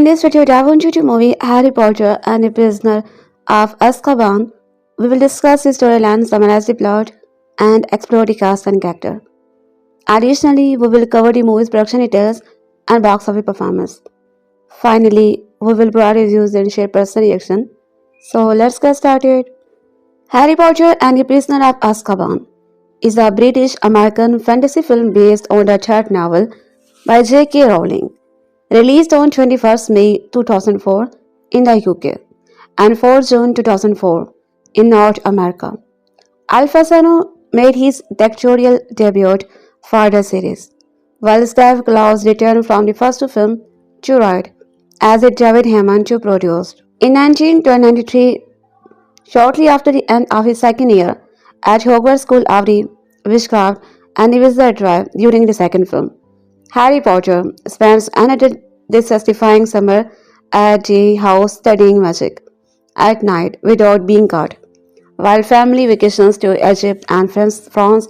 In this video, dive into the movie Harry Potter and the Prisoner of Azkaban. We will discuss the storyline, summarize the plot, and explore the cast and character. Additionally, we will cover the movie's production details and box office performance. Finally, we will provide reviews and share personal reaction. So let's get started. Harry Potter and the Prisoner of Azkaban is a British-American fantasy film based on the third novel by J.K. Rowling, released on 21st May 2004 in the UK and 4 June 2004 in North America. Alfasano made his directorial debut for the series, while Steve Klaus returned from the first film to write, as did David Heyman to produce. In 1993, shortly after the end of his second year at Hogwarts School of the Witchcraft and the Wizardry during the second film, Harry Potter spends another dissatisfying summer at the house studying magic at night without being caught, while family vacations to Egypt and France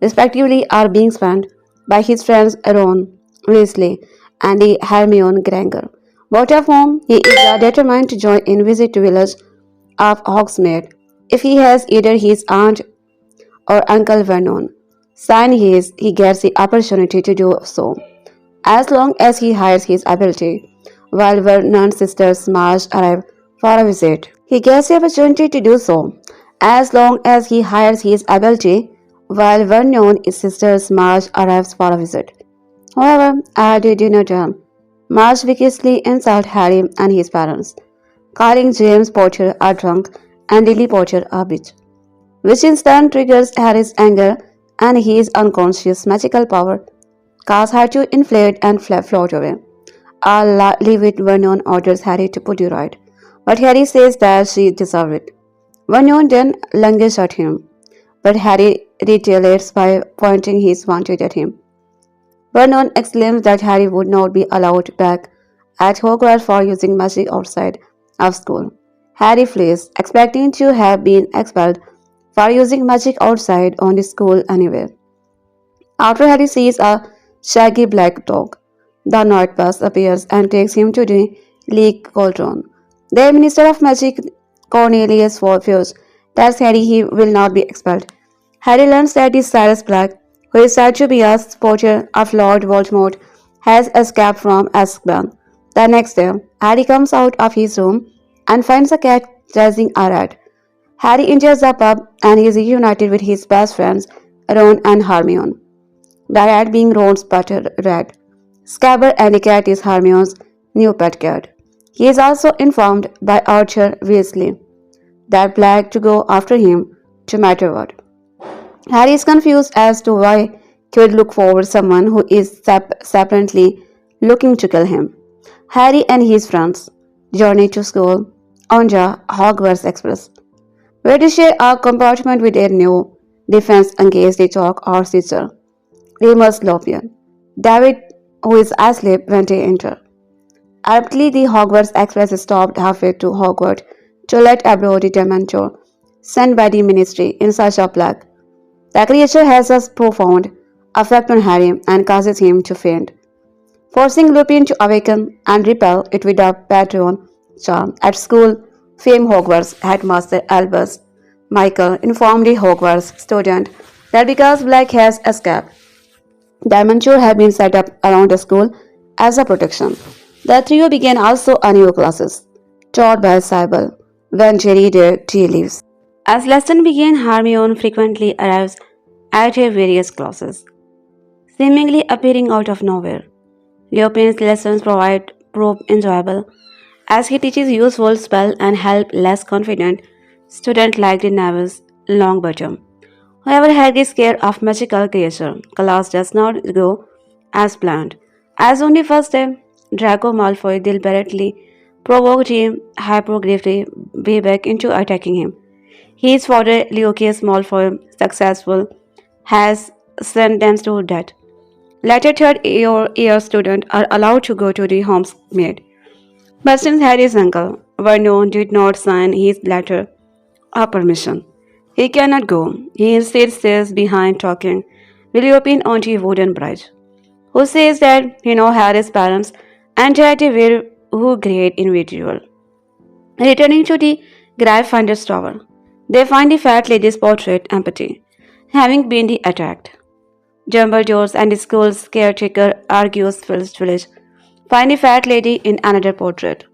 respectively are being spent by his friends Ron Weasley and Hermione Granger, both of whom he is determined to join in visit to village of Hogsmeade if he has either his aunt or Uncle Vernon sign he gets the opportunity to do so, as long as he hires his ability. While Vernon's sisters Marge arrive for a visit, he gets the opportunity to do so, as long as he hires his ability. While Vernon's sisters Marge arrives for a visit. However, at the dinner time, Marge viciously insults Harry and his parents, calling James Potter a drunk and Lily Potter a bitch, which in turn triggers Harry's anger, and his unconscious magical power causes her to inflate and float away. I'll leave it. Vernon orders Harry to put you right, but Harry says that she deserves it. Vernon then lunges at him, but Harry retaliates by pointing his wand at him. Vernon exclaims that Harry would not be allowed back at Hogwarts for using magic outside of school. Harry flees, expecting to have been expelled for using magic outside on the school anyway. After Harry sees a shaggy black dog, the Night Bus appears and takes him to the Leaky Cauldron. The Minister of Magic, Cornelius Fudge, tells Harry he will not be expelled. Harry learns that Sirius Black, who is said to be a supporter of Lord Voldemort, has escaped from Azkaban. The next day, Harry comes out of his room and finds a cat chasing a rat. Harry enters the pub and is reunited with his best friends Ron and Hermione, the rat being Ron's pet rat. Scabbard, and the cat is Hermione's new pet cat. He is also informed by Archer Weasley that Black to go after him no matter what. Harry is confused as to why he would look for someone who is separately looking to kill him. Harry and his friends journey to school on the Hogwarts Express, where they share a compartment with their new defense against the talk or teacher, Remus Lupin. David, who is asleep when they enter. Abruptly, the Hogwarts Express is stopped halfway to Hogwarts to let aboard the Dementor sent by the Ministry in search of Black. The creature has a profound effect on Harry and causes him to faint, forcing Lupin to awaken and repel it with a Patronus Charm. At school, famed Hogwarts headmaster Albus Michael informed the Hogwarts student that because Black has escaped, Dementors have been set up around the school as a protection. The trio began also a new classes, taught by Sybil, when Jerry their tea leaves. As lesson began, Hermione frequently arrives at her various classes, seemingly appearing out of nowhere. Lupin's lessons prove enjoyable, as he teaches useful spells and help less confident students like the Neville's Longbottom. However, Harry's scare of magical creature class does not go as planned, as on the first day, Draco Malfoy deliberately provoked the Hippogriff back into attacking him. His father, Lucius Malfoy, successful, has sentenced to death. Later third-year students are allowed to go to the Hogsmeade. But since Harry's uncle, Vernon, did not sign his letter of permission, he cannot go. He instead stays behind talking with Lupin on the wooden bridge, who says that he knows Harry's parents and that they were who great individual. Returning to the Gryffinder's tower, they find the fat lady's portrait empty, having been attacked. Dumbledore and the school's caretaker argues village find the fat lady in another portrait,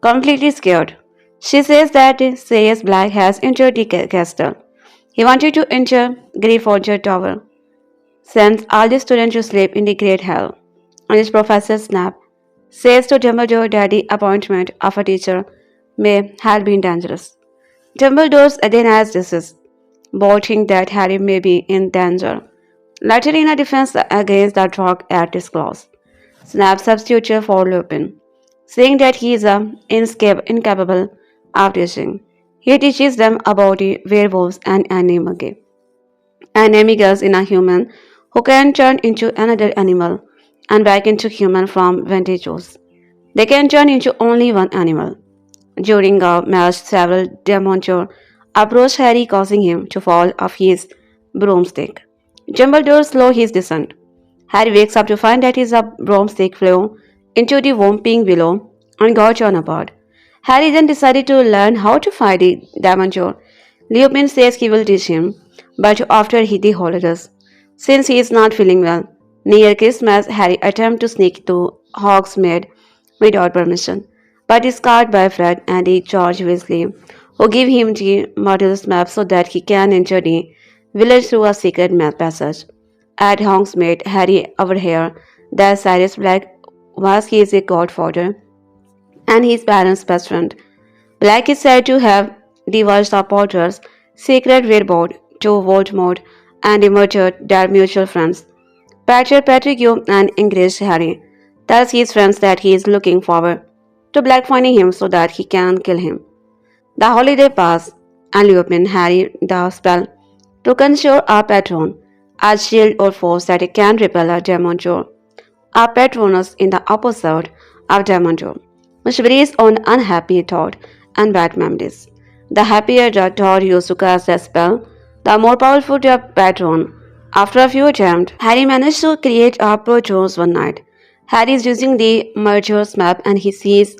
completely scared. She says that Sirius Black has entered the castle. He wanted to enter Gryffindor Tower, sends all the students to sleep in the Great Hall. And his professor Snap says to Dumbledore that the appointment of a teacher may have been dangerous. Dumbledore denies this, boasting that Harry may be in danger. Later in a defense against the drug at his claws, Snap substitutes for Lupin, saying that he is incapable of teaching. He teaches them about the werewolves and animagus in a human who can turn into another animal and back into human from when they choose. They can turn into only one animal. During a match, several Dementors approach Harry, causing him to fall off his broomstick. Dumbledore slows his descent. Harry wakes up to find that his broomstick flew into the whomping willow and got torn apart. Harry then decided to learn how to fight the Dementor. Lupin says he will teach him, but after the holidays, since he is not feeling well. Near Christmas, Harry attempts to sneak to Hogsmeade without permission, but is caught by Fred and George Weasley, who give him the Muddle's map so that he can enter the village through a secret map passage. At Hogsmeade, Harry overhears that Sirius Black was his godfather and his parents' best friend. Black is said to have divulged the Potter's secret whereabouts to Voldemort and murdered their mutual friends. Pettigrew and encouraged Harry, tells his friends that he is looking forward to Black finding him so that he can kill him. The holiday pass, and Lupin Harry the spell to conjure a patron, a shield or force that can repel a Dementor, a Patronus in the opposite of Dementor, which breeds on unhappy thought and bad memories. The happier the thought used to cast the spell, the more powerful the patron. After a few attempts, Harry managed to create a Patronus one night. Harry is using the merger's map and he sees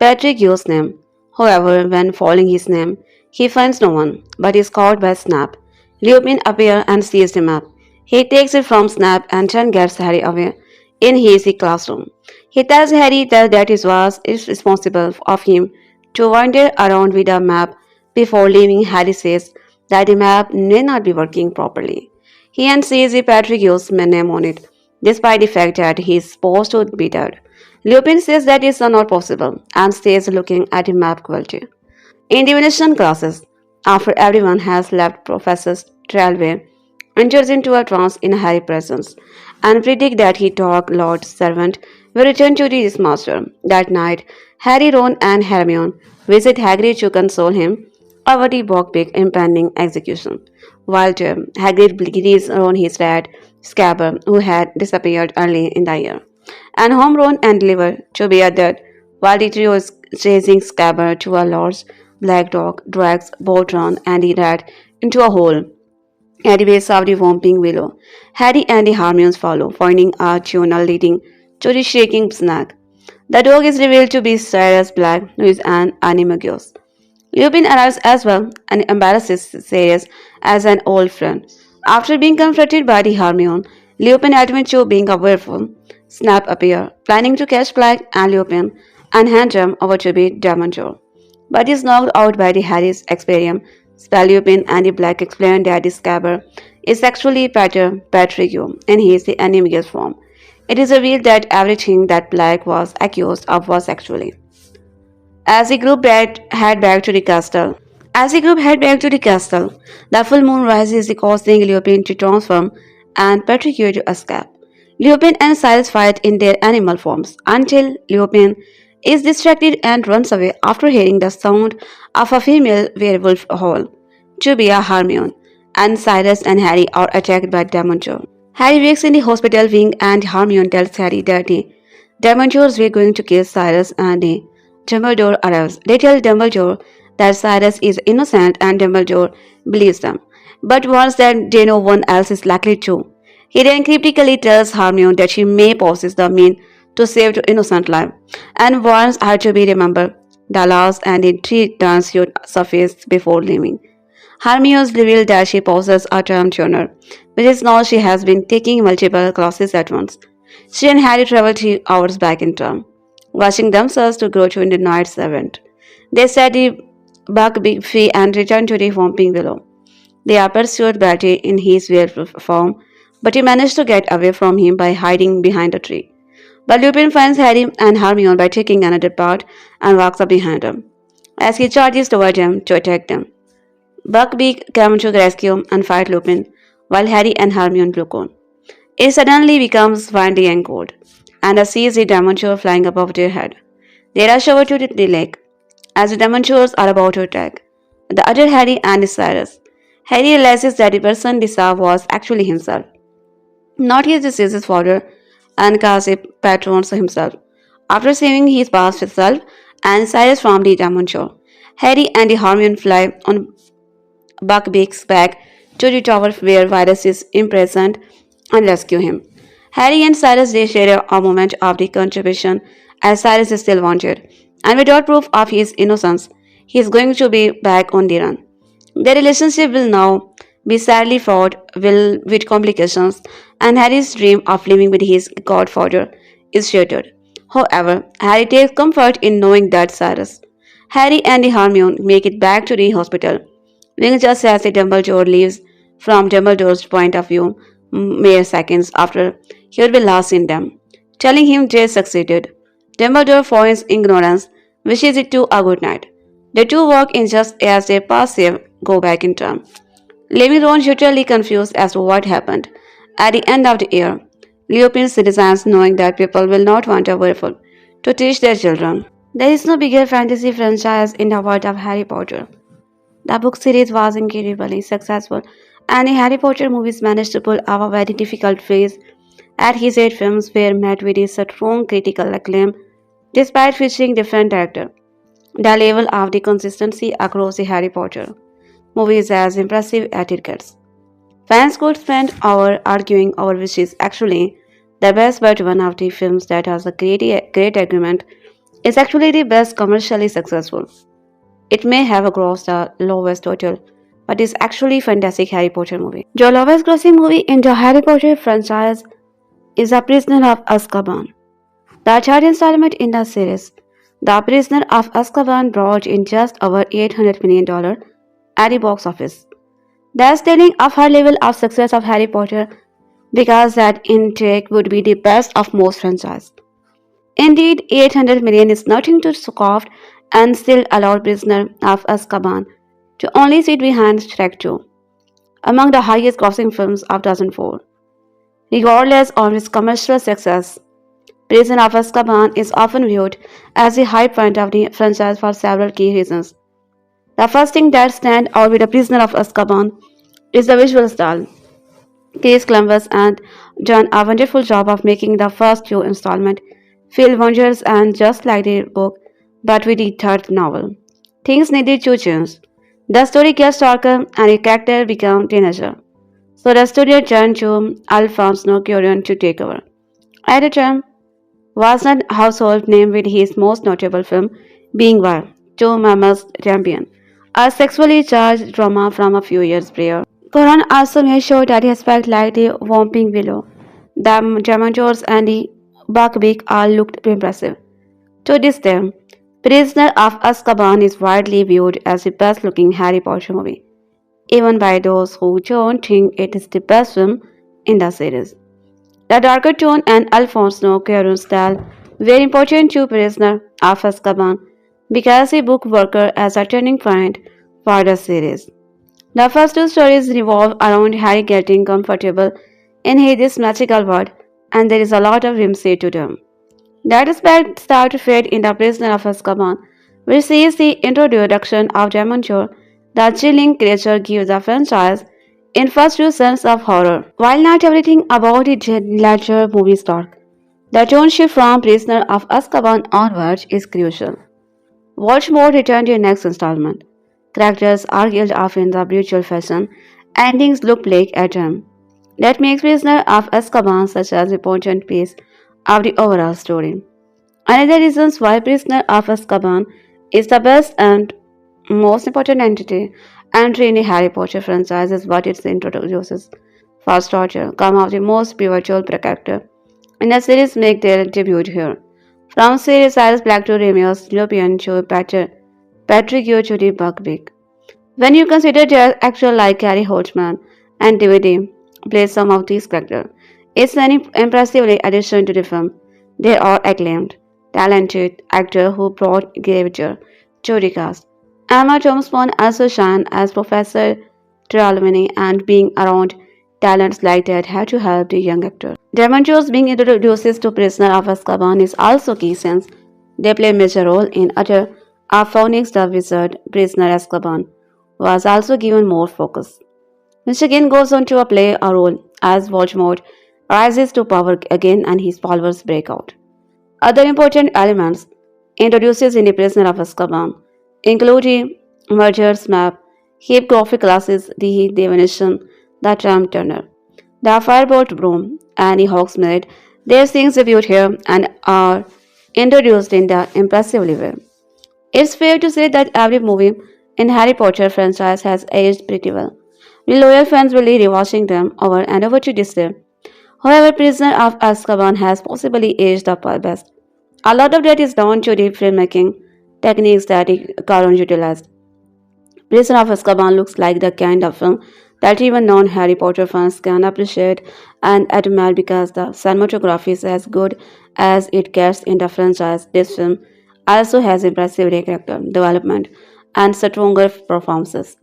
Pettigrew's name. However, when following his name, he finds no one, but is caught by Snap. Lupin appears and sees the map. He takes it from Snap and then gets Harry away in his classroom. He tells Harry that it was irresponsible of him to wander around with a map before leaving. Harry says that the map may not be working properly. He and sees the Pettigrew's name on it, despite the fact that he is supposed to be dead. Lupin says that is not possible and stays looking at the map quality. In divination classes, after everyone has left, Professor Trelawney enters into a trance in Harry's presence and predicts that he dog Lord Servant will return to his master. That night, Harry, Ron, and Hermione visit Hagrid to console him over the Buckbeak impending execution. While Hagrid greets Ron his rat, Scabbard, who had disappeared early in the year, and home Ron and deliver to be dead, while the trio is chasing Scabbard to a large black dog, drags both Ron and the rat into a hole at the base of the Whomping Willow. Harry and the Hermione follow, finding a tunnel leading to the Shaking Snag. The dog is revealed to be Sirius Black, who is an animagus. Lupin arrives as well and embarrasses Sirius as an old friend. After being confronted by the Hermione, Lupin admits to being a werewolf. Snap appears, planning to catch Black and Lupin and hand them over to be Dementor, but is knocked out by the Harry's Experium. Spell Lupin and the Black explain that the Scabbard is actually Pettigrew and he is the animagus form. It is revealed that everything that Black was accused of was actually. As the group head back to the castle, the full moon rises, causing Lupin to transform and Pettigrew to escape. Lupin and Silas fight in their animal forms until Lupin is distracted and runs away after hearing the sound of a female werewolf howl to be a Hermione, and Cyrus and Harry are attacked by Dementor. Harry wakes in the hospital wing and Hermione tells Harry that the Dementors were going to kill Cyrus and Dumbledore arrives. They tell Dumbledore that Cyrus is innocent and Dumbledore believes them, but warns that no one else is likely to. He then cryptically tells Hermione that she may possess the mean to save the innocent life and warns her to be remembered the laws and in three turns you surface before leaving. Hermione's revealed that she possesses a term tuner, which is now she has been taking multiple classes at once. She and Harry travel 3 hours back in time, watching themselves to grow to in the night's event. They study Buckbeak Fee and return to the Whomping Willow. They are pursued Bertie in his werewolf form, but he manages to get away from him by hiding behind a tree. But Lupin finds Harry and Hermione by taking another path and walks up behind them as he charges toward them to attack them. Buckbeak comes to the rescue and fight Lupin, while Harry and Hermione look on. It suddenly becomes windy and cold, and they see the Dementor flying above their head. They rush over to the lake, as the Dementors are about to attack. The other Harry and Cyrus. Harry realizes that the person they saw was actually himself, not his deceased father, and casts a Patronus himself. After saving his past self and Cyrus from the Dementor, Harry and the Hermione fly on Buckbeak's back to the tower where Virus is imprisoned and rescue him. Harry and Cyrus they share a moment of the contribution as Cyrus is still wanted, and without proof of his innocence, he is going to be back on the run. Their relationship will now be sadly fraught with complications, and Harry's dream of living with his godfather is shattered. However, Harry takes comfort in knowing that Harry and Hermione make it back to the hospital, being just as the Dumbledore leaves from Dumbledore's point of view mere seconds after he would be last in them, telling him they succeeded. Dumbledore feigns ignorance, wishes it to a good night. The two walk in just as they pass Save go back in time, leaving Ron utterly confused as to what happened. At the end of the year, Lupin citizens knowing that people will not want a werewolf to teach their children. There is no bigger fantasy franchise in the world of Harry Potter. The book series was incredibly successful, and the Harry Potter movies managed to pull off a very difficult phase as his 8 films were met with a strong critical acclaim despite featuring different characters. The level of the consistency across the Harry Potter movies is as impressive as it gets. Fans could spend hours arguing over which is actually the best, but one of the films that has a great argument is actually the best commercially successful. It may have grossed the lowest total, but is actually a fantastic Harry Potter movie. The lowest grossing movie in the Harry Potter franchise is The Prisoner of Azkaban, the third installment in the series. The Prisoner of Azkaban brought in just over $800 million at the box office. That's telling of her level of success of Harry Potter because that intake would be the best of most franchises. Indeed, 800 million is nothing to scoff and still allowed Prisoner of Azkaban to only sit behind Shrek 2, among the highest grossing films of 2004. Regardless of its commercial success, Prisoner of Azkaban is often viewed as the high point of the franchise for several key reasons. The first thing that stands out with The Prisoner of Azkaban is the visual style. Chris Columbus and done a wonderful job of making the first two installments feel wondrous and just like the book, but with the third novel. Things needed to change. The story gets darker and the character become teenager. So the studio turned to Alphonse Cuarón to take over. At the time, was not a household name with his most notable film being War, Two Mamas Champion, a sexually charged drama from a few years prior. Coran also made sure that he aspects like the Whomping Willow, the Dementors and the Buckbeak all looked impressive. To this day, Prisoner of Azkaban is widely viewed as the best-looking Harry Potter movie, even by those who don't think it is the best film in the series. The darker tone and Alfonso Cuarón's style were important to Prisoner of Azkaban because the book worked as a turning point for the series. The first two stories revolve around Harry getting comfortable in this magical world, and there is a lot of whimsy to them. That aspect starts to fade in The Prisoner of Azkaban, which sees the introduction of Dementor. The chilling creature gives the franchise in first two sense of horror. While not everything about the latter movie is dark, the tone shift from Prisoner of Azkaban onwards is crucial. Voldemort returned in next installment. Characters are killed off in the brutal fashion. Endings look bleak at them. That makes Prisoner of Azkaban such an important piece of the overall story. Another reason why Prisoner of Azkaban is the best and most important entry in the Harry Potter franchise is what it introduces. First Torture, come of the most pivotal character in the series make their debut here. From Sirius Black to Remus Lupin to Patrick to the Buckbeak. When you consider their actors like Gary Holtzman and DVD play some of these characters, it's an impressive addition to the film. They are acclaimed, talented actors who brought gravity to the cast. Emma Thompson also shine as Professor Trelawney, and being around talents like that had to help the young actor. Dementors being introduced to Prisoner of Azkaban is also key since they play a major role in other Phoenix the Wizard. Prisoner Azkaban was also given more focus. Mr. Again goes on to play a role as Voldemort rises to power again and his powers break out. Other important elements introduced in the Prisoner of Azkaban include the mergers map, heap graphic classes, the Divination, the Tram Turner, the Firebolt Broom, and the Hogsmeade. Their scenes debuted here and are introduced in the impressively way. It's fair to say that every movie in Harry Potter franchise has aged pretty well. We loyal fans will be rewatching them over and over to this day. However, Prisoner of Azkaban has possibly aged up best. A lot of that is down to the filmmaking techniques that the Caron utilized. Prisoner of Azkaban looks like the kind of film that even non-Harry Potter fans can appreciate and admire because the cinematography is as good as it gets in the franchise. This film also has impressive character development and stronger performances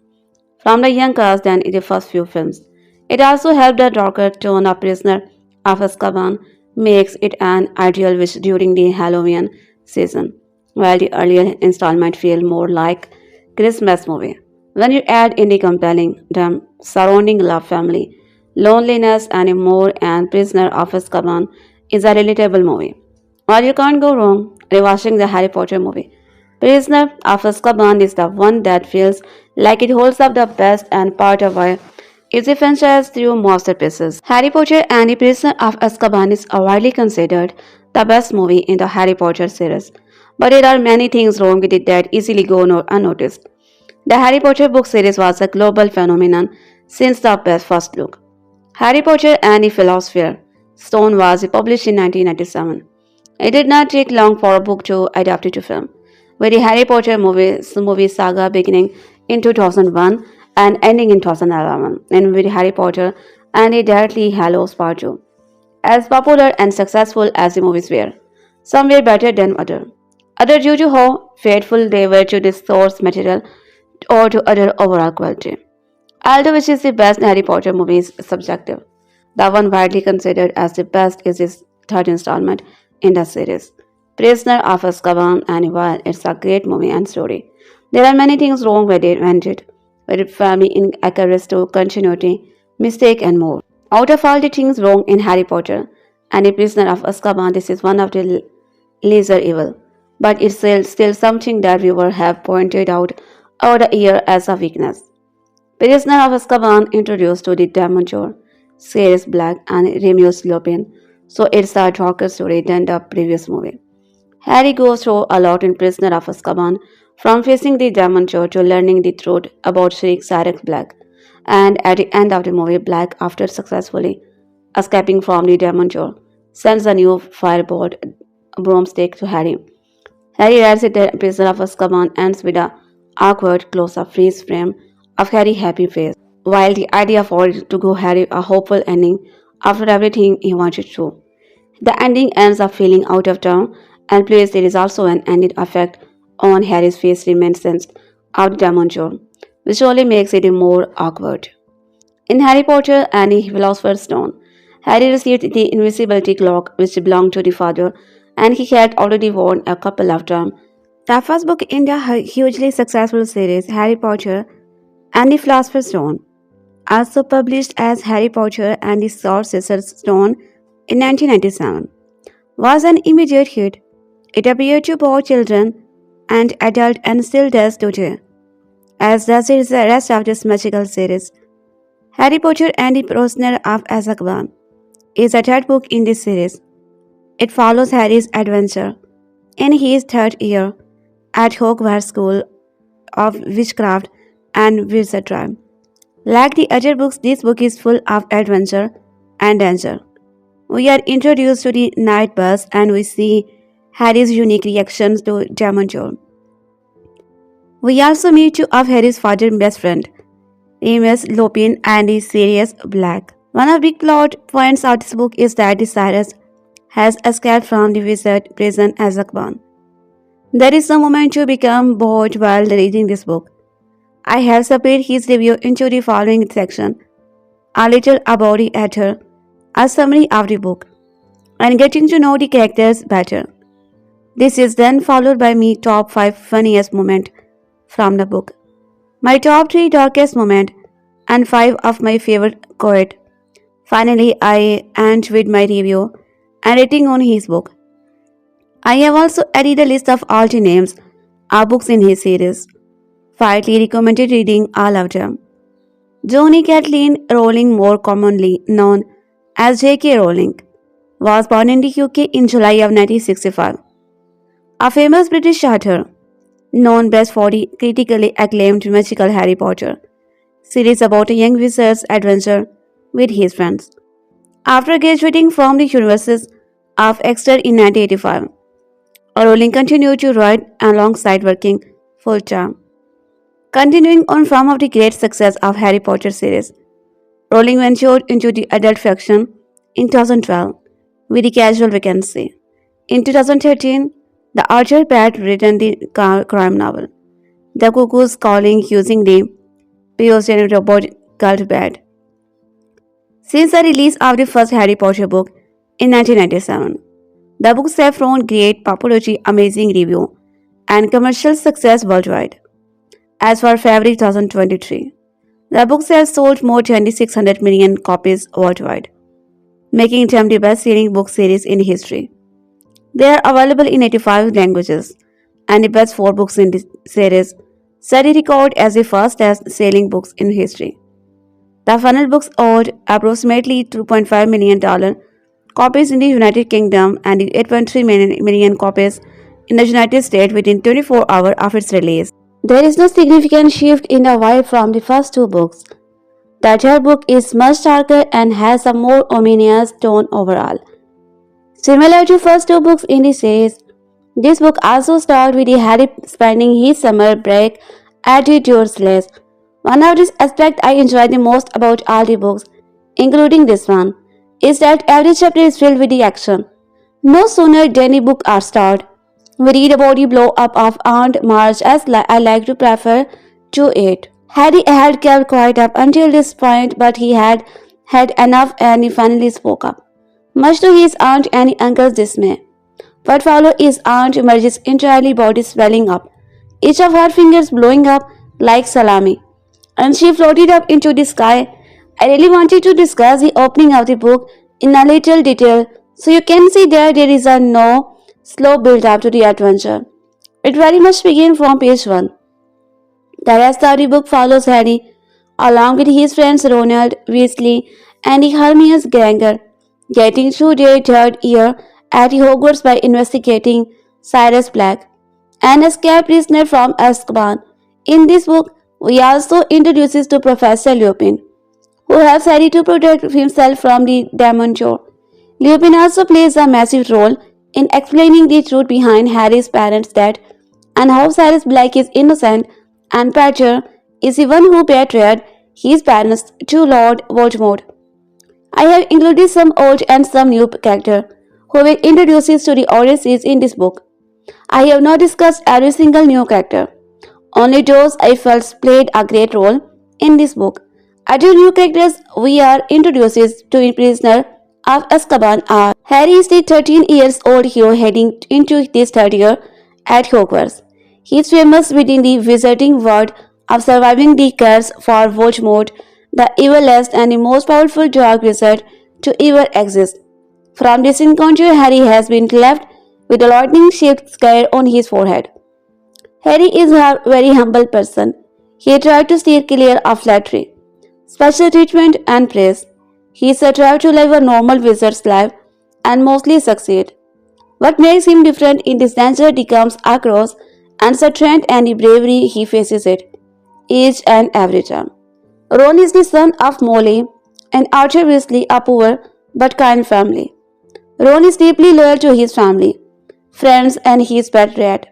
from the young cast than in the first few films. It also helped the darker tone of Prisoner of Azkaban makes it an ideal wish during the Halloween season, while the earlier installment feel more like Christmas movie. When you add in the compelling drama surrounding love, family, loneliness, and more, and Prisoner of Azkaban is a relatable movie. While you can't go wrong rewatching the Harry Potter movie, Prisoner of Azkaban is the one that feels like it holds up the best and part of why it's a franchise through masterpieces. Harry Potter and the Prisoner of Azkaban is widely considered the best movie in the Harry Potter series, but there are many things wrong with it that easily go unnoticed. The Harry Potter book series was a global phenomenon since the first book. Harry Potter and the Philosopher's Stone was published in 1997. It did not take long for a book to adapt it to film, with the Harry Potter movie saga beginning in 2001 and ending in 2011, and with Harry Potter and the Deathly Hallows Part 2. As popular and successful as the movies were, some were better than others. Other due to how faithful they were to the source material or to other overall quality. Although which is the best Harry Potter movie is subjective. The one widely considered as the best is his third installment in the series, Prisoner of Azkaban, and while it's a great movie and story, there are many things wrong with it family inaccuracy to continuity, mistake, and more. Out of all the things wrong in Harry Potter and the Prisoner of Azkaban, this is one of the lesser evil, but it's still something that viewers have pointed out over the year as a weakness. Prisoner of Azkaban introduced to the Dementors, Sirius Black, and Remus Lupin, so it's a darker story than the previous movie. Harry goes through a lot in Prisoner of Azkaban, from facing the Dementor to learning the truth about Sirius Black, and at the end of the movie, Black, after successfully escaping from the Dementor, sends a new firebolt broomstick to Harry. Harry rides it the Prisoner of Azkaban ends with a awkward close-up freeze frame of Harry's happy face, while the idea for it to go Harry a hopeful ending after everything he wanted to. The ending ends up feeling out of town, and plus there is also an ended effect on Harry's face reminiscent of the Dementors, which only makes it more awkward. In Harry Potter and the Philosopher's Stone, Harry received the invisibility cloak which belonged to the father, and he had already worn a couple of times. The first book in the hugely successful series, Harry Potter and the Philosopher's Stone, also published as Harry Potter and the Sorcerer's Stone in 1997, was an immediate hit. It appealed to both children and adults and still does today, as does the rest of this magical series. Harry Potter and the Prisoner of Azkaban is the third book in this series. It follows Harry's adventure in his third year at Hogwarts School of Witchcraft and Wizardry. Like the other books, this book is full of adventure and danger. We are introduced to the night bus and we see Harry's unique reactions to Dementors. We also meet two of Harry's father's best friend, Remus Lupin and the Sirius Black. One of the big plot points of this book is that the Sirius has escaped from the wizard prison as Azkaban. There is a moment to become bored while reading this book. I have separated his review into the following section: a little about the author, a summary of the book, and getting to know the characters better. This is then followed by my top 5 funniest moments from the book, my top 3 darkest moments, and 5 of my favorite quote. Finally, I end with my review and rating on his book. I have also added a list of all the names of books in his series. Widely recommended reading all of them. Johnny Kathleen Rowling, more commonly known as J.K. Rowling, was born in the UK in July of 1965. A famous British author, known best for the critically acclaimed magical Harry Potter series about a young wizard's adventure with his friends. After graduating from the University of Exeter in 1985, Rowling continued to write alongside working full-time. Continuing on from of the great success of Harry Potter series, Rowling ventured into the adult fiction in 2012 with the casual vacancy. In 2013, the author Pat written the crime novel, The Cuckoo's Calling, using the Pioneer robot called Bat. Since the release of the first Harry Potter book in 1997, the books have shown great popularity, amazing review, and commercial success worldwide. As for February 2023, the books have sold more than 600 million copies worldwide, making them the best-selling book series in history. They are available in 85 languages, and the best 4 books in this series set a record as the fastest-selling books in history. The final books sold approximately $2.5 million copies in the United Kingdom and 8.3 million copies in the United States within 24 hours of its release. There is no significant shift in the vibe from the first 2 books. The third book is much darker and has a more ominous tone overall. Similar to first 2 books in the series, this book also starts with Harry spending his summer break at the Dursleys. One of the aspects I enjoy the most about all the books, including this one, is that every chapter is filled with the action. No sooner than the book starts, we read about the blow up of Aunt Marge, as I like to prefer to it. Harry had kept quiet up until this point, but he had had enough and he finally spoke up, much to his aunt and uncle's dismay. What followed is Aunt Marge's entirely body swelling up, each of her fingers blowing up like salami, and she floated up into the sky. I really wanted to discuss the opening of the book in a little detail, so you can see that there is a no slow build up to the adventure. It very much begins from page 1. The rest of the book follows Harry, along with his friends Ronald, Weasley, and Hermione's Granger, getting through their third year at Hogwarts by investigating Sirius Black, an escaped prisoner from Azkaban. In this book, we also introduces to Professor Lupin, who helps Harry to protect himself from the Dementors. Lupin also plays a massive role in explaining the truth behind Harry's parents' death and how Sirius Black is innocent and Patronus is the one who betrayed his parents to Lord Voldemort. I have included some old and some new characters who were introduced to the audiences in this book. I have not discussed every single new character, only those I felt played a great role in this book. Other new characters we are introduced to in Prisoner of Azkaban are: Harry is the 13-year-old hero heading into his third year at Hogwarts. He is famous within the wizarding world of surviving the curse for Voldemort, the evilest and the most powerful dark wizard to ever exist. From this encounter, Harry has been left with a lightning-shaped scar on his forehead. Harry is a very humble person. He tried to steer clear of flattery, special treatment and praise. He tried to live a normal wizard's life and mostly succeed. What makes him different in this danger comes across, and the strength and the bravery he faces it each and every time. Ron is the son of Molly and Archer Weasley, a poor but kind family. Ron is deeply loyal to his family, friends, and his pet rat.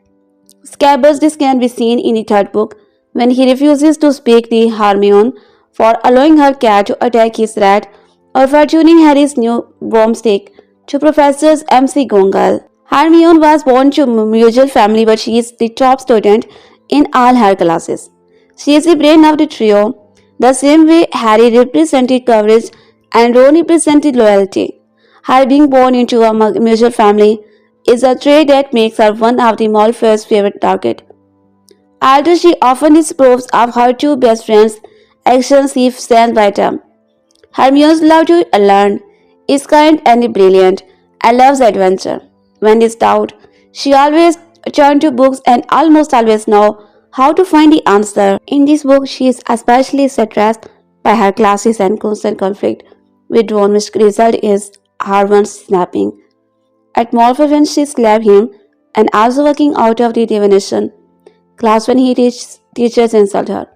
Scabbers, this can be seen in the third book when he refuses to speak to Hermione for allowing her cat to attack his rat or for tuning Harry's new boomstick to Professor MC Gongal. Hermione was born to a musical family, but she is the top student in all her classes. She is the brain of the trio, the same way Harry represented courage and Ron represented loyalty. Her being born into a musical family is a trait that makes her one of the Malfoy's favorite target. Although she often disapproves of her two best friends' actions, she stands by them. Hermione's love to learn is kind and brilliant and loves adventure. When in doubt, she always turns to books and almost always knows how to find the answer. In this book, she is especially stressed by her classes and constant conflict with Ron, which result is her once snapping at Malfoy when she slapped him and also walking out of the divination class when teachers insult her.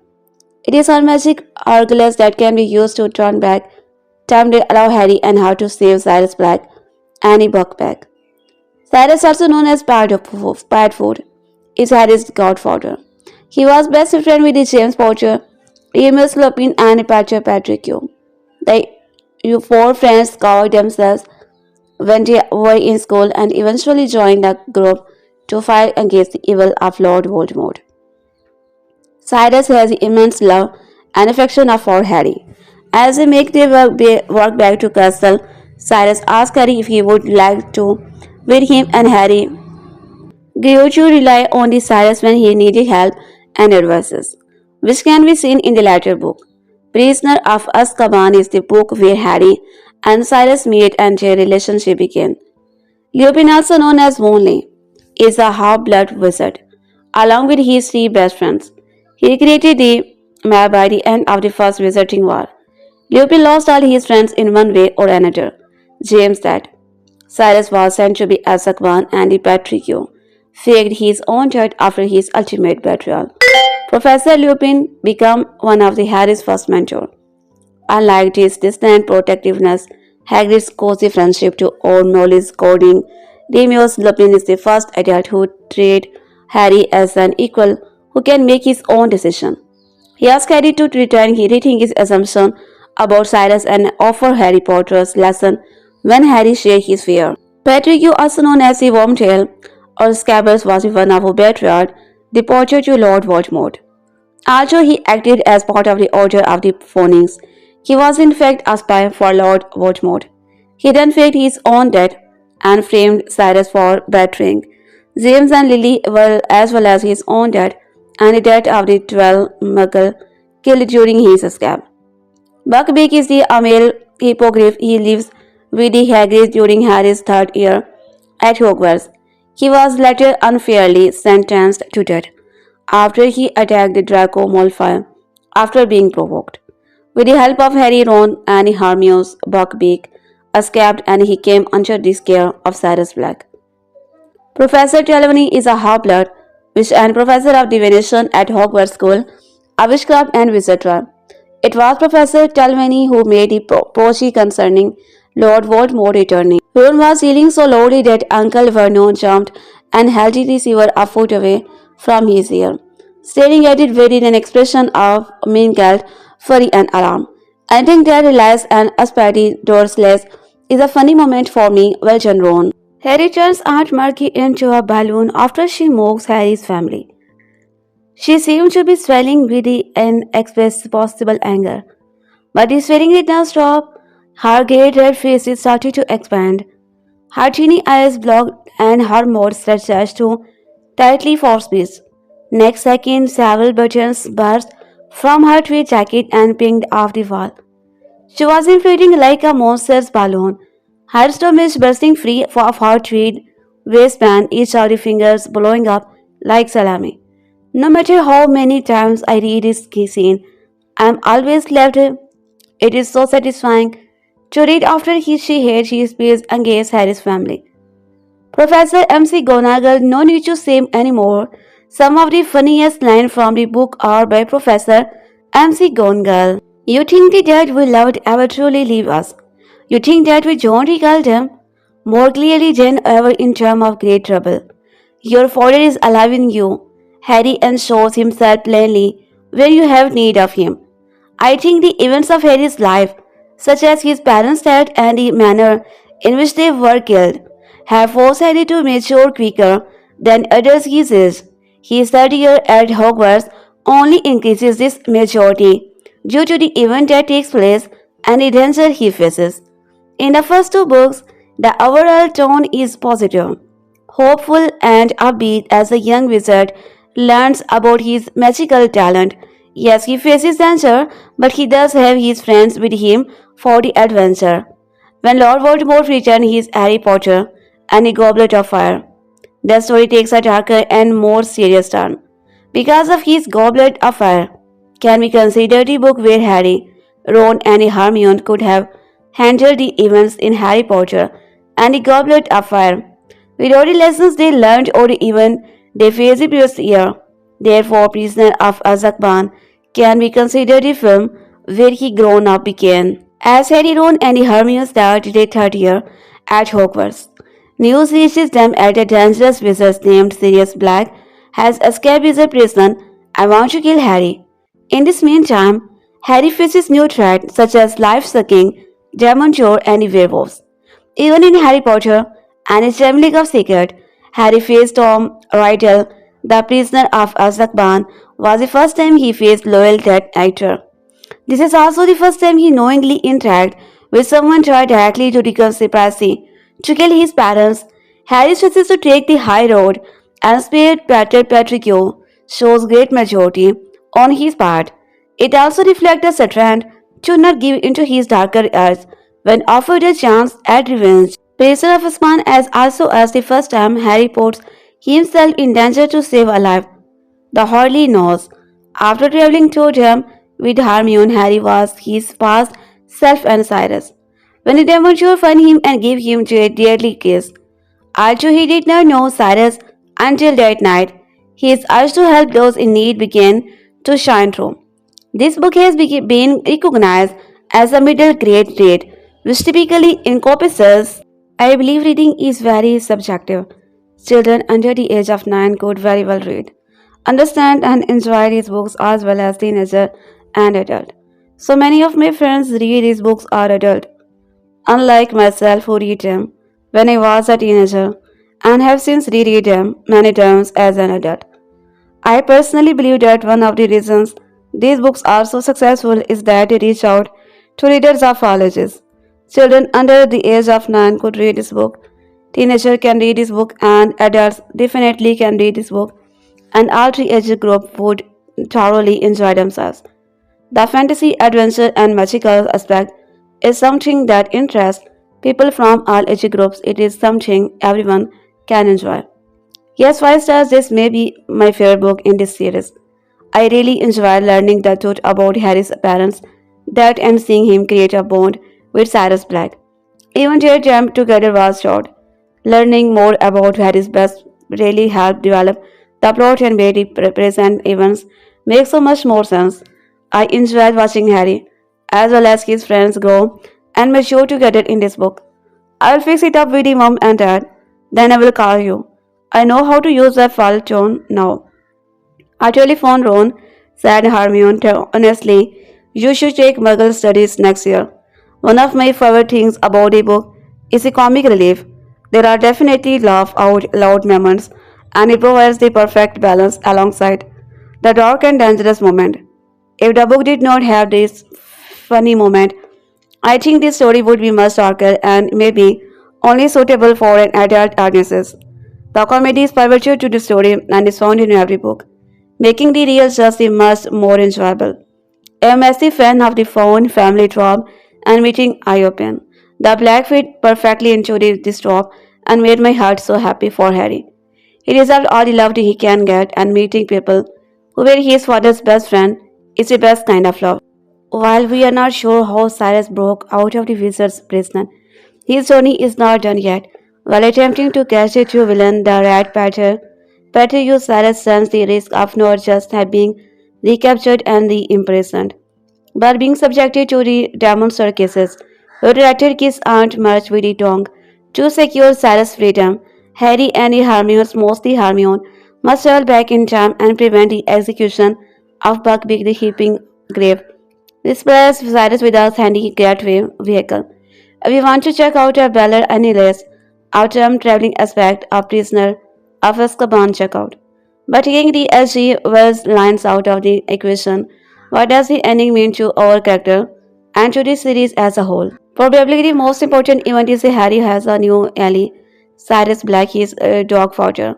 It is her magic Argus that can be used to turn back time to allow Harry and her to save Sirius Black and Buckbeak. Sirius, also known as Padfoot, is Harry's godfather. He was best friend with James Potter, Remus Lupin, and Patricio. The four friends covered themselves when they were in school and eventually joined the group to fight against the evil of Lord Voldemort. Cyrus has immense love and affection for Harry. As they make their work back to castle, Cyrus asks Harry if he would like to with him, and Harry grew to rely on the Cyrus when he needed help and advices, which can be seen in the latter book. Prisoner of Azkaban is the book where Harry and Cyrus meet and their relationship began. Lupin, also known as Wonley, is a half-blood wizard, along with his three best friends. He created the map by the end of the First Wizarding War. Lupin lost all his friends in one way or another. James died. Cyrus was sent to be Azkaban, and the Patricio faked his own death after his ultimate betrayal. Professor Lupin became one of Harry's first mentors. Unlike his distant protectiveness, Hagrid's cozy friendship to own knowledge coding, Remus Lupin is the first adult who treated Harry as an equal who can make his own decision. He asked Harry to rethink his assumption about Cyrus and offer Harry Potter's lesson when Harry shared his fear. Patrick, also known as the Wormtail or Scabbers, was one of who betrayed the Potter to Lord Voldemort. Although he acted as part of the Order of the Phoenix, he was in fact a spy for Lord Voldemort. He then faked his own death and framed Cyrus for betraying James and Lily as well as his own death and the death of the 12 Muggle killed during his escape. Buckbeak is the male hippogriff. He lives with the Hagrid during Harry's third year at Hogwarts. He was later unfairly sentenced to death after he attacked Draco Malfoy after being provoked. With the help of Harry, Ron, and Hermione's Buckbeak escaped and he came under the care of Sirius Black. Professor Trelawney is a half-blood and professor of divination at Hogwarts School of Witchcraft and Wizardry. It was Professor Trelawney who made the prophecy concerning Lord Voldemort returning. Ron was yelling so loudly that Uncle Vernon jumped and held the receiver a foot away from his ear, staring at it with an expression of mean guilt, fury, and alarm. Ending their relies and Aspady Dursleys is a funny moment for me, well done, Ron. Harry turns Aunt Marge into a balloon after she mocks Harry's family. She seemed to be swelling with the inexpressible anger, but the swelling did not stop. Her great red face started to expand. Her teeny eyes blocked and her mouth stretched to tightly for space. Next second, several buttons burst from her tweed jacket and pinged off the wall. She was inflating like a monster's balloon, her stomach bursting free of her tweed waistband, each of the fingers blowing up like salami. No matter how many times I read this scene, I am always left. It is so satisfying to read after she hates his peace against Harry's family. Professor MC Gonagal, no need to say anymore. Some of the funniest lines from the book are by Professor MC Gonagal. You think the dad we loved ever truly leave us? You think that we don't recall them more clearly than ever in time of great trouble? Your father is alive in you, Harry, and shows himself plainly when you have need of him. I think the events of Harry's life, such as his parents' death and the manner in which they were killed, have forced Harry to mature quicker than others his age. His third year at Hogwarts only increases this maturity due to the event that takes place and the danger he faces. In the first two books, the overall tone is positive, hopeful, and upbeat as the young wizard learns about his magical talent. Yes, he faces danger, but he does have his friends with him for the adventure. When Lord Voldemort returns his Harry Potter and the Goblet of Fire, the story takes a darker and more serious turn. Because of his Goblet of Fire, can we consider the book where Harry, Ron, and Hermione could have handled the events in Harry Potter and the Goblet of Fire without the lessons they learned or even they faced the previous year. Therefore, Prisoner of Azkaban can be considered a film where he grown up began. As Harry, Ron, and Hermione start their third year at Hogwarts, news reaches them that a dangerous wizard named Sirius Black has escaped his prison and wants to kill Harry. In this meantime, Harry faces new threats such as life-sucking Dementors and werewolves. Even in Harry Potter and his Chamber of Secret, Harry faced Tom Riddle, the prisoner of Azkaban, was the first time he faced loyal dead actor. This is also the first time he knowingly interacted with someone tied directly to the conspiracy to kill his parents. Harry chooses to take the high road and spare Pater Patricio shows great maturity on his part. It also reflects a trend to not give into his darker arts when offered a chance at revenge. Prisoner of Azkaban as also as the first time Harry puts himself in danger to save a life. The Hurley knows. After traveling to them with Hermione, Harry was his past self and Cyrus. When the Dementors find him and give him to a deadly kiss, although he did not know Cyrus until that night, his urge to help those in need began to shine through. This book has been recognized as a middle grade read, which typically encompasses. I believe reading is very subjective. Children under the age of 9 could very well read, understand, and enjoy these books as well as teenager and adult. So many of my friends read these books are adult, unlike myself who read them when I was a teenager and have since reread them many times as an adult. I personally believe that one of the reasons these books are so successful is that they reach out to readers of all ages. Children under the age of 9 could read this book, teenagers can read this book, and adults definitely can read this book, and all three age group would thoroughly enjoy themselves. The fantasy, adventure, and magical aspect is something that interests people from all age groups. It is something everyone can enjoy. Yes, 5 stars. This may be my favorite book in this series. I really enjoyed learning the truth about Harry's parents, that and seeing him create a bond with Sirius Black. Even their time together was short. Learning more about Harry's best really helped develop the plot and made the present events make so much more sense. I enjoyed watching Harry, as well as his friends grow and mature together in this book. I will fix it up with the mom and dad, then I will call you. I know how to use the file tone now. I telephoned Ron, said Hermione honestly. You should take Muggle studies next year. One of my favorite things about the book is the comic relief. There are definitely laugh out loud moments, and it provides the perfect balance alongside the dark and dangerous moment. If the book did not have this funny moment, I think this story would be much darker and maybe only suitable for an adult audiences. The comedy is pivotal to the story and is found in every book, making the real journey much more enjoyable. I am a massive fan of the found family trope and meeting Iopen. The black fit perfectly into this trope and made my heart so happy for Harry. He deserved all the love he can get, and meeting people who were his father's best friend is the best kind of love. While we are not sure how Cyrus broke out of the wizard's prison, his journey is not done yet. While attempting to catch the true villain, the Rat Patter, Patter used Cyrus runs the risk of not just being recaptured and the imprisoned, but being subjected to the demon circuses, who directed his Aunt Marge with the tongue. To secure Cyrus' freedom, Harry and Hermione, mostly Hermione, must travel back in time and prevent the execution of Buckbeak the Hippogriff. This plays Cyrus with a handy getaway vehicle. If you want to check out a Ballard Annales, our time traveling aspect of Prisoner of Azkaban, check out. But taking the SG was lines out of the equation, what does the ending mean to our character and to the series as a whole? Probably the most important event is that Harry has a new ally, Sirius Black, his dogfather.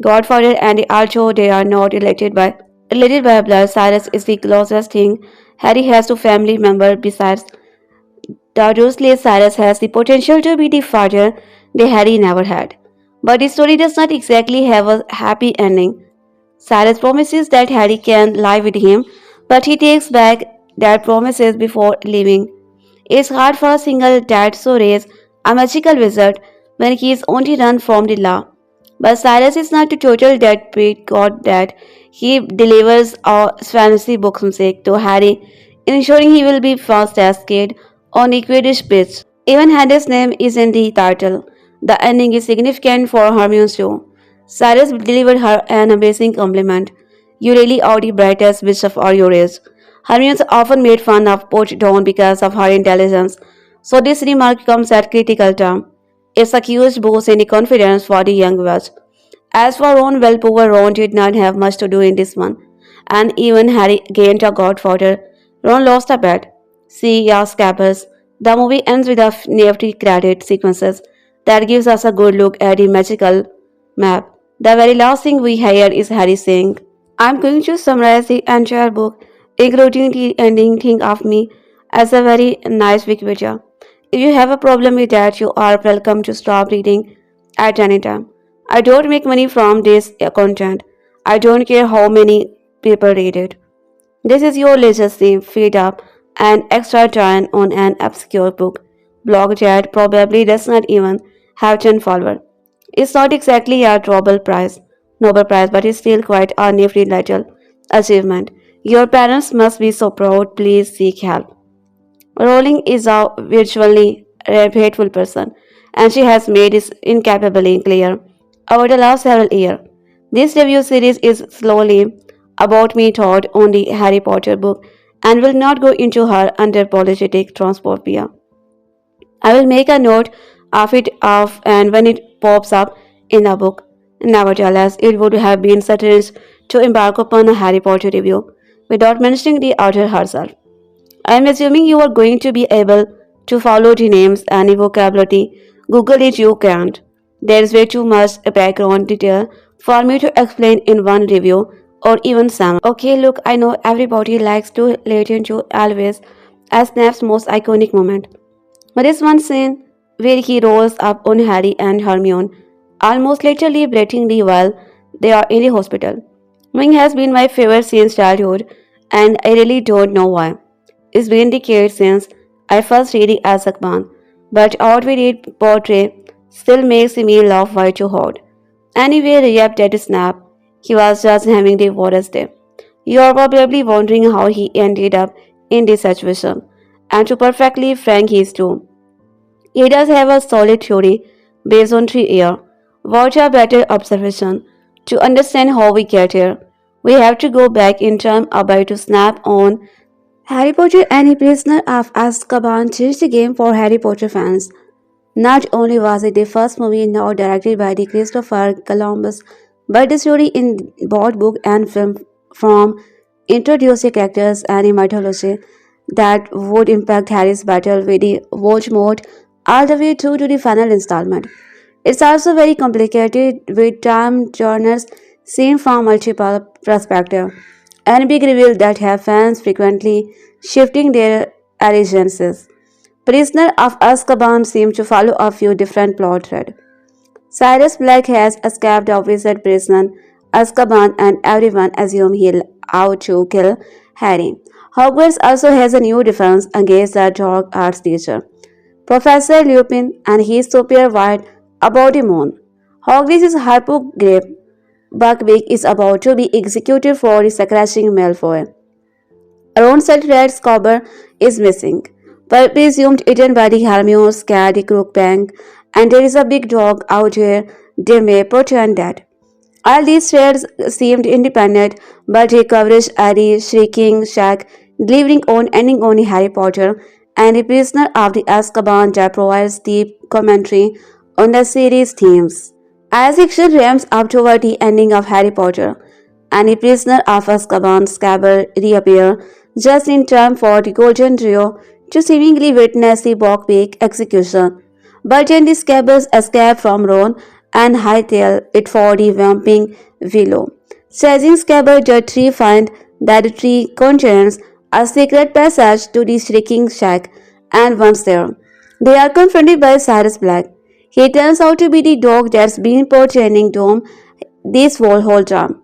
Godfather and although they are not related by blood, Cyrus is the closest thing Harry has to family member besides the Dursleys. Cyrus has the potential to be the father that Harry never had. But the story does not exactly have a happy ending. Cyrus promises that Harry can lie with him, but he takes back that promises before leaving. It's hard for a single dad to raise a magical wizard when he is only run from the law. But Cyrus is not a total deadbeat god that he delivers a fantasy book music to Harry, ensuring he will be fast as kid on the Quidditch pitch. Even Harry's name is in the title. The ending is significant for Hermione too. Cyrus delivered her an amazing compliment. You really are the brightest witch of all your age. Hermione often made fun of Poach Dawn because of her intelligence, so this remark comes at critical time. It's a huge boost in the confidence for the young witch. As for Ron, well, poor Ron did not have much to do in this one, and even Harry gained a godfather. Ron lost a bet. See, yeah, Scabbers. The movie ends with a nifty credit sequences that gives us a good look at the magical map. The very last thing we hear is Harry saying, I'm going to summarize the entire book, including the ending thing of me, as a very nice Wikipedia. If you have a problem with that, you are welcome to stop reading at any time. I don't make money from this content. I don't care how many people read it. This is your legacy, feed up an extra turn on an obscure book blog that probably does not even have 10 followers. It's not exactly a Nobel Prize, but it's still quite a nifty little achievement. Your parents must be so proud. Please seek help. Rowling is a virtually hateful person, and she has made this incapably clear over the last several years. This review series is slowly about me thought on the Harry Potter book and will not go into her underapologetic transphobia. I will make a note of it off and when it pops up in the book. Nevertheless, it would have been strange to embark upon a Harry Potter review without mentioning the author herself. I am assuming you are going to be able to follow the names and the vocabulary. Google it, you can't. There is way too much background detail for me to explain in one review or even some. Okay, look, I know everybody likes to relate to always as Snap's most iconic moment. But this one scene where he rolls up on Harry and Hermione, almost literally breathing while they are in the hospital. Mine has been my favorite since childhood, and I really don't know why. It's been decades since I first read the Azkaban, but outwitted portrait still makes me laugh way too hard. Anyway, yep, that is Snap. He was just having the worst day. You are probably wondering how he ended up in this situation, and to perfectly frank, he is too. He does have a solid theory based on 3 years. What a better observation. To understand how we get here, we have to go back in time a bit to snap on Harry Potter and the Prisoner of Azkaban changed the game for Harry Potter fans. Not only was it the first movie not directed by the Christopher Columbus, but the story in both book and film from introduced the characters and the mythology that would impact Harry's battle with the Voldemort all the way through to the final installment. It's also very complicated with time journals seen from multiple perspectives and big reveals that have fans frequently shifting their allegiances. Prisoner of Azkaban seems to follow a few different plot threads. Sirius Black has escaped a wizard prison, Azkaban, and everyone assumes he'll out to kill Harry. Hogwarts also has a new defense against the dark arts teacher. Professor Lupin and his superior white about a moon. Hogwarts' Hippogriff Buckbeak is about to be executed for scratching Malfoy. Ron said Red Scobber is missing, but presumed eaten by the Hermione's cat, the Crookbank, and there is a big dog out here they may pretend that. All these threads seemed independent, but he coverage at the Shrieking Shack, delivering on ending on Harry Potter and the Prisoner of the Azkaban that provides deep commentary on the series themes. As action ramps up toward the ending of Harry Potter, and the Prisoner of Azkaban Scabbard reappear just in time for the Golden Trio to seemingly witness the Buckbeak execution. But then the Scabbards escape from Ron and hightail it for the Vamping Willow. Chasing Scabbard, the three find that the tree contains a secret passage to the Shrieking Shack, and once there, they are confronted by Sirius Black. He turns out to be the dog that's been portraying Dome this whole time.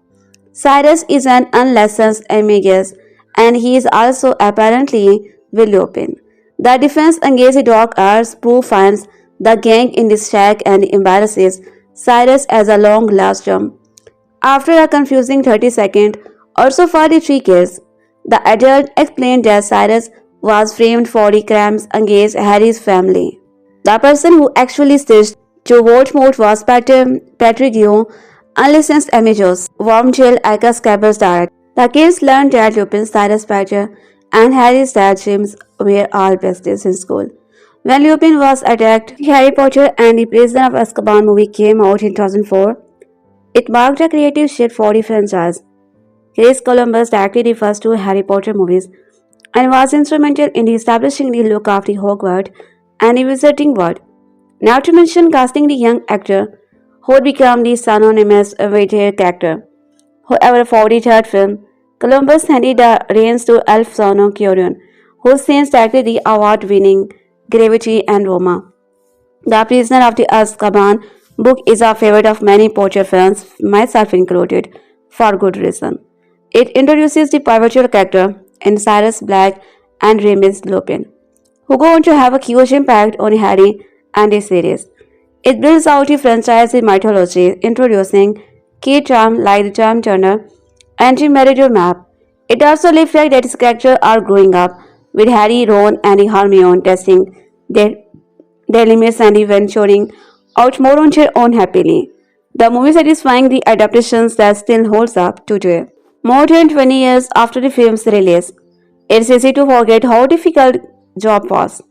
Cyrus is an unlicensed Amagus, and he is also apparently Lupin. The defense against the dog arts proof finds the gang in this shack and embarrasses Cyrus as a long last jump. After a confusing 30-second or so for the three kids, the adult explained that Cyrus was framed for the crimes against Harry's family. The person who actually stitched to Voldemort was Patricio, unlicensed Amigos, Wormtail Aka Scabbers direct. The kids learned that Lupin, Cyrus Badger, and Harry's dad James were all besties in school. When Lupin was attacked, Harry Potter and the Prisoner of Azkaban movie came out in 2004. It marked a creative shift for the franchise. Chris Columbus directed the first two Harry Potter movies and was instrumental in establishing the look of the Hogwarts and the Wizarding World. Not to mention casting the young actor who would become the synonymous with her character. However, for the third film, Columbus handed the reins to Alfonso Cuarón, who since directed the award-winning Gravity and Roma. The Prisoner of the Azkaban book is a favorite of many Potter fans, myself included, for good reason. It introduces the pivotal character in Sirius Black and Remus Lupin, who go on to have a huge impact on Harry and the series. It builds out the franchise mythology, introducing key charms like the Charm Turner and the Meridian Map. It also reflects that his characters are growing up, with Harry, Ron, and Hermione testing their, their limits and venturing out more on their own happily. The movie satisfying the adaptations that still holds up today. More than 20 years after the film's release, it's easy to forget how difficult job was.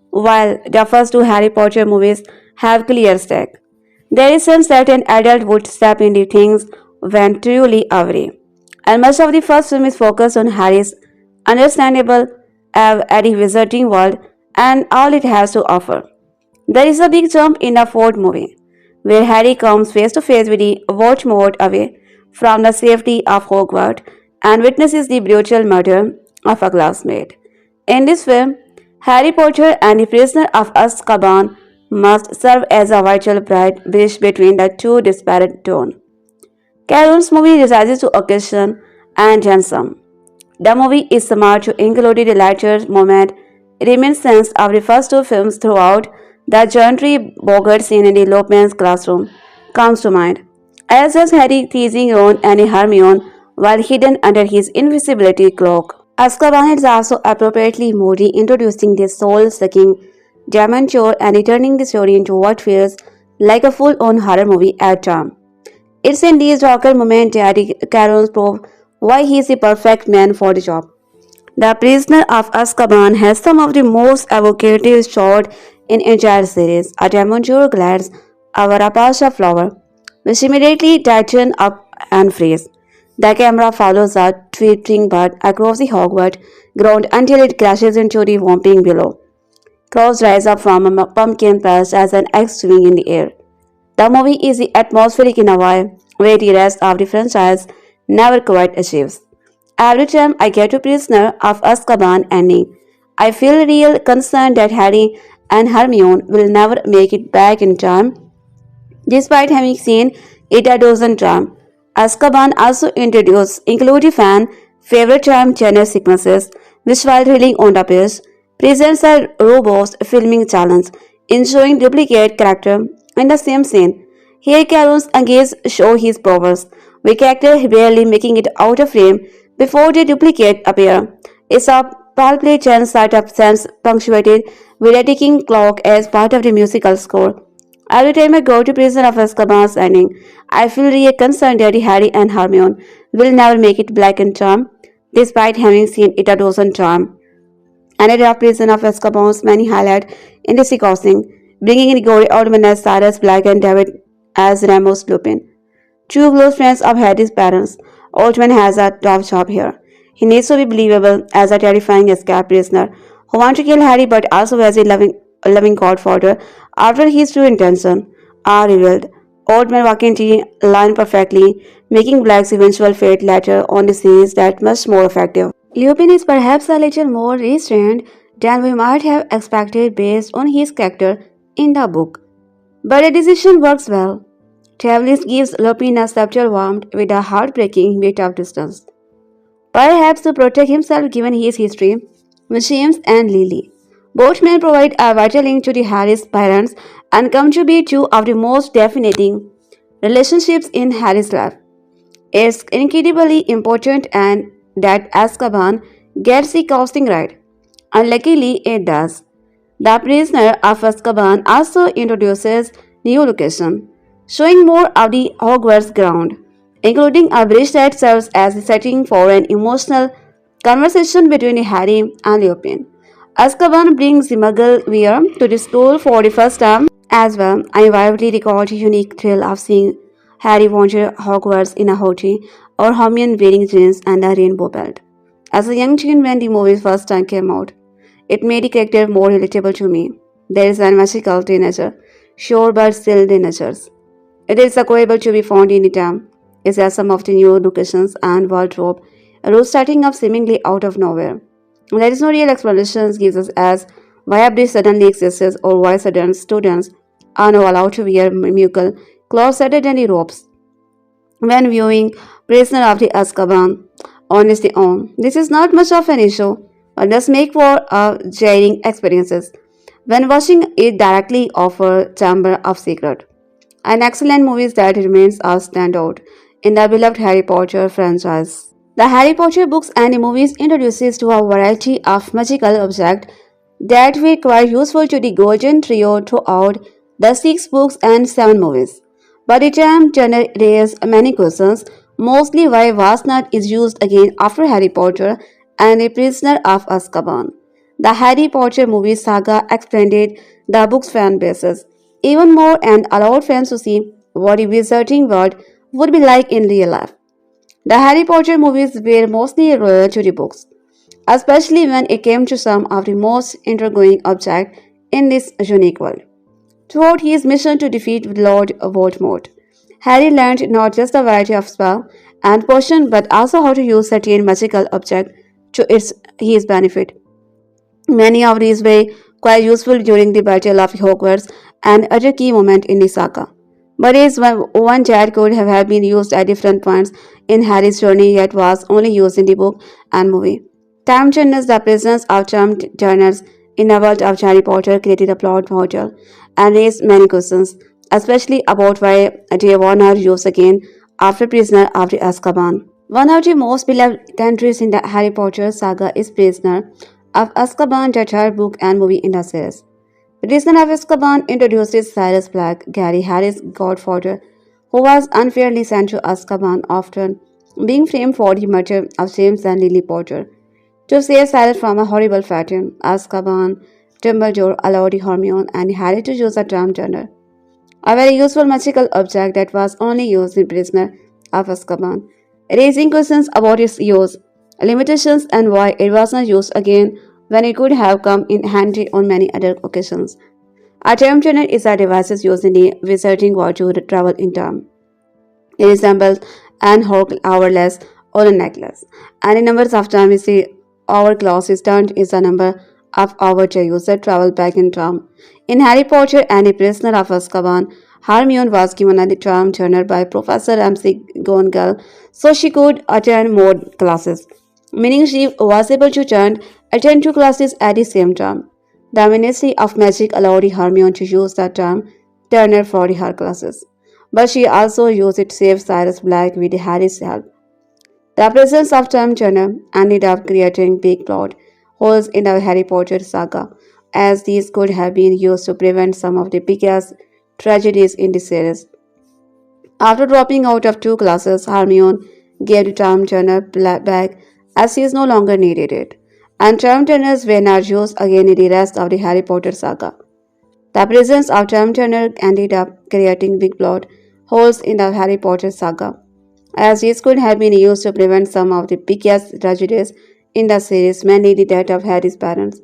While the first two Harry Potter movies have clear stake, there is sense that an adult would step into things went truly awry. And much of the first film is focused on Harry's understandable at the wizarding world and all it has to offer. There is a big jump in the fourth movie, where Harry comes face to face with the Voldemort away from the safety of Hogwarts and witnesses the brutal murder of a classmate. In this film, Harry Potter and the Prisoner of Azkaban must serve as a vital bridge between the two disparate tones. Caron's movie rises to occasion and then some. The movie is smart to include the lighter moment reminiscence of the first two films throughout. The Gentry Bogart scene in the Lupin's classroom comes to mind, as does Harry teasing Ron and Hermione while hidden under his invisibility cloak. Azkaban is also appropriately moody, introducing the soul-sucking Dementor and turning the story into what feels like a full-on horror movie at times. It's in these darker moments that Caron proves why he is the perfect man for the job. The Prisoner of Azkaban has some of the most evocative shots in entire series. A Dementor glides over a pasha flower, which immediately tightens up and freezes. The camera follows a twittering bird across the Hogwarts ground until it crashes into the Whomping Willow. Crows rise up from a pumpkin patch as an egg swing in the air. The movie is atmospheric in a way where the rest of the franchise never quite achieves. Every time I get to Prisoner of Azkaban ending, I feel real concern that Harry and Hermione will never make it back in time, despite having seen it a dozen times. Azkaban also introduced inclusive fan favorite time genre sequences, which while thrilling on the page, presents a robust filming challenge in showing duplicate character In the same scene, here Calhoun's gaze show his prowess, with character barely making it out of frame before the duplicate appear. It's a palpable chance setup sense punctuated with a ticking clock as part of the musical score. Every time I go to Prisoner of Azkaban's ending, I feel really concerned that Harry and Hermione will never make it black and charm, despite having seen it a dozen times. Another Prison of Azkaban's many highlight in this casting, bringing in Gory Oldman as Cyrus Black and David as Remus Lupin. Two close friends of Harry's parents. Oldman has a tough job here. He needs to be believable as a terrifying escape prisoner who wants to kill Harry but also as a loving godfather after his true intentions are revealed. Oldman walking the line perfectly, making Black's eventual fate later on the series that much more effective. Lupin is perhaps a little more restrained than we might have expected based on his character in the book. But the decision works well. Travelers gives Lupin a subtle warmth with a heartbreaking bit of distance. Perhaps to protect himself given his history with James and Lily. Both men provide a vital link to the Harry's parents and come to be two of the most defining relationships in Harry's life. It's incredibly important and that Azkaban gets the casting right. Unluckily, it does. The Prisoner of Azkaban also introduces new location, showing more of the Hogwarts ground, including a bridge that serves as the setting for an emotional conversation between Harry and Lupin. Azkaban brings the Muggle wear to the school for the first time as well. I vividly recall the unique thrill of seeing Harry wander Hogwarts in a hoodie or Hermione wearing jeans and a rainbow belt. As a young teen when the movie first time came out, it made the character more relatable to me. There is a magical teenager, sure but still teenagers. It is agreeable to be found in the town. Is as some of the new locations and wardrobe, rules starting up seemingly out of nowhere. There is no real explanation gives us as why this suddenly exists or why certain students are now allowed to wear musical clothes other than the robes. When viewing Prisoner of the Azkaban on its own, this is not much of an issue, but does make for jarring experiences. When watching it directly offer Chamber of Secret, an excellent movie that remains a standout in the beloved Harry Potter franchise. The Harry Potter books and the movies introduces to a variety of magical objects that were quite useful to the Golden Trio throughout the six books and seven movies. But the term genre raised many questions, mostly why Vastnut is used again after Harry Potter and The Prisoner of Azkaban. The Harry Potter movie saga expanded the book's fan bases even more and allowed fans to see what the wizarding world would be like in real life. The Harry Potter movies were mostly loyal to the books, especially when it came to some of the most intriguing objects in this unique world. Throughout his mission to defeat Lord Voldemort, Harry learned not just a variety of spells and potions but also how to use certain magical objects to his benefit. Many of these were quite useful during the Battle of Hogwarts and other key moments in the saga. But is one chat could have been used at different points in Harry's journey yet was only used in the book and movie. Time turners, the presence of time turners in the world of Harry Potter created a plot hole and raised many questions, especially about why they were used again after Prisoner of the Azkaban. One of the most beloved entries in the Harry Potter saga is Prisoner of Azkaban, the third book and movie in the series. Prisoner of Azkaban introduces Sirius Black, Gary Harris' godfather, who was unfairly sent to Azkaban after being framed for the murder of James and Lily Potter. To save Sirius from a horrible fate, Azkaban, Dumbledore allowed Hermione and Harry to use a drum turner, a very useful magical object that was only used in Prisoner of Azkaban, raising questions about its use, limitations, and why it was not used again when it could have come in handy on many other occasions. A time turner is a device used in the wizarding world to travel in time. It resembles an hourglass or a necklace, and the numbers of time is the hourglass is turned is the number of hours to use that travel back in time. In Harry Potter and the Prisoner of Azkaban, Hermione was given a time turner by Professor McGonagall so she could attend more classes, meaning she was able to attend two classes at the same time. The Ministry of Magic allowed Hermione to use that time Turner for her classes. But she also used it to save Sirius Black with Harry's help. The presence of Tom Turner ended up creating big plot holes in the Harry Potter saga, as these could have been used to prevent some of the biggest tragedies in the series. After dropping out of two classes, Hermione gave Tom Turner back as he is no longer needed it, and Tom Turner's were not used again in the rest of the Harry Potter saga. The presence of Tom Turner ended up creating big plot holes in the Harry Potter saga, as these could have been used to prevent some of the biggest tragedies in the series, mainly the death of Harry's parents,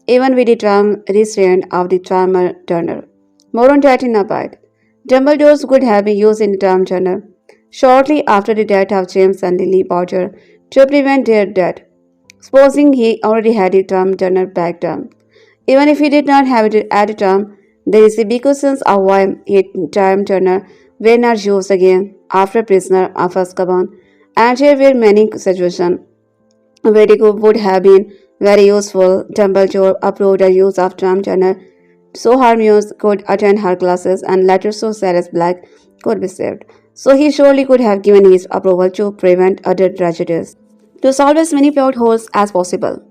even with the restraint of the charmer Turner. More on that in a bite. Dumbledore's could have been used in the term Turner shortly after the death of James and Lily Potter to prevent their death, supposing he already had the term Turner back down. Even if he did not have it at the time, there is a big question of why he term Turner were not used again after Prisoner of Azkaban, and there were many situations where it would have been very useful. Dumbledore approved the use of term Turner so Hermione could attend her classes and later so Sirius Black could be saved. So he surely could have given his approval to prevent other tragedies. To solve as many plot holes as possible.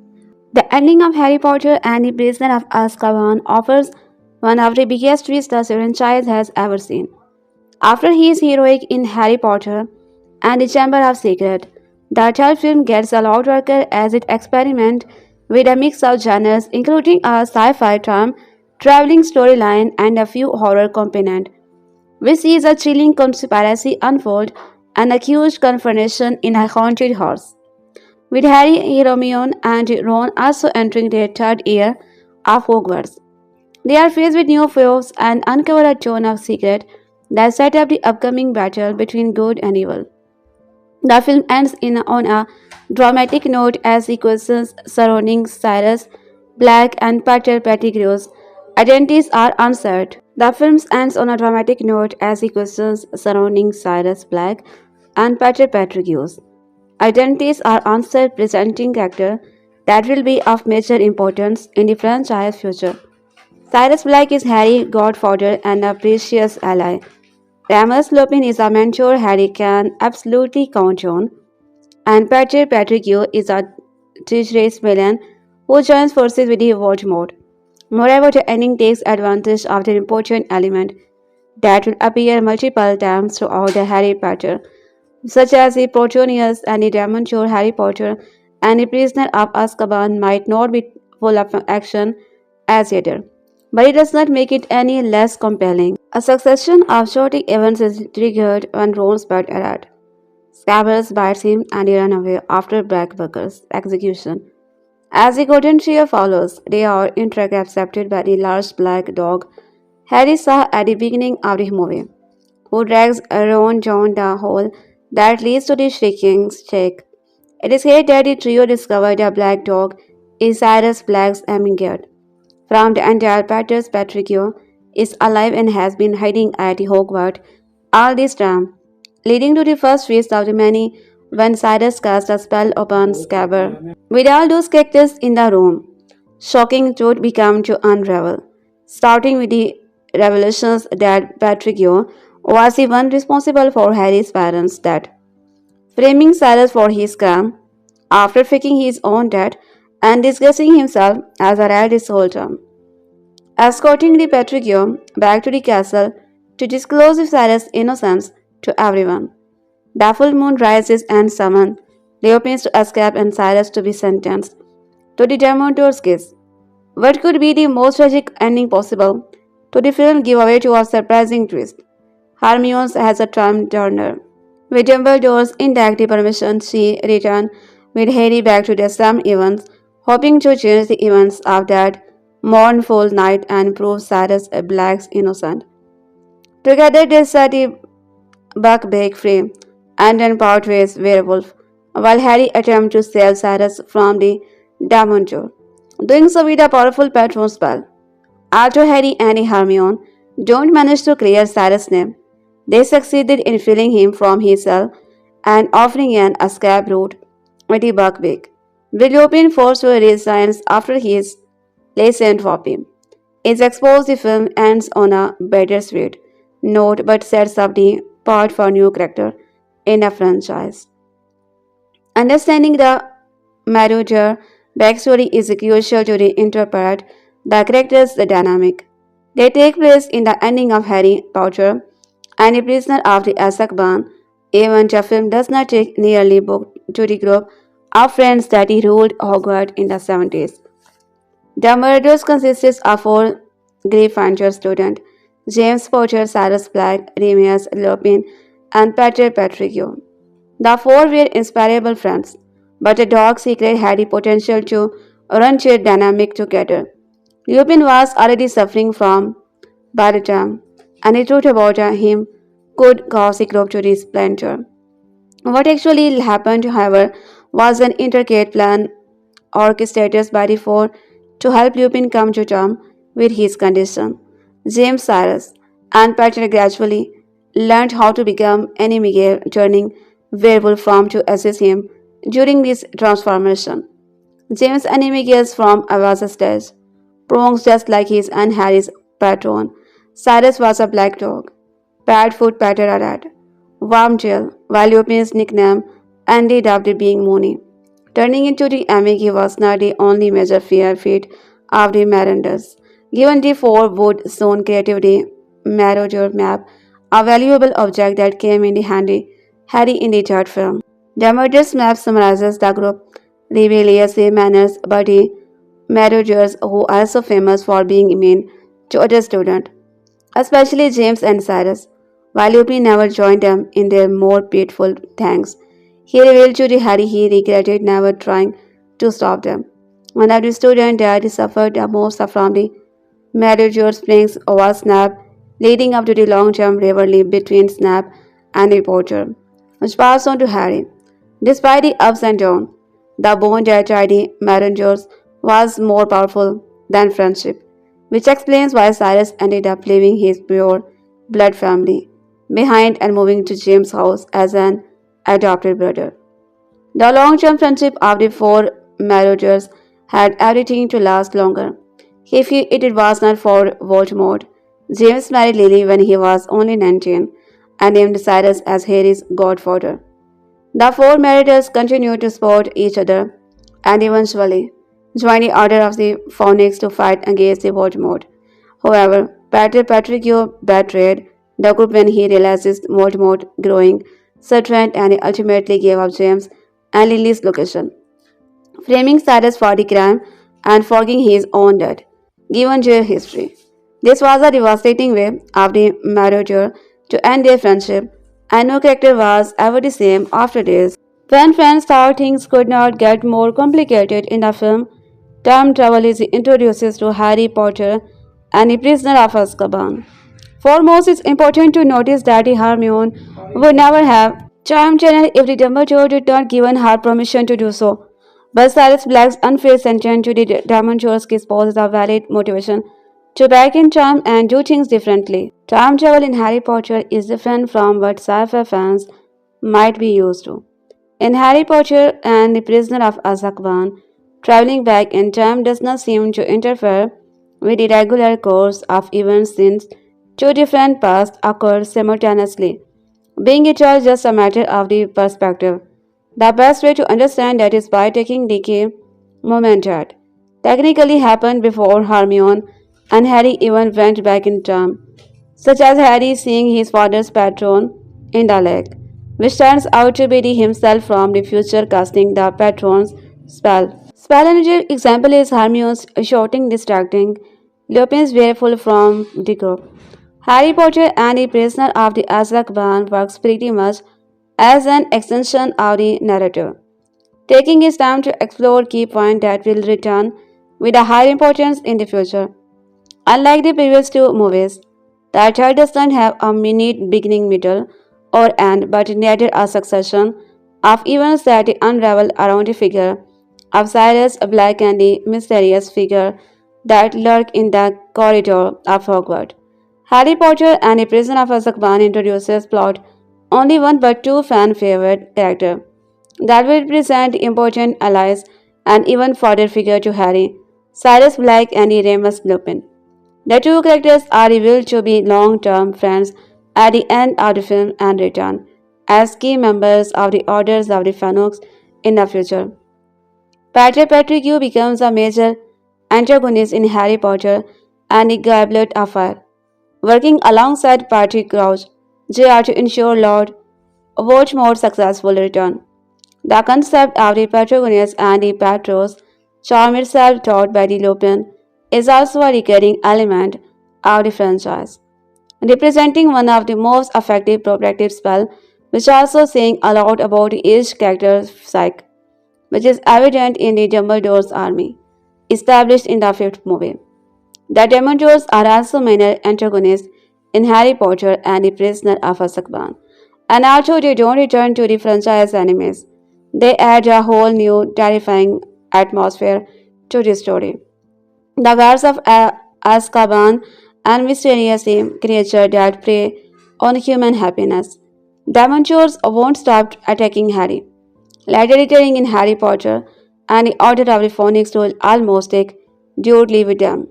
The ending of Harry Potter and the Prisoner of Azkaban offers one of the biggest twists the franchise has ever seen. After his heroic in Harry Potter and the Chamber of Secrets, the third film gets a lot darker as it experiments with a mix of genres including a sci-fi charm, traveling storyline and a few horror components. We see a chilling conspiracy unfold and a huge confrontation in a haunted house. With Harry, Hermione, and Ron also entering their third year of Hogwarts. They are faced with new foes and uncover a ton of secrets that set up the upcoming battle between good and evil. The film ends on a dramatic note as the questions surrounding Sirius Black and Peter Pettigrew's identities are answered. The film ends on a dramatic note as the questions surrounding Sirius Black and Peter Pettigrew's identities are answered, presenting characters that will be of major importance in the franchise future. Sirius Black is Harry's godfather and a precious ally. Remus Lupin is a mentor Harry can absolutely count on, and Peter Pettigrew is a treacherous villain who joins forces with the Voldemort. Moreover, the ending takes advantage of the important element that will appear multiple times throughout the Harry Potter, such as the Patronus and the Dementor. Harry Potter and the Prisoner of Azkaban might not be full of action as either, but it does not make it any less compelling. A succession of shocking events is triggered when Ron's pet Arad. Scabbers bites him and he runs away after Blackbucker's execution. As the golden trio follows, they are intercepted by the large black dog Harry saw at the beginning of the movie, who drags Ron down the hole that leads to the shrieking stake. It is here that the trio discovered the black dog is Sirius Black's emigre from the entire Peter's Pettigrew is alive and has been hiding at the Hogwarts all this time, leading to the first feast of the many when Cyrus cast a spell upon Scabber. With all those characters in the room, shocking truth began to unravel, starting with the revelations that Pettigrew was the one responsible for Harry's parents' death, framing Cyrus for his crime after faking his own death and disguising himself as a rat this whole time, escorting the Pettigrew back to the castle to disclose Cyrus' innocence to everyone. The full moon rises and summons Lupin to escape and Cyrus to be sentenced to the Dementors' case. What could be the most tragic ending possible to the film give away to a surprising twist? Hermione has a charm Turner. With Dumbledore's intact permission, she returned with Harry back to the same events, hoping to change the events of that mournful night and prove Sirius Black's innocent. Together they set the Buckbeak free and then part ways werewolf, while Harry attempts to save Sirius from the Dementor, doing so with a powerful Patronus spell. Although Harry and Hermione don't manage to clear Cyrus' name, they succeeded in freeing him from his cell and offering an escape route with the Buckbeak. With Lupin forced to resign after his lesson for him. is exposed. The film ends on a bittersweet note but sets up the part for new character in a franchise. Understanding the Marauder backstory is crucial to reinterpret the characters' dynamic. They take place in the ending of Harry Potter and a Prisoner of the Azkaban. Even the film does not take nearly book to the group of friends that he ruled Hogwarts in the 70s. The murderers consisted of four Gryffindor students: James Potter, Sirius Black, Remus Lupin, and Peter Pettigrew. The four were inseparable friends, but the dark secret had the potential to run their dynamic together. Lupin was already suffering from by the time, and the truth about him could cause the group to splinter. What actually happened, however, was an intricate plan orchestrated by the four to help Lupin come to terms with his condition. James Cyrus and Patrick gradually learned how to become enemy, turning werewolf form to assist him during this transformation. James' enemy gets from was a stage, prongs just like his and Harry's patron. Cyrus was a black dog, Padfoot Patter a rat, Wormtail, while Lupin's nickname ended up being Mooney. Turning into the Amici was not the only major feat of the Marauders. Given the four wood stone creativity Marauder map, a valuable object that came in handy Harry in the third film. Dementors map summarizes the group rebellious manners, but the Marauders who are also famous for being mean to other students, especially James and Cyrus. While Lupin never joined them in their more pitiful thanks, he revealed to the Harry he regretted never trying to stop them. One of the students that suffered the most from the Marauders playing was Snap, leading up to the long-term rivalry between Snap and the Potter, which passed on to Harry. Despite the ups and downs, the bond that tied the Marauders was more powerful than friendship, which explains why Cyrus ended up leaving his pure blood family behind and moving to James' house as an adopted brother. The long-term friendship of the four Marauders had everything to last longer. If it was not for Voldemort, James married Lily when he was only 19 and named Cyrus as Harry's godfather. The four Marauders continued to support each other and eventually joined the Order of the Phoenix to fight against the Voldemort. However, Pater Pettigrew betrayed the group when he realized Voldemort growing threat and he ultimately gave up James and Lily's location, framing Cyrus for the crime and forging his own death, given their history. This was a devastating way of the Marauder to end their friendship, and no character was ever the same after this. When friends thought things could not get more complicated in the film, time travel is introduced to Harry Potter and the Prisoner of Azkaban. Foremost, it's important to notice that Hermione would never have time channel if the Dumbledore did not given her permission to do so. But Sirius Black's unfair sentence to the Dementors poses a valid motivation to back in time and do things differently. Time travel in Harry Potter is different from what sci-fi fans might be used to. In Harry Potter and the Prisoner of Azkaban, traveling back in time does not seem to interfere with the regular course of events since two different paths occur simultaneously, being it all just a matter of the perspective. The best way to understand that is by taking the key moment that technically happened before Hermione and Harry even went back in time, such as Harry seeing his father's patron in the lake, which turns out to be himself from the future casting the patron's spell. Spell energy example is Hermione's shouting distracting Lupin's fearful from the group. Harry Potter and the Prisoner of the Azkaban works pretty much as an extension of the narrative, taking its time to explore key points that will return with a higher importance in the future. Unlike the previous two movies, the third does not have a minute beginning, middle, or end, but rather a succession of events that unravel around the figure of Sirius Black and the mysterious figure that lurk in the corridor of Hogwarts. Harry Potter and the Prisoner of Azkaban introduces plot only one but two fan favorite characters that will present important allies and even further figure to Harry, Sirius Black and Remus Lupin. The two characters are revealed to be long-term friends at the end of the film and return as key members of the Orders of the Phoenix in the future. Pater Pettigrew becomes a major antagonist in Harry Potter and the Goblet of Fire, working alongside Party Crouch Jr. to ensure Lord Voldemort's successful return. The concept of the Patronus and the Patronus Charm itself taught by the Lupin is also a recurring element of the franchise, representing one of the most effective protective spells, which also saying a lot about each character's psyche, which is evident in the Dumbledore's army, established in the fifth movie. The Dementors are also minor antagonists in Harry Potter and the Prisoner of Azkaban, and although they don't return to the franchise enemies, they add a whole new terrifying atmosphere to the story. The guards of Azkaban and mysterious creatures that prey on human happiness. Dementors won't stop attacking Harry, later returning in Harry Potter and the Order of the Phoenix will almost take duty with them.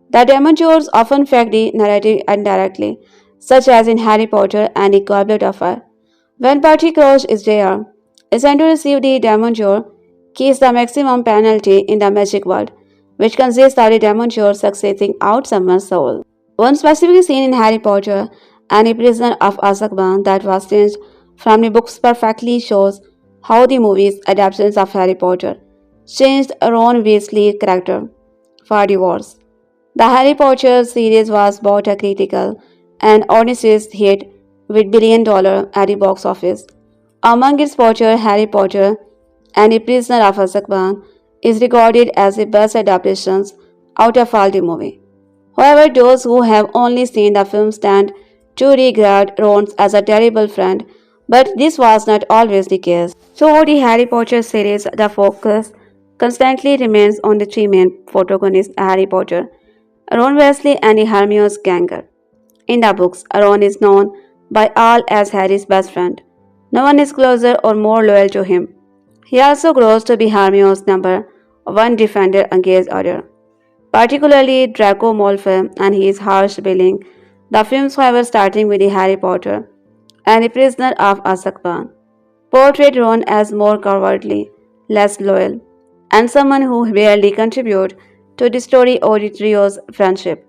The Dementors often affect the narrative indirectly, such as in Harry Potter and the Goblet of Fire. When Party Crouch is there, is sent to receive the Dementor, keys the maximum penalty in the magic world, which consists of the Dementor succeeding out someone's soul. One specific scene in Harry Potter and the Prisoner of Azkaban that was changed from the books perfectly shows how the movie's adaptations of Harry Potter changed Ron Weasley's character for the worse. The Harry Potter series was both a critical and audience hit with $1 billion at the box office. Among its Potter, Harry Potter and the Prisoner of Azkaban is regarded as the best adaptations out of all the movie. However, those who have only seen the film stand to regard Ron as a terrible friend, but this was not always the case. Throughout the Harry Potter series, the focus constantly remains on the three main protagonists Harry Potter, Ron Weasley and Hermione's Ganger. In the books, Ron is known by all as Harry's best friend. No one is closer or more loyal to him. He also grows to be Hermione's number one defender against others, particularly Draco Malfoy and his harsh billing. The films, however, starting with the Harry Potter and the Prisoner of Azkaban, portrayed Ron as more cowardly, less loyal, and someone who barely contributed to the story or the trio's friendship.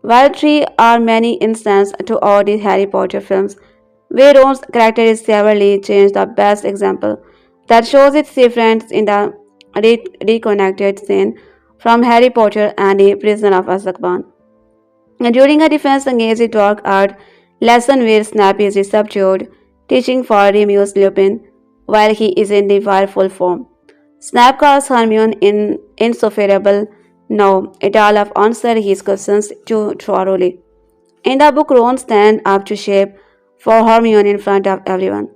While three are many instances to all the Harry Potter films where Ron's character is severely changed, the best example that shows its difference in the reconnected scene from Harry Potter and the Prisoner of Azkaban. And during a defense against the dark art lesson where Snape is subdued, teaching for Remus Lupin while he is in the wireful form. Snape calls Hermione insufferable. Now, it all of answer his questions too thoroughly. In the book, Ron stands up to shape for Hermione in front of everyone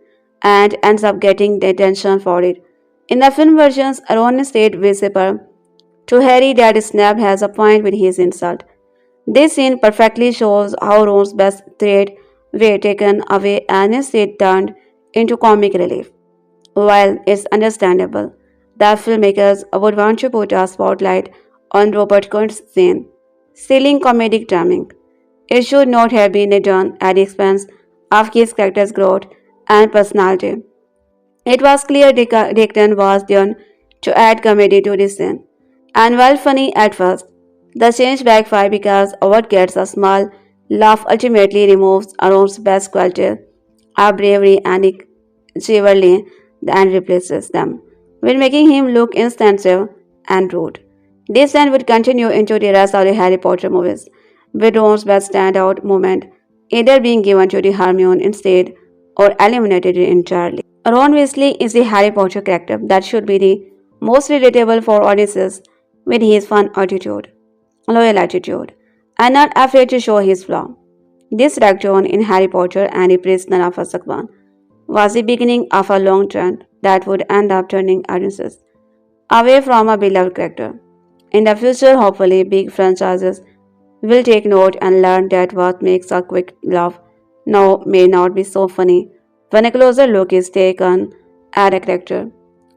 and ends up getting the attention for it. In the film versions, Ron instead whispers to Harry that Snape has a point with his insult. This scene perfectly shows how Ron's best threat were taken away and instead turned into comic relief. While it's understandable that filmmakers would want to put a spotlight on Robert Kunt's scene, stealing comedic timing, it should not have been done at the expense of his character's growth and personality. It was clear Dickon was done to add comedy to this scene. And while funny at first, the change backfired because what gets a small laugh ultimately removes Aaron's best quality of bravery and chivalry and replaces them, with making him look insensitive and rude. This trend would continue into the rest of the Harry Potter movies, with Ron's best standout moment either being given to the Hermione instead or eliminated entirely. Ron Weasley is the Harry Potter character that should be the most relatable for audiences with his fun attitude, loyal attitude, and not afraid to show his flaw. This dark tone in Harry Potter and the Prisoner of Azkaban was the beginning of a long trend that would end up turning audiences away from a beloved character. In the future, hopefully, big franchises will take note and learn that what makes a quick laugh now may not be so funny when a closer look is taken at a character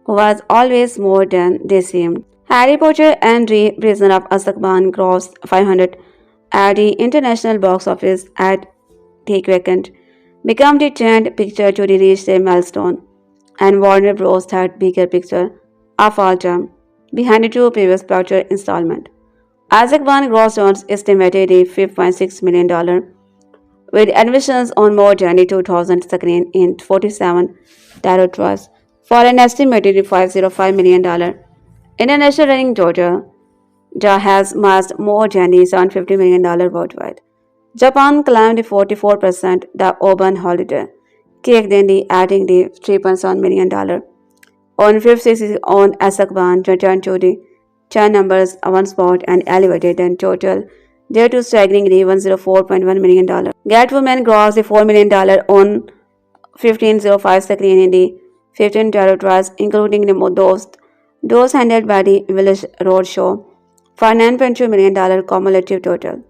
who was always more than they seemed. Harry Potter and the Prisoner of Azkaban grossed $500 at the international box office at take vacant, become the 10th picture to reach their milestone, and Warner Bros. Third bigger picture of all time, behind the two previous picture installment. Isaac One grossed on estimated $5.6 million, with admissions on more than 2,000 screens in 47 territories for an estimated $505 million. International running total has amassed more than $750 million worldwide. Japan climbed 44% the urban holiday, kicked in the adding the $3.7 million. On fifth season on Azkaban returned to the 10 numbers one spot and elevated in total due to staggeringly $104.1 million. Catwoman grossed $4 million on 1505 screen in the 15 territories, including those handled by the Village Roadshow, for $9.2 million cumulative total.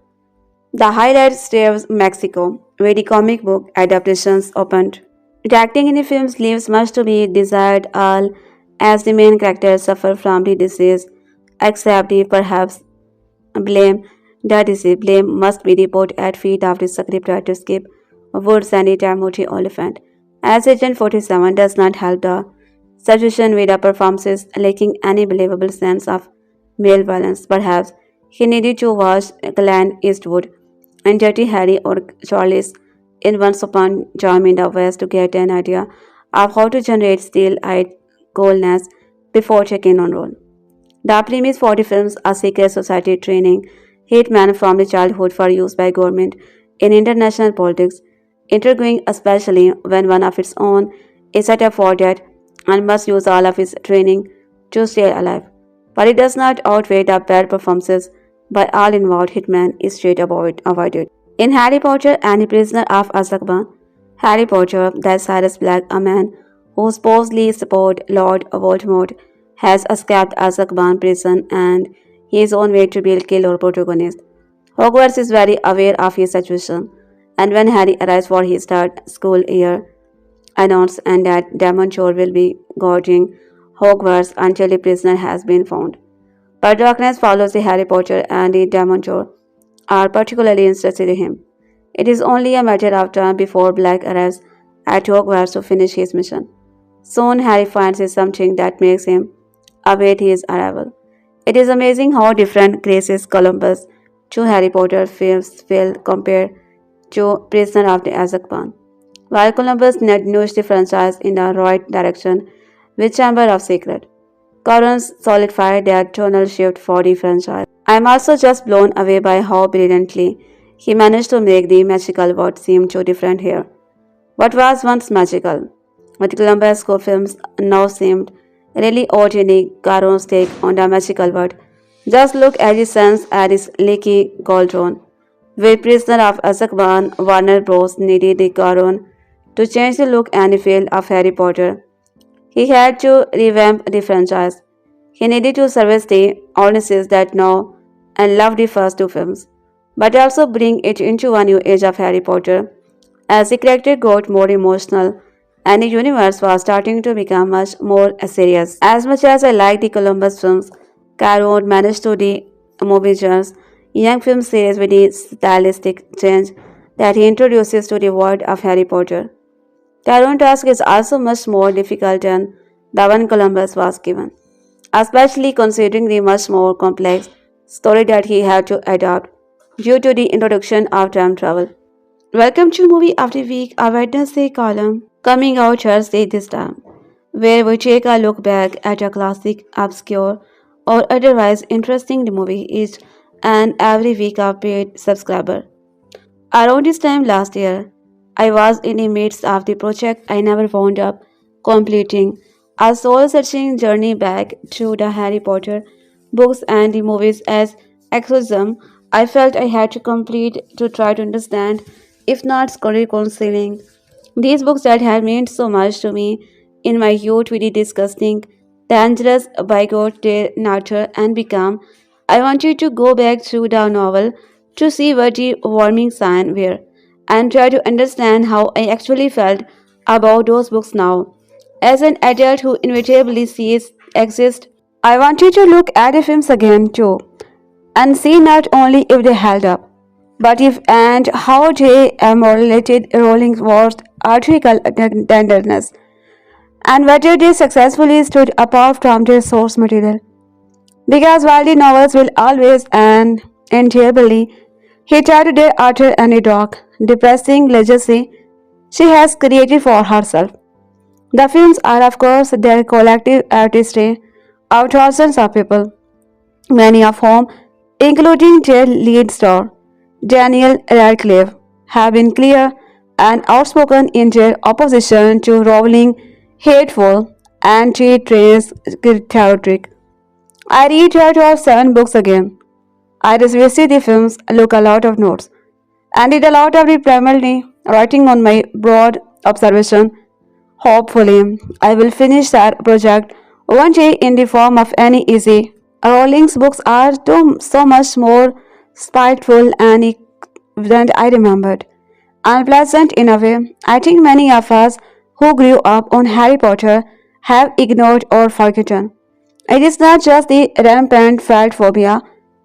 The highlight stays Mexico, where the comic book adaptations opened. The acting in the films leaves much to be desired, all as the main characters suffer from the disease, except the perhaps blame the disease. Blame must be put at feet of the scriptwriter Skip Woods and the Timothy Oliphant, as Agent 47 does not help the situation with the performances lacking any believable sense of male violence. Perhaps he needed to watch Clint Eastwood and Dirty Harry or Charles in Once Upon a Time in the West to get an idea of how to generate steel-eyed coldness before checking on role. The premise for the films a secret society training hitmen from the childhood for use by government in international politics, intriguing especially when one of its own is set up for death and must use all of his training to stay alive. But it does not outweigh the bad performances by all involved hitmen is straight avoided. In Harry Potter and the Prisoner of Azkaban, Harry Potter, that Sirius Black, a man who supposedly supported Lord Voldemort, has escaped Azkaban prison and his own way to be a killer protagonist. Hogwarts is very aware of his situation, and when Harry arrives for his third school year, announced and that Dementors will be guarding Hogwarts until the prisoner has been found. But darkness follows the Harry Potter and the Dementors are particularly interested in him. It is only a matter of time before Black arrives at Hogwarts to finish his mission. Soon Harry finds something that makes him await his arrival. It is amazing how different Grace's Columbus to Harry Potter films feel compared to Prisoner of the Azkaban. While Columbus nudged the franchise in the right direction with Chamber of Secret, Corrins solidified that tonal shift for the franchise. I am also just blown away by how brilliantly he managed to make the magical world seem so different here. What was once magical, with Columbus films now seemed really ordinary. Caron's take on the magical world. Just look at his sense at his Leaky Cauldron. With Prisoner of Azkaban, Warner Bros. Needed the Caron to change the look and feel of Harry Potter. He had to revamp the franchise. He needed to service the audiences that know and love the first two films, but also bring it into a new age of Harry Potter. As the character got more emotional and the universe was starting to become much more serious. As much as I like the Columbus films, Caron managed to the movie genres, young film series with the stylistic change that he introduces to the world of Harry Potter. Caron task is also much more difficult than the one Columbus was given, especially considering the much more complex story that he had to adapt due to the introduction of time travel. Welcome to Movie of the Week, a Wednesday column coming out Thursday this time, where we take a look back at a classic, obscure, or otherwise interesting movie each and every week of paid subscriber. Around this time last year, I was in the midst of the project I never wound up completing, a soul-searching journey back through the Harry Potter books and the movies as exorcism I felt I had to complete to try to understand, if not reconciling, these books that had meant so much to me in my youth with the disgusting, dangerous bigot they nurture and become. I wanted to go back through the novel to see what the warming signs were and try to understand how I actually felt about those books now. As an adult who inevitably sees exist, I wanted to look at the films again too and see not only if they held up, But if and how they immortalized Rowling's was artificial tenderness, and whether they successfully stood apart from their source material. Because while the novels will always end terribly, he tried to dare utter any dark, depressing legacy she has created for herself. The films are, of course, their collective artistry of thousands of people, many of whom, including their lead star, Daniel Radcliffe, have been clear and outspoken in their opposition to Rowling hateful anti-trans rhetoric. I read her to have 7 books again. I revisited the films, look a lot of notes, and did a lot of the primarily writing on my broad observation. Hopefully, I will finish that project one day in the form of any easy. Rowling's books are so much more spiteful and than I remembered. Unpleasant in a way, I think many of us who grew up on Harry Potter have ignored or forgotten. It is not just the rampant fat phobia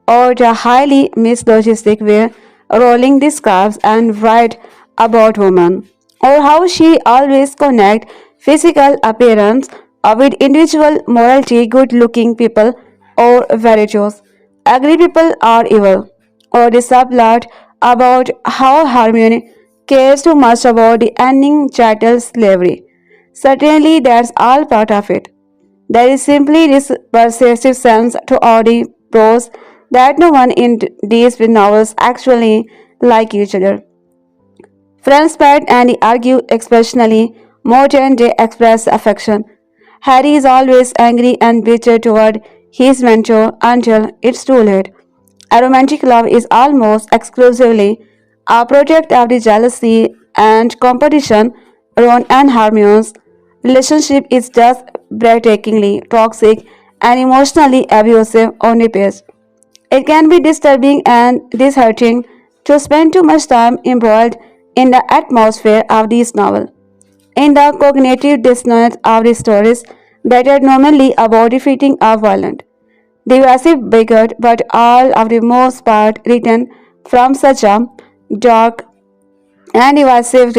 or the highly misogynistic way Rowling describes and writes about women, or how she always connects physical appearance with individual morality, good-looking people, or virtuous. Ugly people are evil, or the subplot about how Hermione cares too much about the ending chattel slavery. Certainly, that's all part of it. There is simply this pervasive sense to all the pros that no one in these novels actually like each other. Friends fight and argue exceptionally more than they express affection. Harry is always angry and bitter toward his mentor until it's too late. A romantic love is almost exclusively a product of the jealousy and competition. Ron and Hermione's relationship is just breathtakingly toxic and emotionally abusive on the page. It can be disturbing and disheartening to spend too much time embroiled in the atmosphere of this novel, in the cognitive dissonance of the stories that are normally about defeating a violent, divisive bigot, but all of the most part written from such a dark and divisive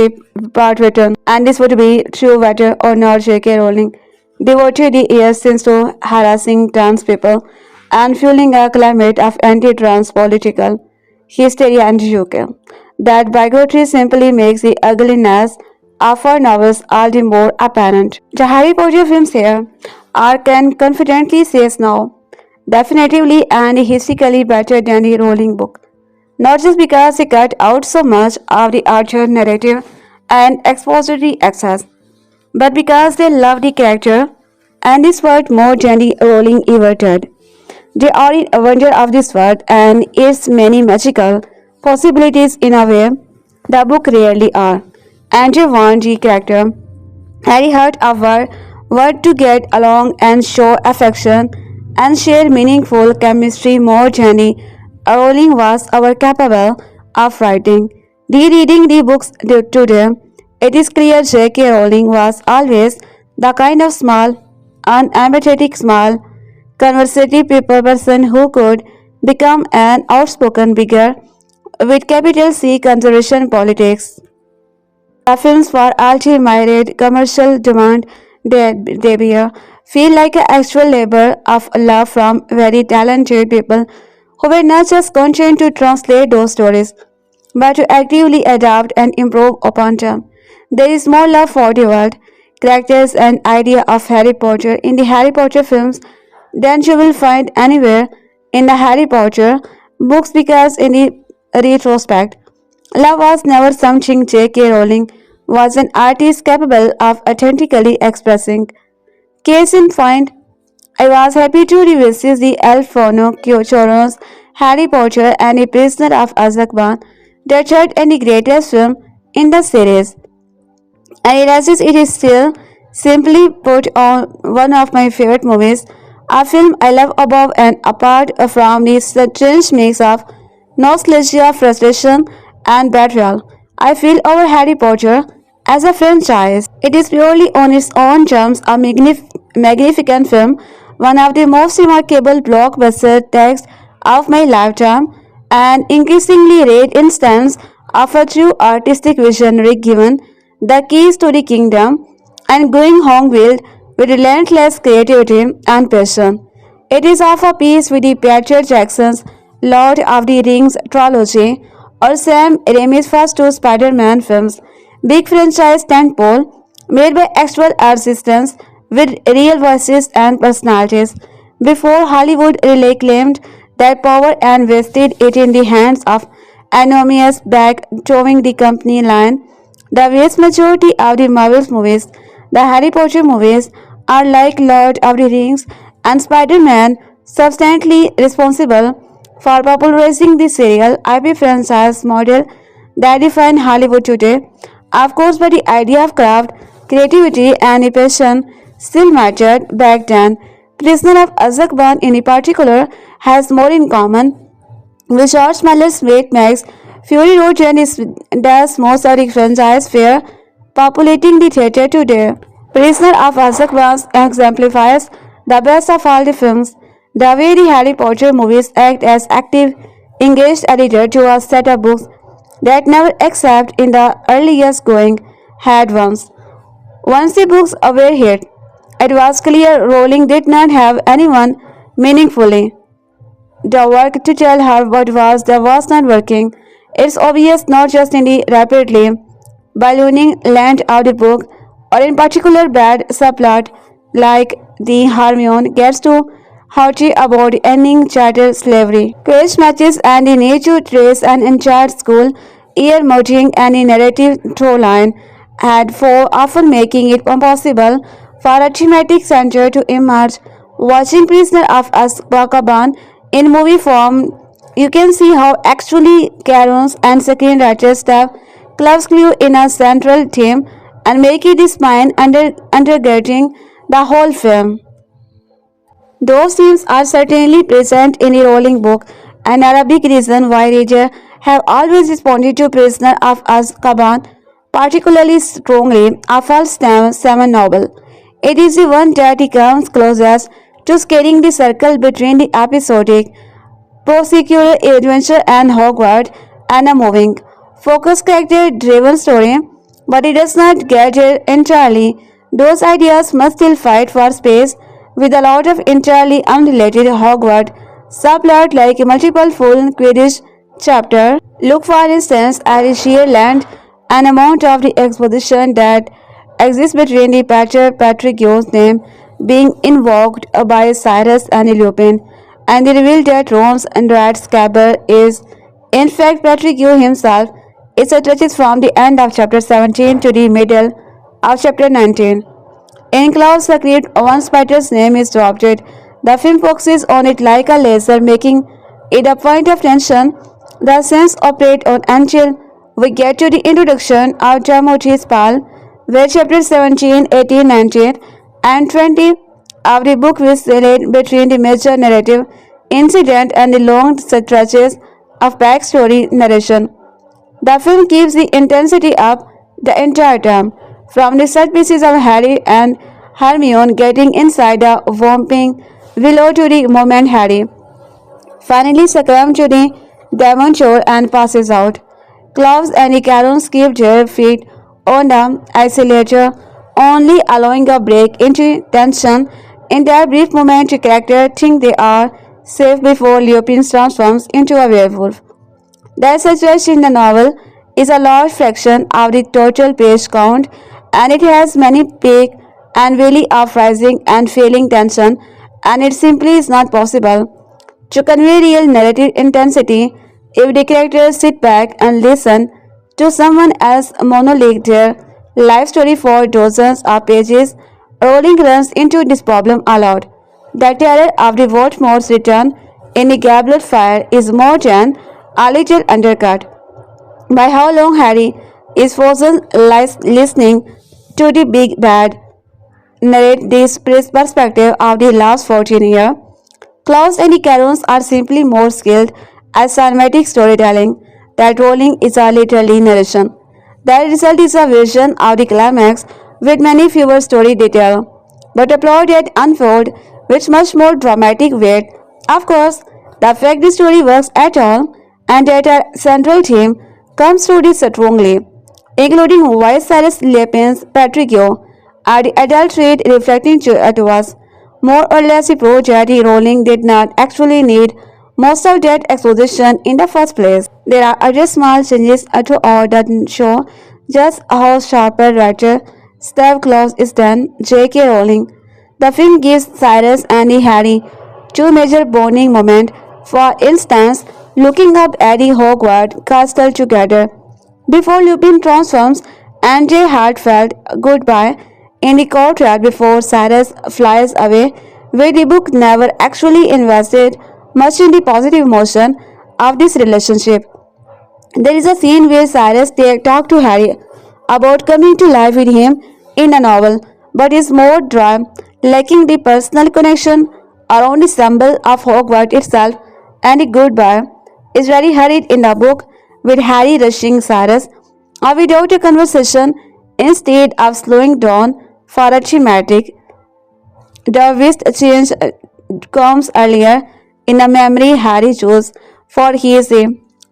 part written. And this would be true whether or not J.K. Rowling devoted the years since to harassing trans people and fueling a climate of anti-trans political hysteria in the UK. That bigotry simply makes the ugliness of her novels all the more apparent. The Harry Potter films here are can confidently says now definitively and hystically better than the Rowling book. Not just because he cut out so much of the Archer narrative and expository excess, but because they love the character and this world more than the Rowling ever did. They are in a wonder of this world and its many magical possibilities in a way the book rarely are. And they want the character Harry heard our word to get along and show affection and share meaningful chemistry more than Rowling was ever capable of writing. Rereading the books today, it is clear J.K. Rowling was always the kind of small, unempathetic, small, conversative people person who could become an outspoken figure with capital C conservation politics. The films for ultimate commercial demand debut feel like an actual labor of love from very talented people who were not just content to translate those stories, but to actively adapt and improve upon them. There is more love for the world, characters, and idea of Harry Potter in the Harry Potter films than you will find anywhere in the Harry Potter books because in the retrospect, love was never something J.K. Rowling was an artist capable of authentically expressing. Case in point, I was happy to revisit the Alfonso Cuarón's Harry Potter and the Prisoner of Azkaban, the third and the greatest film in the series. And it is still simply put on one of my favorite movies, a film I love above and apart from the strange mix of nostalgia, frustration, and betrayal. I feel over Harry Potter as a franchise. It is purely on its own terms a magnificent film, one of the most remarkable blockbuster texts of my lifetime, an increasingly rare instance of a true artistic visionary given the keys to the kingdom and going home wielded with relentless creativity and passion. It is of a piece with the Peter Jackson's Lord of the Rings trilogy or Sam Raimi's first two Spider-Man films, big franchise tentpole made by actual assistants with real voices and personalities before Hollywood reclaimed their power and vested it in the hands of anonymous back towing the company line. The vast majority of the Marvel movies, the Harry Potter movies, are like Lord of the Rings and Spider-Man, substantially responsible for popularizing the serial IP franchise model that define Hollywood today. Of course, but the idea of craft, creativity, and passion still mattered back then. Prisoner of Azkaban, in particular, has more in common with George Miller's Great Max. Fury Road and is thus most of the franchise fare populating the theatre today. Prisoner of Azkaban exemplifies the best of all the films, the way the Harry Potter movies act as active, engaged editor to a set of books that never except in the earliest going had once. Once the books were hit, it was clear Rowling did not have anyone meaningfully the work to tell her what was that was not working. It's obvious not just in the rapidly ballooning length of the book or in particular bad subplot like the Hermione gets too haughty about ending chattel slavery. Quiz matches and the need to trace an entire school year merging any narrative through line had for often making it impossible for a thematic center to emerge. Watching Prisoner of Azkaban in movie form, you can see how actually Caron's and screenwriters step clubs clue in a central theme and make it the spine undergirding the whole film. Those themes are certainly present in the Rowling book and are a big reason why readers have always responded to Prisoner of Azkaban particularly strongly, a first seven novel. It is the one that comes closest to scaling the circle between the episodic procedural adventure and Hogwarts and a moving, focus character driven story, but it does not get there entirely. Those ideas must still fight for space with a lot of entirely unrelated Hogwarts subplot like multiple full Quidditch chapter. Look for instance at the sheer length and amount of the exposition that exists between the Patricio's name being invoked by Cyrus and Lupin and the reveal that Ron's Android Scabbard is in fact Patricio himself. It stretches from the end of chapter 17 to the middle of chapter 19. In Klaus' script, once Peter's name is dropped, the film focuses on it like a laser, making it a point of tension. The scenes operate on until we get to the introduction of Timothy Spall, where chapters 17, 18, 19, and 20 of the book is laid between the major narrative incident and the long stretches of backstory narration. The film keeps the intensity up the entire time, from the set pieces of Harry and Hermione getting inside the whomping willow to the moment Harry finally succumbs to the Dementors and passes out. Klaus and Caron keep their feet on the accelerator, only allowing a break into tension in that brief moment the characters think they are safe before Lupin transforms into a werewolf. The suggest in the novel is a large fraction of the total page count and it has many peak and valley of rising and falling tension and it simply is not possible to convey real narrative intensity if the characters sit back and listen to someone else monologue their life story for dozens of pages. Rowling runs into this problem aloud. The terror of the Voldemort's return in the Goblet Fire is more than a little undercut by how long Harry is frozen listening to the big bad narrate this perspective of the last 14 years. Klaus and the Carons are simply more skilled at cinematic storytelling that Rowling is a literally narration. The result is a version of the climax with many fewer story detail, but a plot that unfolds with much more dramatic weight. Of course, the fact the story works at all and yet our central theme comes through this strongly, including why Cyrus Lupin's Patricio are the adult trait reflecting to us. More or less, he proved that Rowling did not actually need most of that exposition in the first place. There are other small changes to all that show just how sharper writer Steve Kloves is than J.K. Rowling. The film gives Cyrus and Harry two major bonding moments. For instance, looking up at the Hogwarts castle together before Lupin transforms and a heartfelt goodbye in the courtyard before Cyrus flies away, where the book never actually invested much in the positive emotion of this relationship. There is a scene where Cyrus talks to Harry about coming to life with him in a novel, but is more dry, lacking the personal connection around the symbol of Hogwarts itself, and the goodbye is very hurried in the book, with Harry rushing Cyrus without a conversation instead of slowing down for a thematic. The whist change comes earlier in a memory Harry chose for his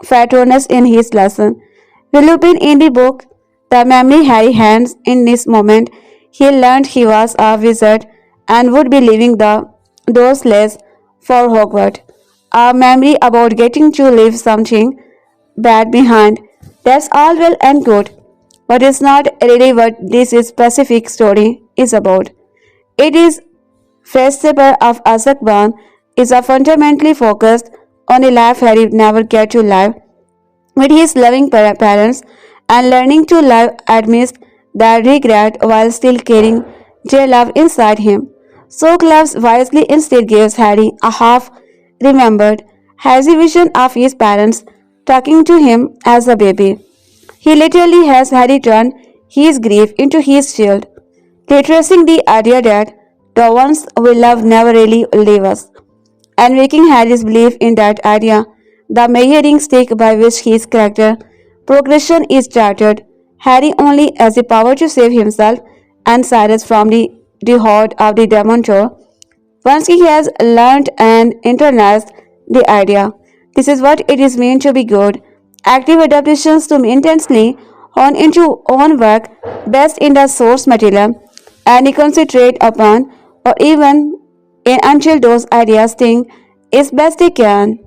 Patronus in his lesson. Lupin in the book, the memory Harry hands in this moment, he learned he was a wizard and would be leaving the Dursleys for Hogwarts. A memory about getting to leave something bad behind. That's all well and good, but it's not really what this specific story is about. It is Prisoner of Azkaban is a fundamentally focused on a life Harry never get to live with his loving parents and learning to live amidst that regret while still carrying their love inside him. So Clive wisely instead gives Harry a half remembered, hazy vision of his parents talking to him as a baby. He literally has Harry turn his grief into his shield, retracing the idea that the ones we love never really leave us, and making Harry's belief in that idea the measuring stick by which his character progression is charted. Harry only has the power to save himself and Cyrus from the horde of the Dementor once he has learned and internalized the idea. This is what it is meant to be good. Active adaptations to intensely hone into own work best in the source material and concentrate upon or even in until those ideas think is best they can.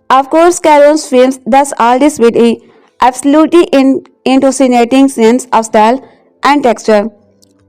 Of course, Caron's films does all this with a absolutely intoxicating sense of style and texture,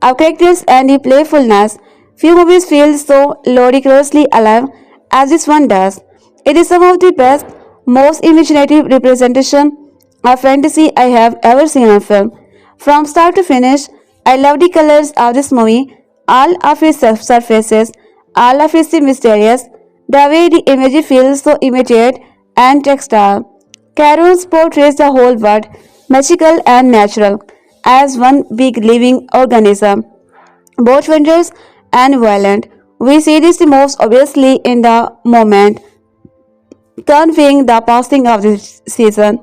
of characters and the playfulness. Few movies feel so ludicrously alive as this one does. It is some of the best, most imaginative representation of fantasy I have ever seen on film. From start to finish, I love the colors of this movie, all of its surfaces, all of its mysterious, the way the imagery feels so immediate and textile. Carols portrays the whole world, magical and natural, as one big living organism, both wondrous and violent. We see this most obviously in the moment conveying the passing of the season.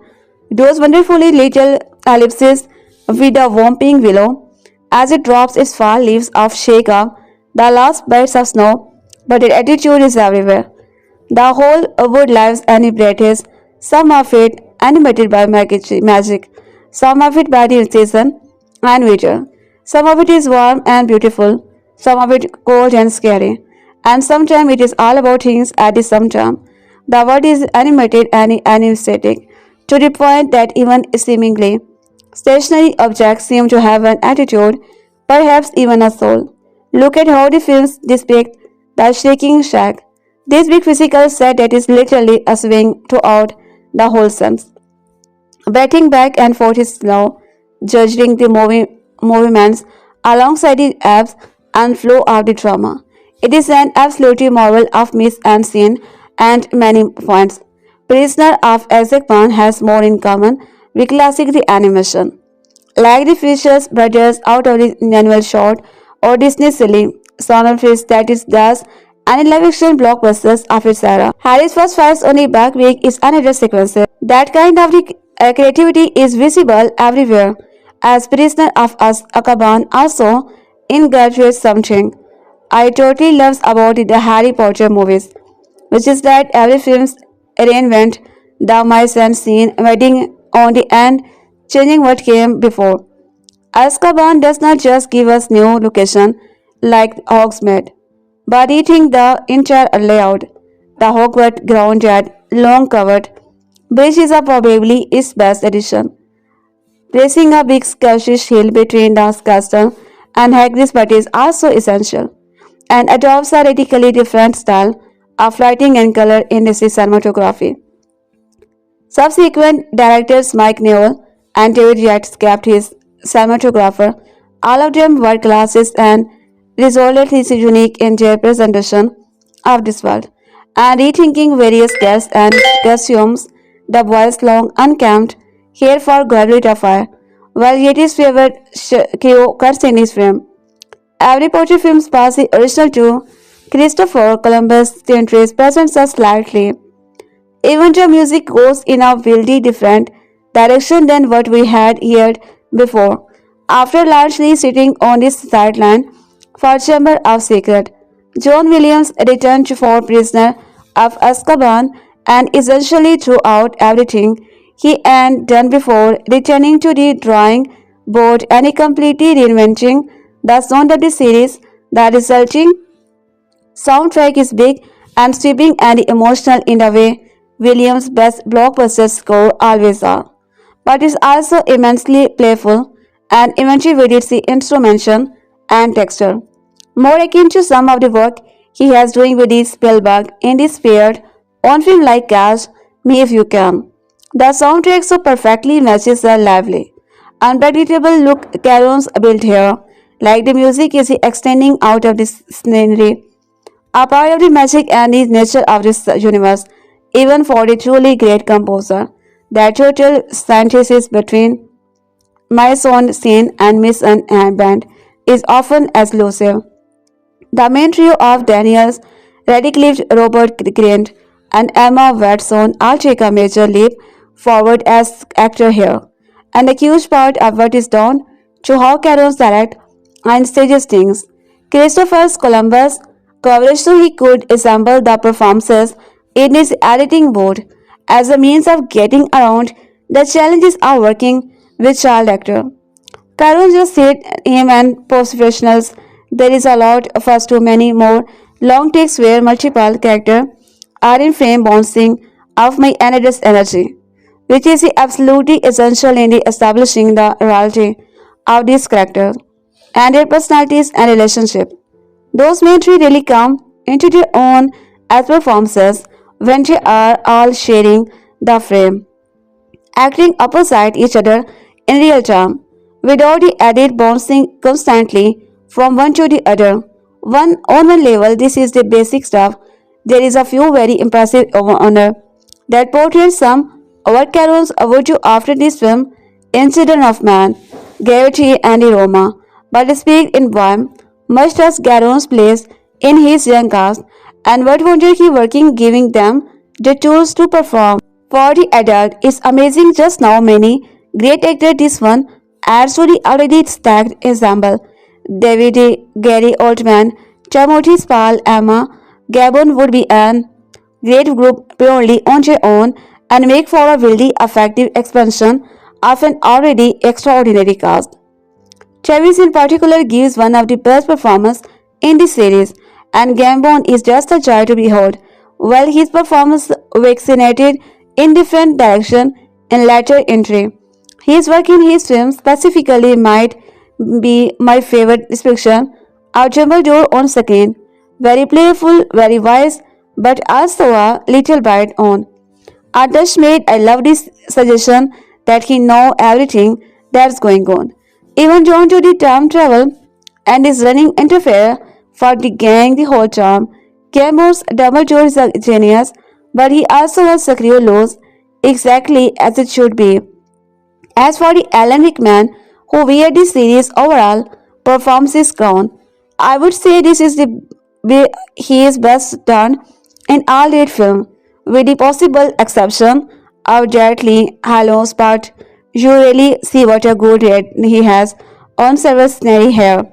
Those wonderfully little ellipses with the whomping willow as it drops its fall leaves of shake up the last bites of snow, but its attitude is everywhere. The whole wood lives and breathes, some of it animated by magic, some of it by the season and winter, some of it is warm and beautiful, some of it cold and scary, and sometimes it is all about things at the same time. The world is animated and animatic, to the point that even seemingly stationary objects seem to have an attitude, perhaps even a soul. Look at how the films depict the shaking shack, this big physical set that is literally a swing throughout the whole sense. Batting back and forth is slow, judging the movements alongside the ebbs and flow of the drama. It is an absolute marvel of mise en scene and many points. Prisoner of Azkaban has more in common with classic animation, like the Fisher Brothers out of the annual short or Disney silly sonor fish that it does and live action blockbusters of its era. Harry's first fights on the Buckbeak is another sequence. That kind of creativity is visible everywhere, as Prisoner of Azkaban also ingraduates something I totally loves about the Harry Potter movies, which is that every film reinvent the mice and scene, wedding on the end, changing what came before. Azkaban does not just give us new location like Hogsmeade, but rethink the entire layout. The Hogwarts ground yard, long covered, bridge is probably its best addition, placing a big Scottish hill between the castle and Hagrid's parties are so essential, and adopts a radically different style of lighting and color in this cinematography. Subsequent directors Mike Newell and David Yates kept his cinematographer. All of them were classes and resulted is unique in their presentation of this world. And rethinking various guests and costumes, the boys long unkempt hair for Goblet of Fire, while Yeti's favorite Kyo cuts in his frame. Every Potter film's past the original to Christopher Columbus entries presents us slightly even the music goes in a wildly different direction than what we had heard before. After largely sitting on the sideline for Chamber of Secret, John Williams returned for Prisoner of Azkaban and essentially threw out everything he had done before, returning to the drawing board and completely reinventing the sound of the series. The resulting soundtrack is big and sweeping and emotional in the way Williams' best blockbuster score always are. But it's also immensely playful and eventually with its instrumentation and texture. More akin to some of the work he has doing with his Spielberg in the spared on film like Catch Me If You Can. The soundtrack so perfectly matches the lively, unpredictable look Caron's built here, like the music is extending out of this scenery a part of the magic and the nature of this universe, even for the truly great composer. The total synthesis between my own scene and Miss and band is often elusive. The main trio of Daniels, Radcliffe, Robert Grant, and Emma Watson all take a major leap forward as actor here, and a huge part of what is done to how Caron direct and stages things. Christopher Columbus coverage so he could assemble the performances in his editing board as a means of getting around the challenges of working with child actor. Karun just said him and post-professionals there is a lot of us too many more long takes where multiple characters are in frame bouncing off my endless energy, which is absolutely essential in the establishing the reality of these characters and their personalities and relationships. Those may really come into their own as performances when they are all sharing the frame, acting opposite each other in real time, without the added bouncing constantly from one to the other. On one level, this is the basic stuff. There is a few very impressive honor that portrayed some what Carol's would do after this film in Children of Man, Gravity and Aroma, but speak in Bohem, much as Garon's place in his young cast, and what wonder he working giving them the tools to perform. For the adult, it's amazing just how many great actors this one adds to the already stacked ensemble. David, Gary Oldman, Timothy Spall, Emma, Gabon would be an great group purely on their own and make for a really effective expansion of an already extraordinary cast. Travis in particular gives one of the best performances in the series, and Gambon is just a joy to behold. While his performance vaccinated in different direction in later entry, his work in his film specifically might be my favorite depiction of Dumbledore on screen. Very playful, very wise, but also a little bit on. Adarsh made I love this suggestion that he know everything that's going on. Even down to the time travel and is running interfere for the gang the whole time. Cameron's Dumbledore is a genius, but he also has secure laws exactly as it should be. As for the Alan Rickman, who weird the series overall performs his crown, I would say this is the way he is best done in all eight films, with the possible exception of Jet Li Hallows, but you really see what a good head he has on Sirius hair.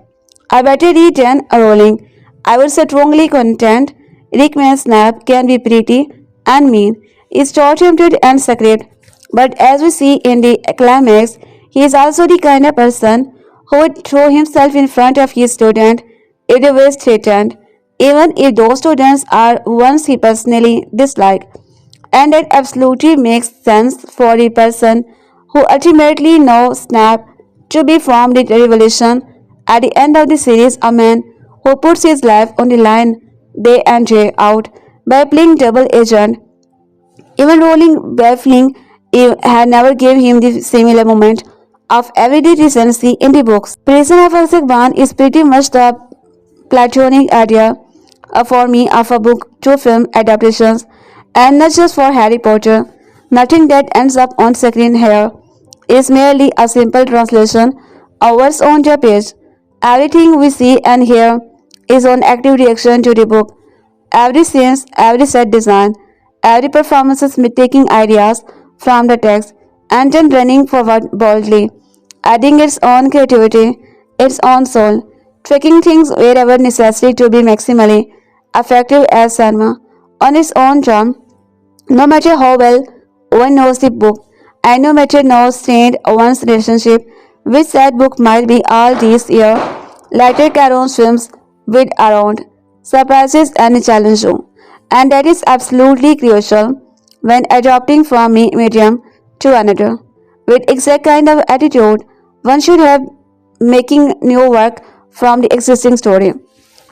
I better read Jen Rowling. I would strongly contend Rickman's snap can be pretty and mean, is tortured and sacred. But as we see in the climax, he is also the kind of person who would throw himself in front of his student if they were threatened, even if those students are ones he personally disliked. And that absolutely makes sense for the person who ultimately knows Snap to be from the revolution. At the end of the series, a man who puts his life on the line day and day out by playing double agent, even rolling baffling, had never gave him the similar moment of everyday decency in the books. Prisoner of Azkaban is pretty much the platonic idea for me of a book to film adaptations, and not just for Harry Potter. Nothing that ends up on screen here is merely a simple translation of what's on the page. Everything we see and hear is an active reaction to the book. Every scene, every set design, every performance is taking ideas from the text and then running forward boldly, adding its own creativity, its own soul, tweaking things wherever necessary to be maximally effective as cinema on its own term. No matter how well one knows the book, and no matter how strained one's relationship with that book might be all these years, later Caron's films with around surprises and challenge you. And that is absolutely crucial when adopting from medium to another. With exact kind of attitude one should have making new work from the existing story.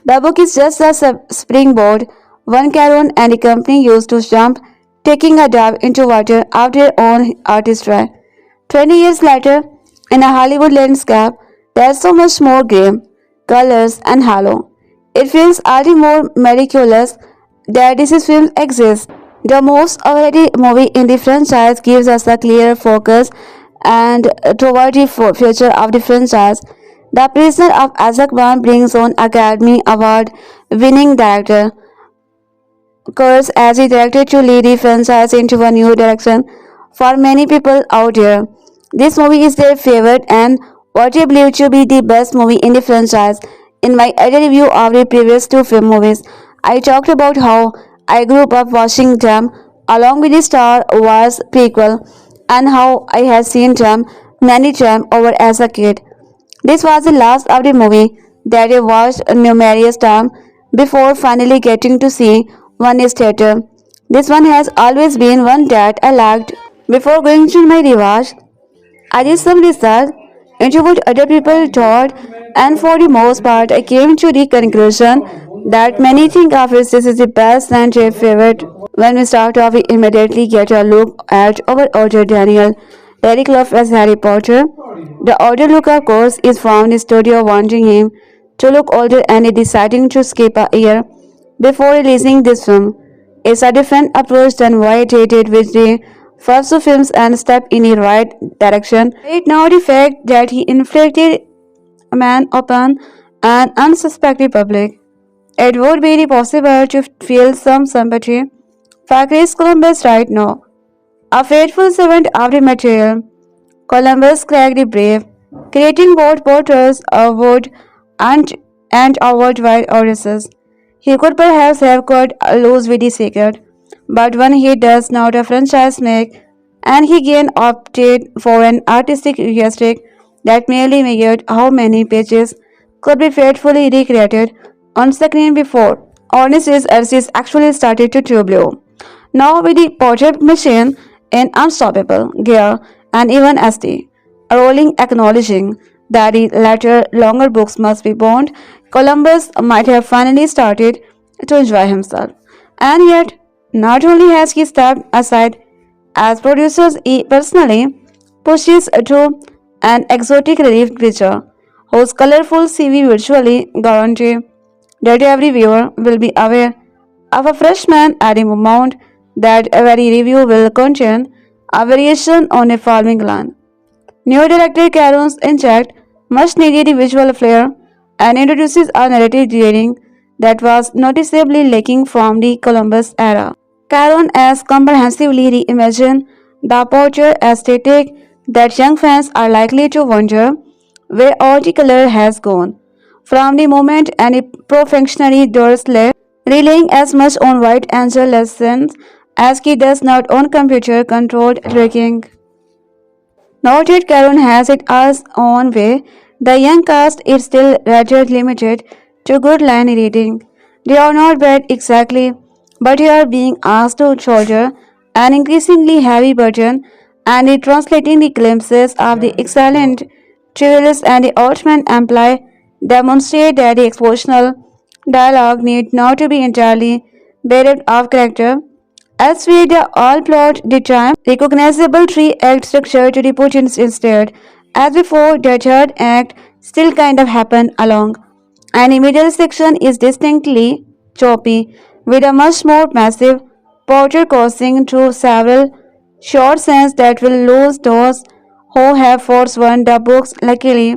The book is just a springboard one Caron and the company used to jump, taking a dive into water of their own artistry. 20 years later, in a Hollywood landscape, there's so much more game, colors, and halo. It feels all the more miraculous that this film exists. The most already movie in the franchise gives us a clear focus and toward the future of the franchise. The Prisoner of Azkaban brings on Academy Award winning director course as he directed to lead the franchise into a new direction for many people out there. This movie is their favorite and what they believe to be the best movie in the franchise. In my other review of the previous two film movies, I talked about how I grew up watching them along with the Star Wars prequel and how I had seen them many times over as a kid. This was the last of the movie that I watched numerous times before finally getting to see one in theater. This one has always been one that I liked. Before going to my rewatch, I did some research into what other people thought, and for the most part, I came to the conclusion that many think of it this is the best and their favorite. When we start off, we immediately get a look at our author Daniel Radcliffe as Harry Potter. The older look, of course, is from the studio wanting him to look older and deciding to skip a year before releasing this film. It's a different approach than what they did with the first two films and step in the right direction. Right now, the fact that he inflicted a man upon an unsuspecting public, it would be possible to feel some sympathy for Chris Columbus right now. A faithful servant of the material, Columbus cracked the brave, creating both portals of wood and, and a worldwide Odysseus. He could perhaps have cut loose with the secret, but when he does not a franchise make, and he again opted for an artistic heuristic that merely measured how many pages could be faithfully recreated on screen before Odysseus Arceus actually started to true blue. Now with the Potter machine in unstoppable gear and even SD, rolling acknowledging that the latter longer books must be bound, Columbus might have finally started to enjoy himself. And yet, not only has he stepped aside as producers, he personally pushes through an exotic relief creature whose colorful CV virtually guarantee that every viewer will be aware of a freshman at the moment that every review will contain a variation on a following line. New director Caron's inject much needed visual flair and introduces a narrative daring that was noticeably lacking from the Columbus era. Caron has comprehensively reimagined the Potter aesthetic that young fans are likely to wonder where all the color has gone. From the moment any pro-functionary Dursley relying as much on white angel lessons as he does not own computer-controlled tracking. Now that Karun has it his own way, the young cast is still rather limited to good line reading. They are not bad exactly, but they are being asked to shoulder an increasingly heavy burden and it translating the glimpses of the excellent trivialists and the ultimate imply demonstrate that the expositional dialogue need not to be entirely bereft of character as with the all plot, the time recognizable three-act structure to the put instead. As before, the third act still kind of happened along, and the middle section is distinctly choppy, with a much more massive Potter coursing through several short scenes that will lose those who have forsworn the books. Luckily,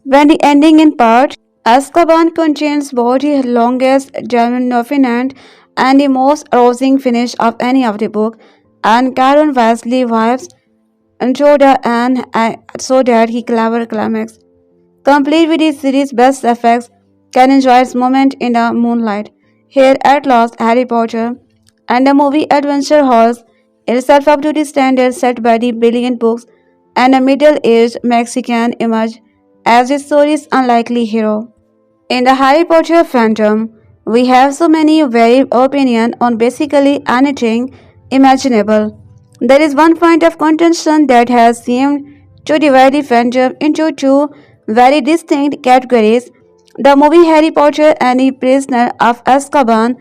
when the ending in part, Azkaban contains both the longest dominant and the most arousing finish of any of the book, and Caron wisely vibes into the end so that he clever climax, complete with the series' best effects, can enjoy its moment in the moonlight. Here at last Harry Potter and the movie Adventure Halls itself up to the standard set by the brilliant books and a middle-aged Mexican emerge as the story's unlikely hero. In the Harry Potter fandom, we have so many varied opinions on basically anything imaginable. There is one point of contention that has seemed to divide the fandom into two very distinct categories. The movie Harry Potter and the Prisoner of Azkaban.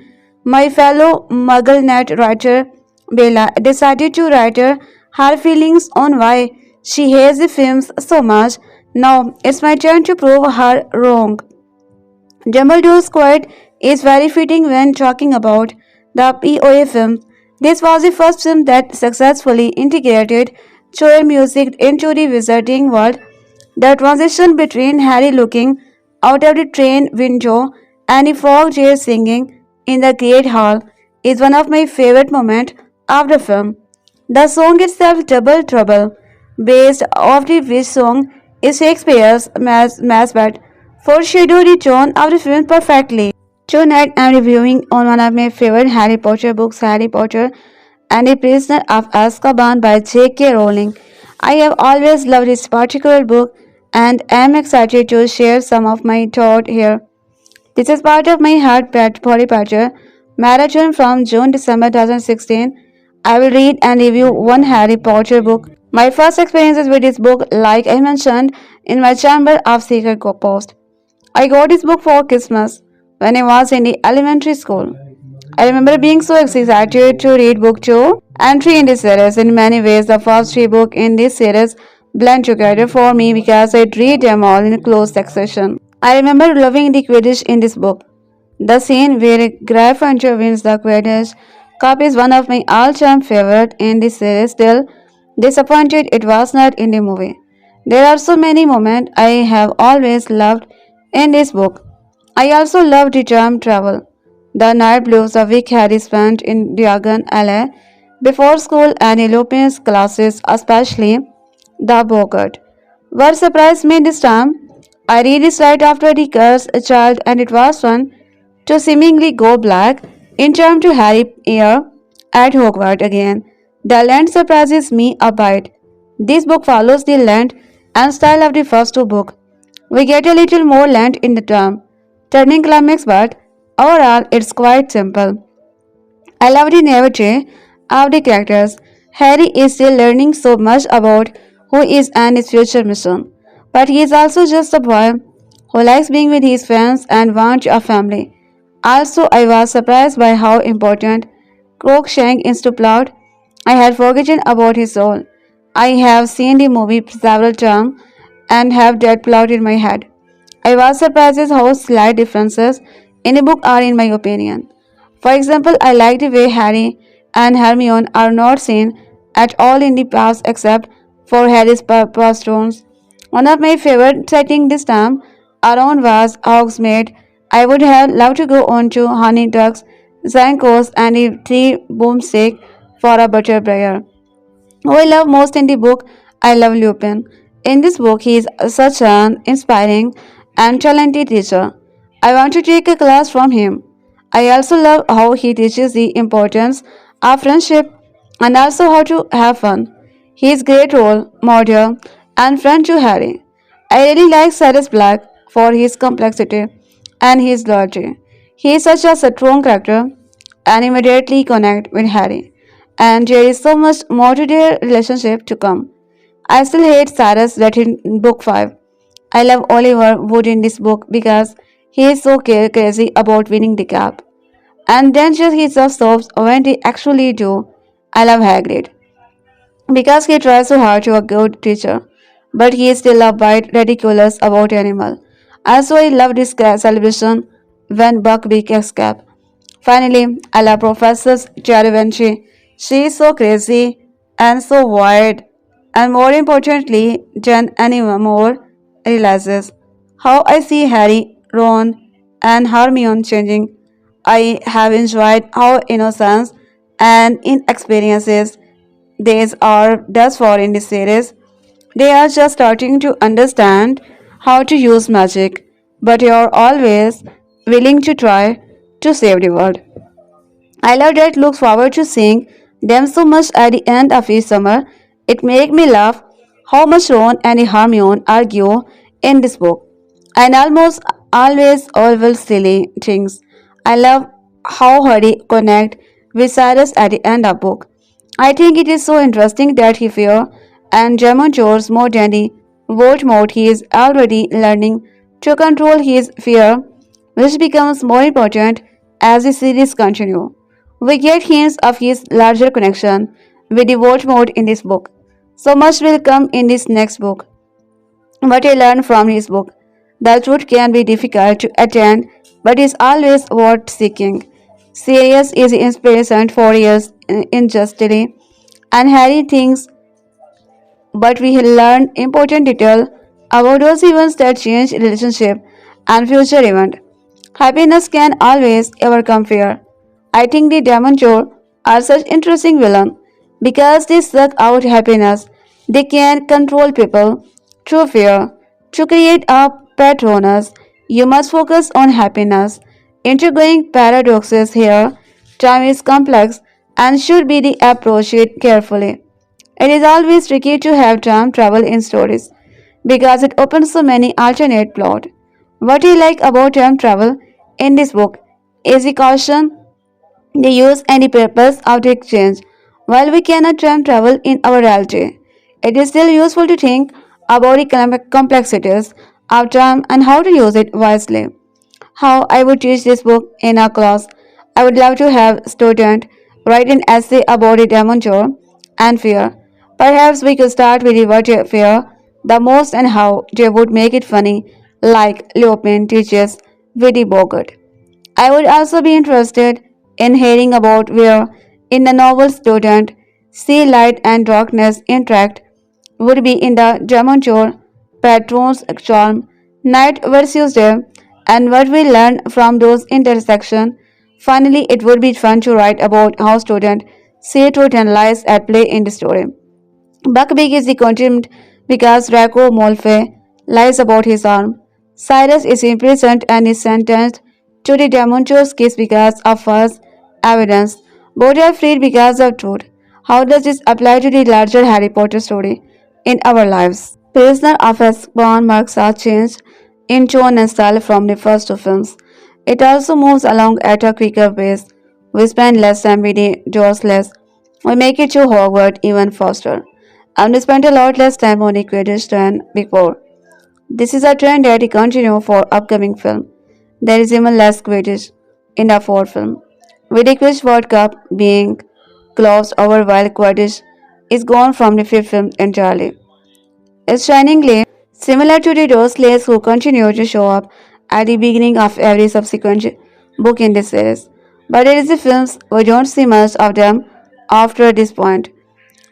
My fellow MuggleNet writer Bella decided to write her feelings on why she hates the films so much. Now it's my turn to prove her wrong. Dumbledore's quote is very fitting when talking about the POA film. This was the first film that successfully integrated choir music into the wizarding world. The transition between Harry looking out of the train window and the frog jay singing in the Great Hall is one of my favorite moments of the film. The song itself, Double Trouble, based off the which song is Shakespeare's Macbeth, foreshadowed the tone of the film perfectly. Tonight I'm reviewing on one of my favorite Harry Potter books, Harry Potter and the Prisoner of Azkaban by J.K. Rowling. I have always loved this particular book and am excited to share some of my thoughts here. This is part of my Harry Potter marathon from June December 2016. I will read and review one Harry Potter book. My first experiences with this book, like I mentioned in my Chamber of Secret post. I got this book for Christmas when I was in the elementary school. I remember being so excited to read book 2 and 3 in this series. In many ways, the first 3 books in this series blend together for me because I read them all in close succession. I remember loving the Quidditch in this book. The scene where Gryffindor wins the Quidditch Cup is one of my all-time favorite in this series. Still disappointed it was not in the movie. There are so many moments I have always loved in this book. I also love the time travel. The night blues of week Harry spent in Diagon Alley before school and Lupin's classes, especially the Bogart. What surprised me this time, I read this right after the cursed child and it was fun to seemingly go black in time to Harry here at Hogwarts again. The land surprises me a bit. This book follows the length and style of the first 2 books. We get a little more length in the term, turning climax, but overall it's quite simple. I love the naivety of the characters. Harry is still learning so much about who is and his future mission, but he is also just a boy who likes being with his friends and wants a family. Also, I was surprised by how important Crookshank is to plot. I had forgotten about his role. I have seen the movie several times and have that plot in my head. I was surprised at how slight differences in the book are in my opinion. For example, I like the way Harry and Hermione are not seen at all in the past except for Harry's patrons. One of my favorite settings this time around was Hogsmeade. I would have loved to go on to Honeyducks, Zankos, and the Three Boomstick for a butter prayer. Who I love most in the book, I love Lupin. In this book, he is such an inspiring and talented teacher. I want to take a class from him. I also love how he teaches the importance our friendship, and also how to have fun. He is great role model and friend to Harry. I really like Sirius Black for his complexity and his loyalty. He is such a strong character and immediately connect with Harry. And there is so much more to their relationship to come. I still hate Cyrus that in book 5. I love Oliver Wood in this book because he is so crazy about winning the cup. And then just he just stops when they actually do. I love Hagrid because he tries so hard to be a good teacher, but he is still a bit ridiculous about animal. Also, I love this celebration when Buckbeak escape. Finally, I love Professor Trelawney. She is so crazy and so wild, and more importantly than anyone more realizes how I see Harry, Ron, and Hermione changing. I have enjoyed how innocence and inexperiences these are thus far in the series. They are just starting to understand how to use magic, but you are always willing to try to save the world. I love that looks forward to seeing them so much at the end of each summer. It makes me laugh how much Ron and Hermione argue in this book. And almost always all silly things. I love how Harry connect with Cyrus at the end of book. I think it is so interesting that he fear and Dementors more than the Voldemort. He is already learning to control his fear, which becomes more important as the series continues. We get hints of his larger connection with the Voldemort in this book. So much will come in this next book. What I learned from his book. The truth can be difficult to attain, but is always worth seeking. Sirius is the inspiration for years in Justly, and Harry thinks, but we learn important detail about those events that change relationship and future event. Happiness can always overcome fear. I think the Dementors are such interesting villain because they suck out happiness. They can control people through fear. To create a Patronus, you must focus on happiness. Intergoing paradoxes here. Time is complex and should be the approached carefully. It is always tricky to have time travel in stories because it opens so many alternate plots. What I like about time travel in this book is the caution they use and the purpose of the exchange. While we cannot time travel in our reality, it is still useful to think about the complexities of time and how to use it wisely. How I would teach this book in a class. I would love to have student write an essay about the Dementor and fear. Perhaps we could start with the what you fear the most and how they would make it funny, like Lupin teaches Witty Bogart. I would also be interested in hearing about where, in the novel student, see light and darkness interact would be in the Dementor, Patronus Charm, night versus day, and what we learn from those intersections. Finally, it would be fun to write about how students see truth and lies at play in the story. Buckbeak is the condemned because Draco Malfoy lies about his arm. Cyrus is imprisoned and is sentenced to the Dementors case because of false evidence. Both are freed because of truth. How does this apply to the larger Harry Potter story in our lives? Prisoner of Azkaban marks a change in tone and style from the first two films. It also moves along at a quicker pace. We spend less time with the Dursleys. We make it to Hogwarts even faster. And we spend a lot less time on the Quidditch than before. This is a trend that will continue for upcoming film. There is even less Quidditch in the fourth film, with the Quidditch World Cup being glossed over while Quidditch is gone from the fifth film entirely. It's shiningly similar to the Dursleys who continue to show up at the beginning of every subsequent book in this series. But it is the films we don't see much of them after this point.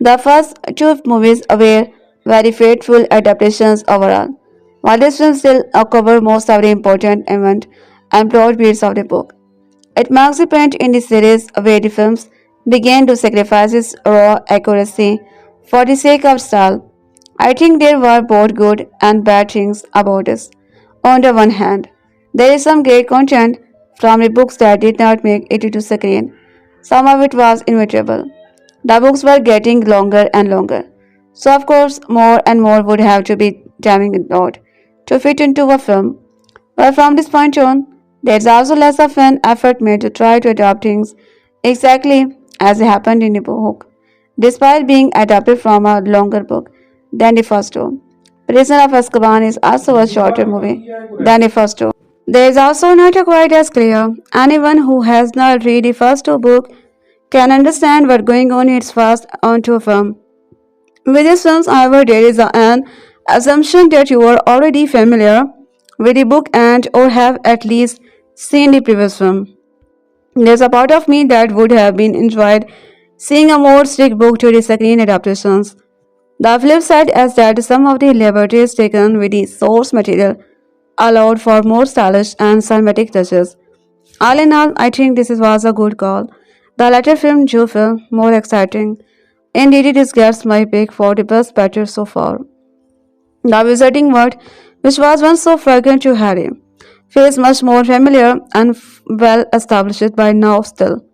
The first two movies were very faithful adaptations overall, while this film still cover most of the important events and plot beats of the book. It marks the point in the series where the films began to sacrifice its raw accuracy for the sake of style. I think there were both good and bad things about this. On the one hand, there is some great content from the books that did not make it to screen, Some of it was inevitable. The books were getting longer and longer. So, of course, more and more would have to be jamming out to fit into a film. But from this point on, there's also less of an effort made to try to adapt things exactly as it happened in the book, despite being adapted from a longer book than the first two. Prisoner of Azkaban is also a shorter movie than the first two. There is also not quite as clear. Anyone who has not read the first two books can understand what's going on its fast onto a film. With these films, however, there is an assumption that you are already familiar with the book and or have at least seen the previous film. There's a part of me that would have been enjoyed seeing a more strict book to the screen adaptations. The flip side is that some of the liberties taken with the source material allowed for more stylish and cinematic touches. All in all, I think was a good call. The latter film do feel more exciting. Indeed, it gets my pick for the best picture so far. The Wizarding World, which was once so fragrant to Harry, feels much more familiar and well established by now still.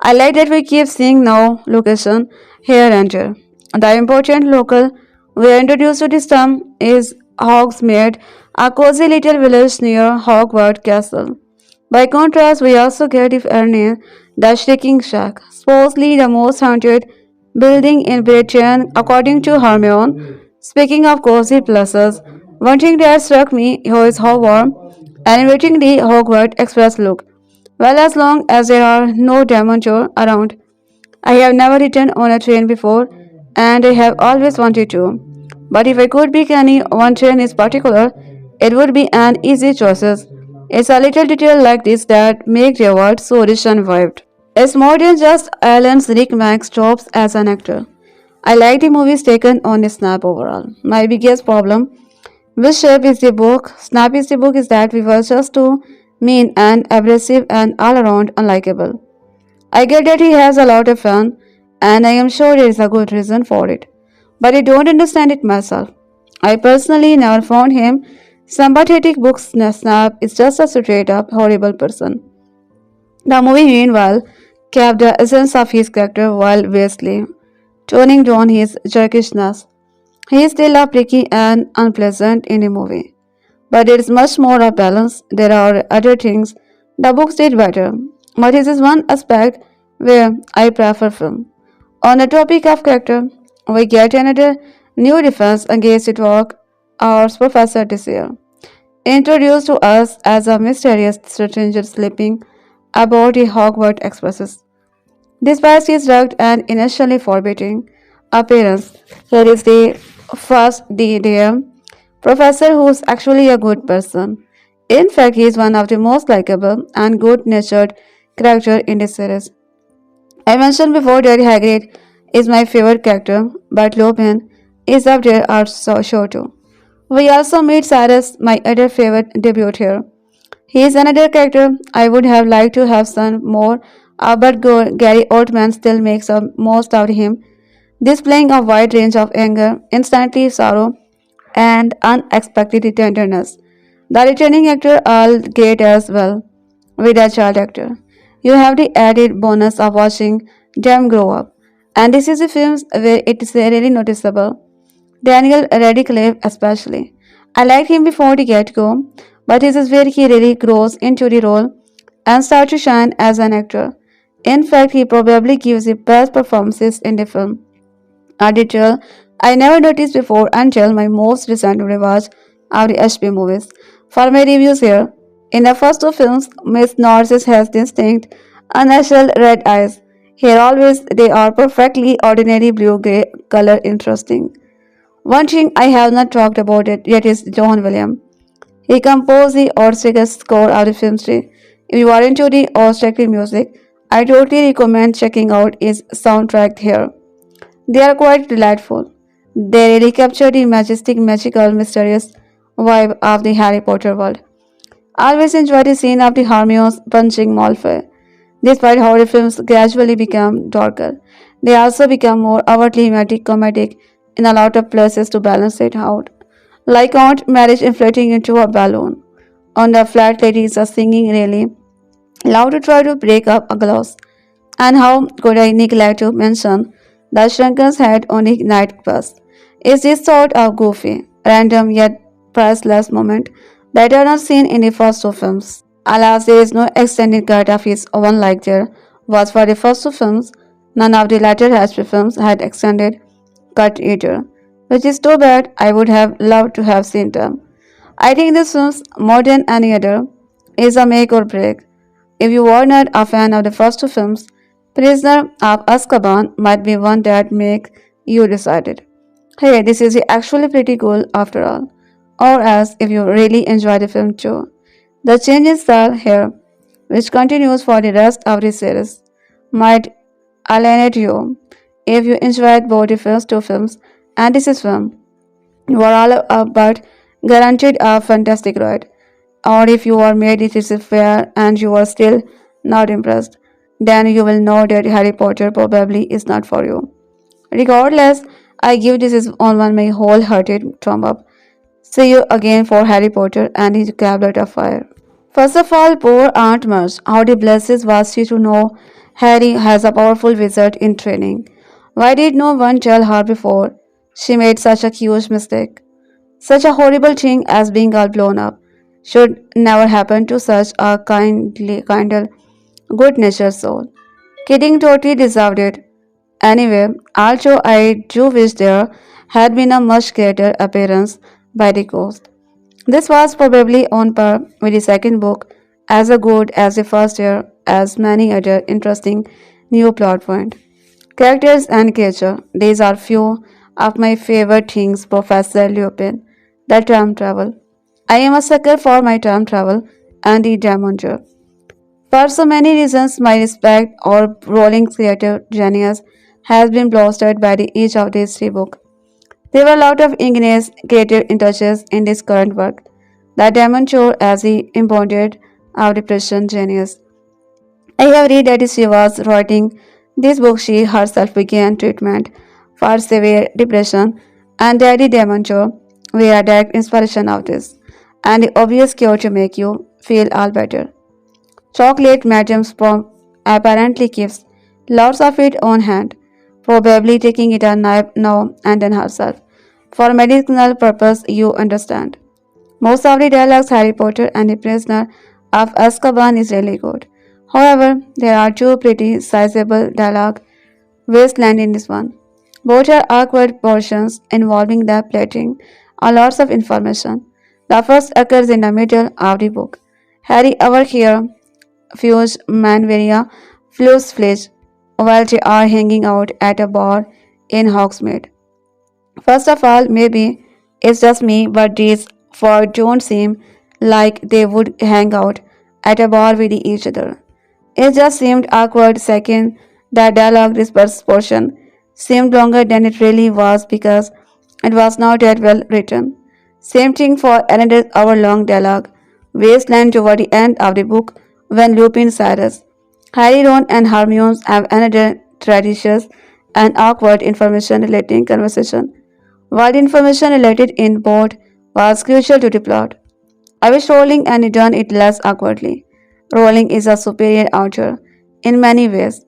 I like that we keep seeing now location here and there. The important local we are introduced to this term is Hogsmeade, a cozy little village near Hogwarts Castle. By contrast, we also get Erne, the Shrieking Shack, supposedly the most haunted building in Britain according to Hermione. Speaking of cozy places, one thing that struck me here is how warm and inviting the Hogwarts Express look. Well, as long as there are no Dementors around, I have never ridden on a train before, and I have always wanted to. But if I could pick any one train in particular, it would be an easy choice. It's a little detail like this that make the world so rich and vivid. It's more than just Alan's Rick Max jobs as an actor. I like the movies taken on a snap overall. My biggest problem with Shape is the book. Snap is the book is that we were just too mean and abrasive and all around unlikable. I get that he has a lot of fun, and I am sure there is a good reason for it. But I don't understand it myself. I personally never found him sympathetic. Books Snap is just a straight up horrible person. The movie, meanwhile, kept the essence of his character while vastly toning down his jerkishness. He is still a pricky and unpleasant in the movie. But there is much more of balance. There are other things the books did better. But this is one aspect where I prefer film. On the topic of character, we get another new defense against it work our professor this year. Introduced to us as a mysterious stranger sleeping aboard the Hogwarts Expresses. Despite his rugged and initially forbidding appearance, here is the first DDM professor who's actually a good person. In fact, he is one of the most likable and good-natured character in this series. I mentioned before that Hagrid is my favorite character, but Lupin is up there also sure too. We also meet Cyrus, my other favorite debut here. He is another character I would have liked to have seen more, but Gary Oldman still makes the most out of him, displaying a wide range of anger, instantly sorrow, and unexpected tenderness. The returning actor all great as well, with a child actor. You have the added bonus of watching them grow up. And this is the films where it is really noticeable. Daniel Radcliffe especially. I liked him before the get-go, but this is where he really grows into the role and starts to shine as an actor. In fact, he probably gives the best performances in the film. A detail I never noticed before until my most recent rewatch of the HP movies. For my reviews here, in the first two films, Miss Narcissus has distinct, unnatural red eyes. Here always they are perfectly ordinary blue-gray color interesting. One thing I have not talked about it yet is John Williams. He composed the orchestra score of the film tree. If you are into the orchestra music, I totally recommend checking out his soundtrack here. They are quite delightful. They really capture the majestic, magical, mysterious vibe of the Harry Potter world. I always enjoy the scene of the Hermione's punching Malfoy. Despite horror films gradually become darker, they also become more overtly comedic in a lot of places to balance it out. Like Aunt Marge inflating into a balloon. On the flat ladies are singing really loud to try to break up a glass. And how could I neglect to mention the Shrunken's head on a night bus? Is this sort of goofy, random yet priceless moment better not seen in the first two films? Alas, there is no extended cut of his own like there was for the first two films. None of the later Hasbro films had extended cut either, which is too bad. I would have loved to have seen them. I think this film, more than any other, is a make or break. If you were not a fan of the first two films, Prisoner of Azkaban might be one that make you decided, hey, this is actually pretty cool after all. Or else, if you really enjoy the film too, the change in style here, which continues for the rest of the series, might alienate you. If you enjoyed both the first two films and this film, you are all but guaranteed a fantastic ride. Or if you are made it is fair and you are still not impressed, then you will know that Harry Potter probably is not for you. Regardless, I give this is on one my wholehearted thumb up. See you again for Harry Potter and his Goblet of Fire. First of all, poor Aunt Marge. How the blesses was she to know Harry has a powerful wizard in training? Why did no one tell her before? She made such a huge mistake. Such a horrible thing as being all blown up should never happen to such a kindly, good-natured soul. Kidding totally deserved it. Anyway, also I do wish there had been a much greater appearance by the ghost. This was probably on par with the second book, as good as the first year, as many other interesting new plot points. Characters and creature. These are few of my favorite things, Professor Lupin. The time travel. I am a sucker for my time travel and the Dementors. For so many reasons, my respect or rolling creative genius has been blasted by each of these three books. There were a lot of ingenious creative touches in this current work that demonstrate as the embodied of depression genius. I have read that she was writing this book she herself began treatment for severe depression and Daddy Dementor were a direct inspiration of this and the obvious cure to make you feel all better. Chocolate Madam Spom apparently keeps lots of it on hand, probably taking it a nap now and then herself. For medicinal purpose, you understand. Most of the dialogues Harry Potter and the Prisoner of Azkaban is really good. However, there are two pretty sizable dialogue wasteland in this one. Both are awkward portions involving the plating or lots of information. The first occurs in the middle of the book. Harry over here fuse Manveria flues flesh while they are hanging out at a bar in Hogsmeade. First of all, maybe it's just me, but these four don't seem like they would hang out at a bar with each other. It just seemed awkward. Second, the dialogue dispersed portion seemed longer than it really was because it was not that well written. Same thing for another hour long dialogue, wasteland toward the end of the book when Lupin Cyrus, Harry, Ron, and Hermione have another traditious and awkward information relating conversation. While the information related in both was crucial to the plot, I wish Rowling had done it less awkwardly. Rowling is a superior author in many ways,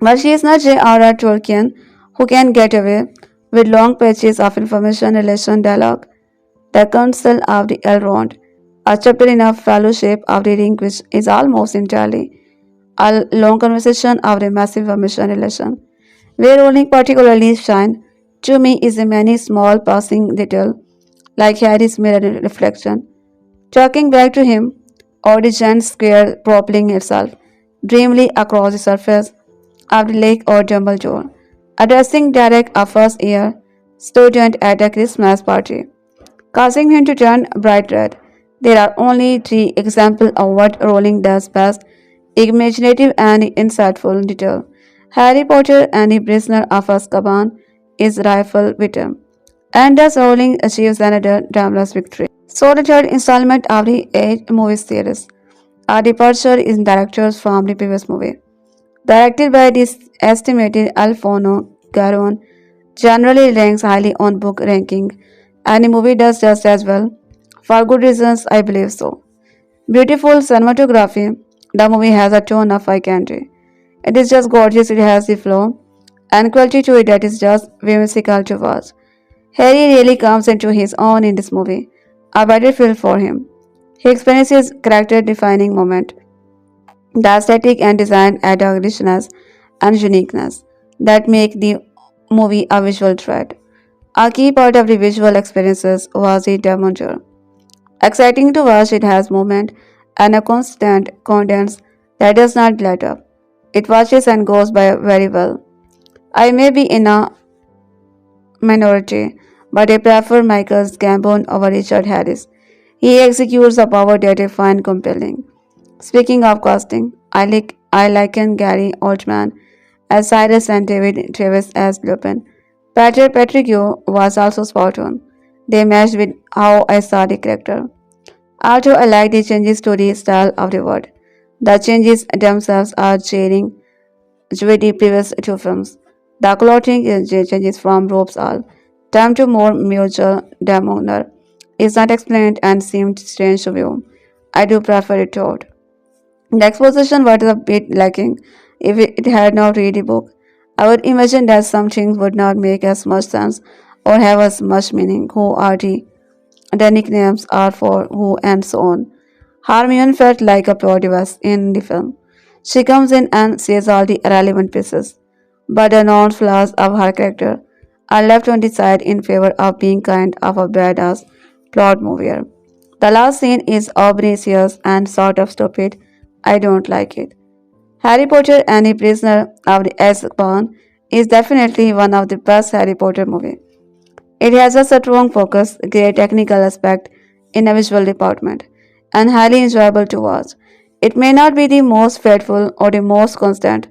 but she is not J.R.R. Tolkien who can get away with long pages of information relation dialogue. The Council of the Elrond, a chapter in a Fellowship of the Ring which is almost entirely a long conversation of the massive information relation. Where Rowling particularly shine to me is the many small passing detail like Harry's mirror reflection talking back to him, or the giant square propelling itself dreamily across the surface of the lake or Dumbledore, addressing Derek, a first year student at a Christmas party, causing him to turn bright red. There are only three examples of what Rowling does best imaginative and insightful detail. Harry Potter and the Prisoner of Azkaban is rifle with him, and thus Rowling achieves another timeless victory. So the third installment of the 8 movie series, a departure in directors from the previous movie. Directed by this estimated Alfonso Garon, generally ranks highly on book ranking, and the movie does just as well. For good reasons, I believe so. Beautiful cinematography, the movie has a tone of eye candy. It is just gorgeous, it has the flow and quality to it that is just whimsical to watch. Harry really comes into his own in this movie. A better feel for him. He experiences character defining moment. The aesthetic and design add a richness and uniqueness that make the movie a visual threat. A key part of the visual experiences was the Dementor. Exciting to watch, it has movement and a constant cadence that does not let up. It watches and goes by very well. I may be in a minority, but I prefer Michael Gambon over Richard Harris. He executes a power that I find compelling. Speaking of casting, I liken Gary Oldman as Cyrus and David Travis as Lupin. Patrick was also spot on. They matched with how I saw the character. Although I like the changes to the style of the word, the changes themselves are chaining with the previous two films. The clothing changes from robes all time to more mutual demeanor is not explained and seemed strange to view. I do prefer it though. The exposition was a bit lacking if it had not read the book. I would imagine that some things would not make as much sense or have as much meaning. Who are the nicknames are for who and so on. Hermione felt like a pure device in the film. She comes in and says all the relevant pieces, but the non-flaws of her character are left on the side in favor of being kind of a badass plot mover. The last scene is obnoxious and sort of stupid. I don't like it. Harry Potter and the Prisoner of the Azkaban is definitely one of the best Harry Potter movies. It has a strong focus, great technical aspect in the visual department, and highly enjoyable to watch. It may not be the most faithful or the most constant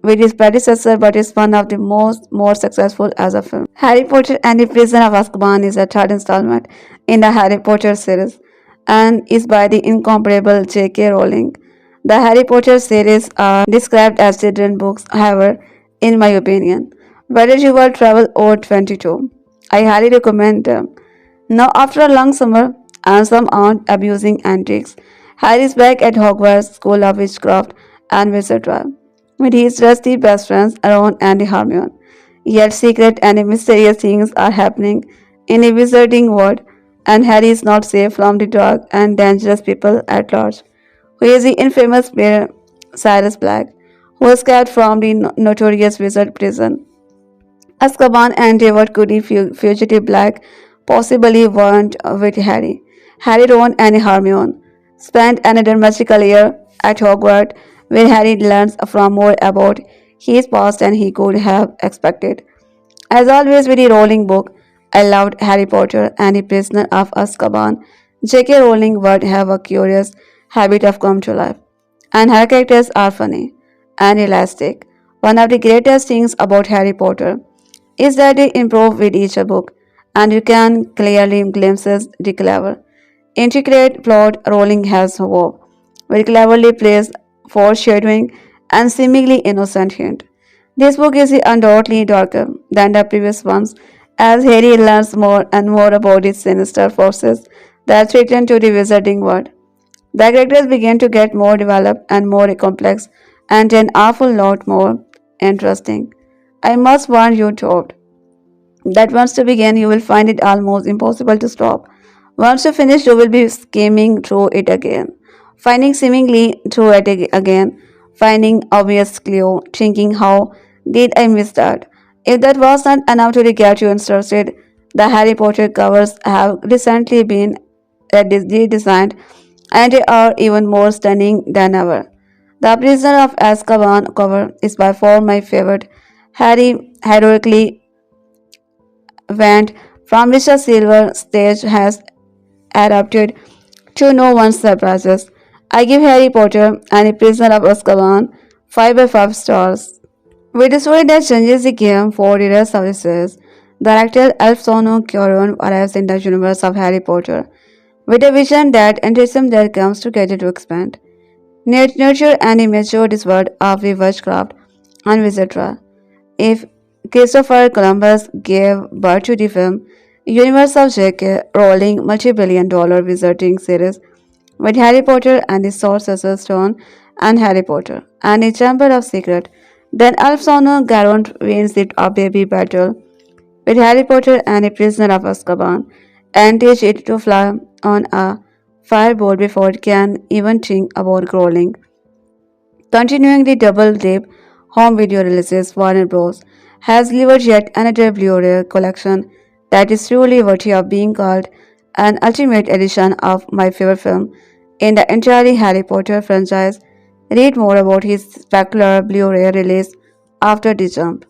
with its predecessor, but is one of the most more successful as a film. Harry Potter and the Prisoner of Azkaban is a third installment in the Harry Potter series and is by the incomparable J.K. Rowling. The Harry Potter series are described as children's books, however, in my opinion. Whether you will travel or 22, I highly recommend them. Now, after a long summer and some aunt abusing antics, Harry is back at Hogwarts School of Witchcraft and Wizardry with his trusty best friends Ron and Hermione. Yet secret and mysterious things are happening in the wizarding world, and Harry is not safe from the dark and dangerous people at large. Who is the infamous player Sirius Black, who escaped from the notorious wizard prison Azkaban and David Cody fugitive Black possibly weren't with Harry. Harry, Ron, and Hermione spent another magical year at Hogwarts, where Harry learns from more about his past than he could have expected. As always with the Rowling book, I loved Harry Potter and the Prisoner of Azkaban. J.K. Rowling would have a curious habit of come to life, and her characters are funny and elastic. One of the greatest things about Harry Potter is that they improve with each book, and you can clearly glimpses the clever, intricate plot Rowling has wove, with cleverly placed foreshadowing and seemingly innocent hint. This book is undoubtedly darker than the previous ones, as Harry learns more and more about the sinister forces that threaten to the wizarding world. The characters begin to get more developed and more complex, and an awful lot more interesting. I must warn you, Todd, that once you begin, you will find it almost impossible to stop. Once you finish, you will be skimming through it again, finding seemingly through it again, finding obvious clue, thinking, how did I miss that? If that was not enough to get you interested, the Harry Potter covers have recently been redesigned and they are even more stunning than ever. The Prisoner of Azkaban cover is by far my favorite. Harry heroically went from which a silver stage has adapted to no one's surprises. I give Harry Potter and the Prisoner of Azkaban 5 by 5 stars. With a story that changes the game for the rest of the series, director Alfonso Cuarón arrives in the universe of Harry Potter with a vision that enthusiasm that comes together to expand, nurture and immature this world of witchcraft and wizardry. If Christopher Columbus gave birth to the film universe of J.K. Rowling multi-billion-dollar wizarding series with Harry Potter and the Sorcerer's Stone and Harry Potter, and a Chamber of Secret. Then Alphonso Garrett wins it a baby battle with Harry Potter and a Prisoner of Azkaban, and teach it to fly on a fireboard before it can even think about crawling. Continuing the double dip home video releases, Warner Bros. Has delivered yet another Blu-ray collection that is truly worthy of being called an ultimate edition of my favorite film in the entire Harry Potter franchise. Read more about his spectacular Blu-ray release after the jump.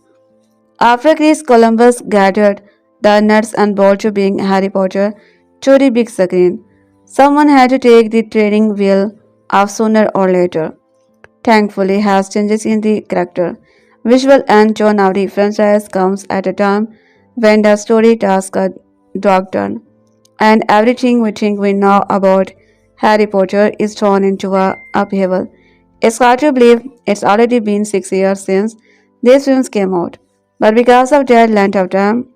After Chris Columbus gathered the nuts and bolts to bring Harry Potter to the big screen, someone had to take the training wheel off sooner or later. Thankfully, has changes in the character, visual and tone of the franchise comes at a time when the story takes a dark turn, and everything we think we know about Harry Potter is thrown into a upheaval. It's hard to believe it's already been 6 years since these films came out, but because of their length of time,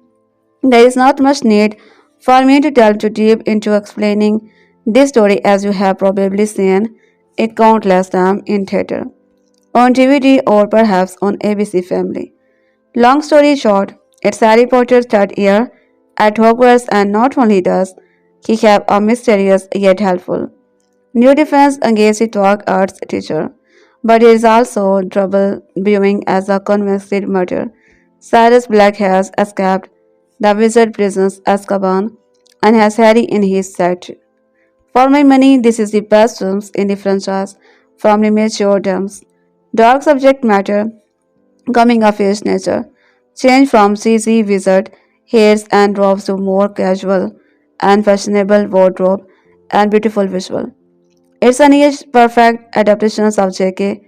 there is not much need for me to delve too deep into explaining this story as you have probably seen it countless times in theater, on DVD, or perhaps on ABC Family. Long story short, it's Harry Potter's third year at Hogwarts, and not only does he have a mysterious yet helpful new defense against the dark arts teacher, but he is also trouble brewing as a convicted murderer. Sirius Black has escaped the wizard prisons Azkaban and has Harry in his sight. For my money, this is the best films in the franchise from the mature terms. Dark subject matter, coming of age nature, change from cheesy wizard hairs and robes to more casual and fashionable wardrobe and beautiful visual. It's a near perfect adaptation of J.K.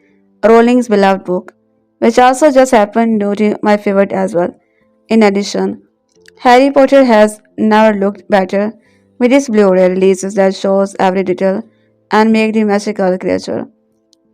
Rowling's beloved book, which also just happened to be my favorite as well. In addition, Harry Potter has never looked better with its Blu-ray releases that shows every detail and make the magical creature.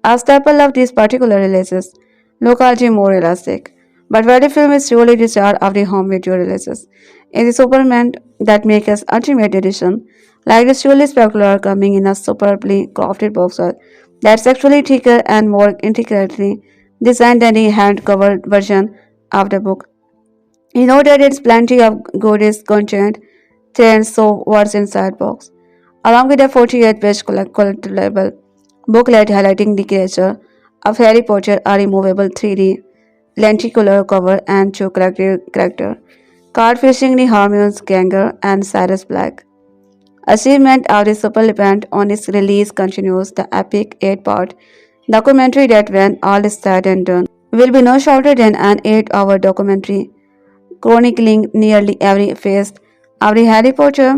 A staple of these particular releases, look are more realistic, but where the film is truly the star of the home video releases, is the Superman that makes us Ultimate Edition, like the truly spectacular coming in a superbly crafted box art that's actually thicker and more intricately designed than the hand-covered version of the book. You know that it's plenty of goodies content, then so what's inside box, along with a 48-page collectible booklet highlighting the creature of Harry Potter, a removable 3D lenticular cover, and two character card featuring the Hermione's Ganger and Sirius Black. Achievement of the supplement on its release continues the epic 8-part documentary that, when all is said and done, will be no shorter than an 8-hour documentary chronicling nearly every phase of the Harry Potter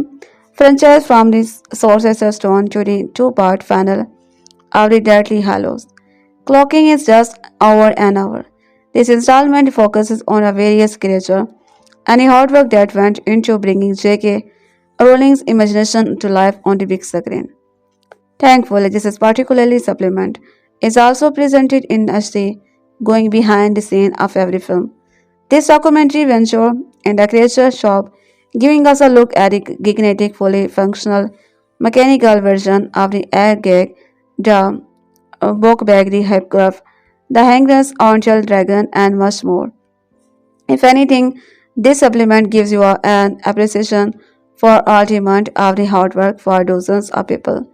franchise from the Sorcerer's Stone to the two-part final of the Deathly Hallows. Clocking is just over an hour. This installment focuses on a various creature and the hard work that went into bringing J.K. Rowling's imagination to life on the big screen. Thankfully, this is particularly supplement is also presented in HD, going behind the scene of every film. This documentary venture in the creature shop, giving us a look at the gigantic, fully functional, mechanical version of the air gag, the Buckbeak the Hippogriff, the Hangman's Angel Dragon, and much more. If anything, this supplement gives you an appreciation for all the amount of the hard work for dozens of people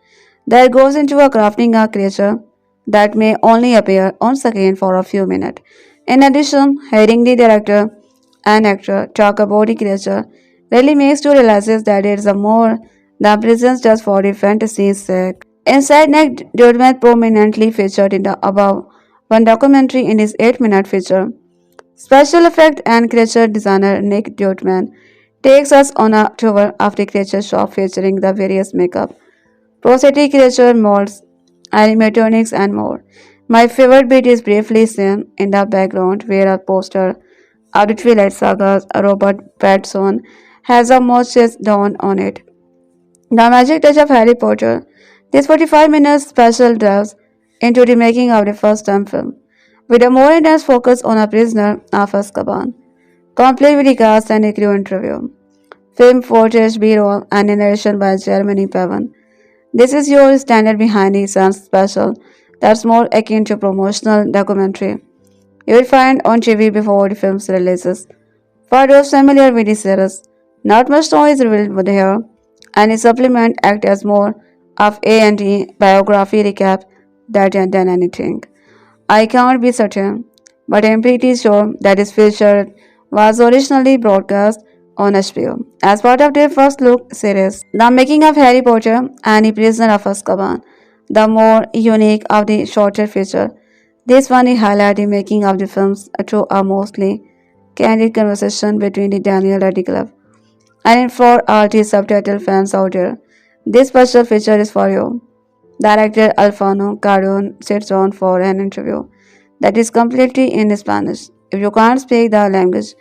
that goes into a crafting a creature that may only appear on screen for a few minutes. In addition, hearing the director and actor talk about the creature really makes you realize that it is a more than presence just for the fantasy's sake. Inside Nick Durden prominently featured in the above one documentary in his 8-minute feature. Special effect and creature designer Nick Durden takes us on a tour of the creature shop featuring the various makeup, prosthetic creature molds, animatronics, and more. My favorite bit is briefly seen in the background where a poster of the Twilight Saga's Robert Pattinson has a Moses down on it. The magic touch of Harry Potter. This 45-minute special delves into the making of the first time film, with a more intense focus on a prisoner of Azkaban, complete with the cast and a crew interview. Film footage, B-roll, and a narration by Jeremy Pavan. This is your standard behind the scenes special, that's more akin to promotional documentary you will find on TV before the film's releases. For those familiar with the series, not much story is revealed here, and the supplement act as more of A&E biography recap than anything. I can't be certain, but I'm pretty sure that this feature was originally broadcast on HBO as part of their first look series. The making of Harry Potter and the Prisoner of Azkaban, the more unique of the shorter feature. This one highlights the making of the films through a mostly candid conversation between the Daniel Radcliffe and for all the subtitle fans out there. This special feature is for you. Director Alfano Cardon sits down for an interview that is completely in Spanish. If you can't speak the language,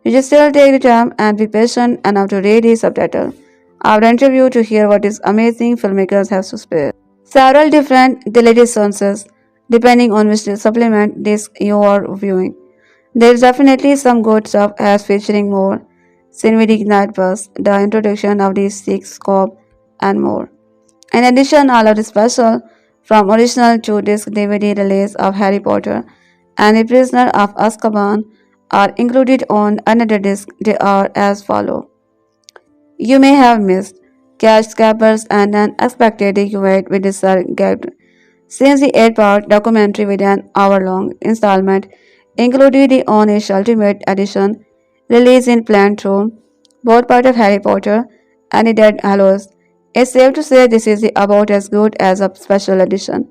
you just still take the time and be patient enough to read the subtitle of the interview to hear what these amazing filmmakers have to say. Several different deleted sources depending on which supplement disc you are viewing. There's definitely some good stuff as featuring more cinematic night bus, the introduction of the six scope, and more. In addition, all of the special, from original to disc DVD release of Harry Potter and The Prisoner of Azkaban, are included on another disc. They are as follow. You may have missed Cash Scappers and Unexpected Duet with the Sir Ged. Since the 8-part documentary with an hour-long installment included the On-Ish Ultimate Edition released in Plan 2, both part of Harry Potter and the Dead Hallows, it's safe to say this is about as good as a special edition.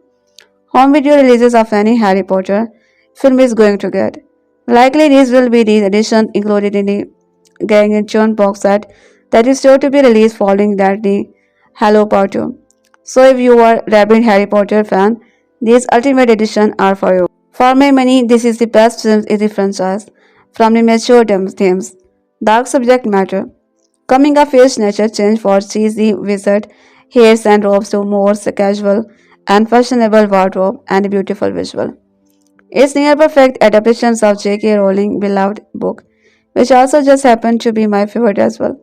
Home video releases of any Harry Potter film is going to get. Likely these will be the edition included in the Gargantuan box set that is sure to be released following that the Halo Part 2. So if you are a rabid Harry Potter fan, these Ultimate Edition are for you. For my money, this is the best film in the franchise. From the mature themes, dark subject matter, coming of age nature change for cheesy wizard hairs and robes to more casual and fashionable wardrobe and beautiful visual. It's near perfect adaptations of J.K. Rowling' beloved book, which also just happened to be my favorite as well.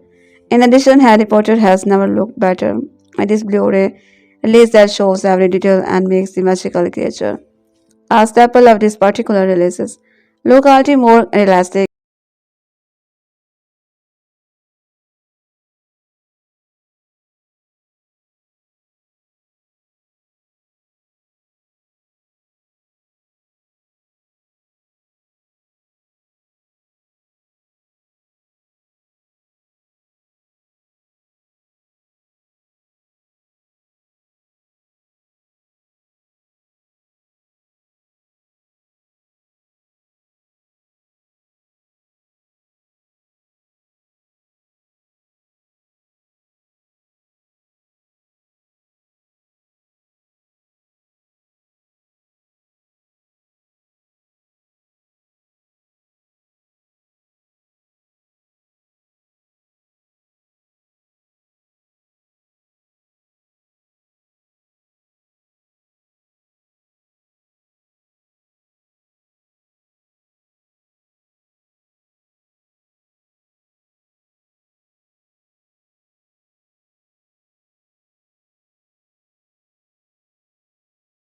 In addition, Harry Potter has never looked better. It is Blu-ray release that shows every detail and makes the magical creature a staple of these particular releases. Look a little more realistic.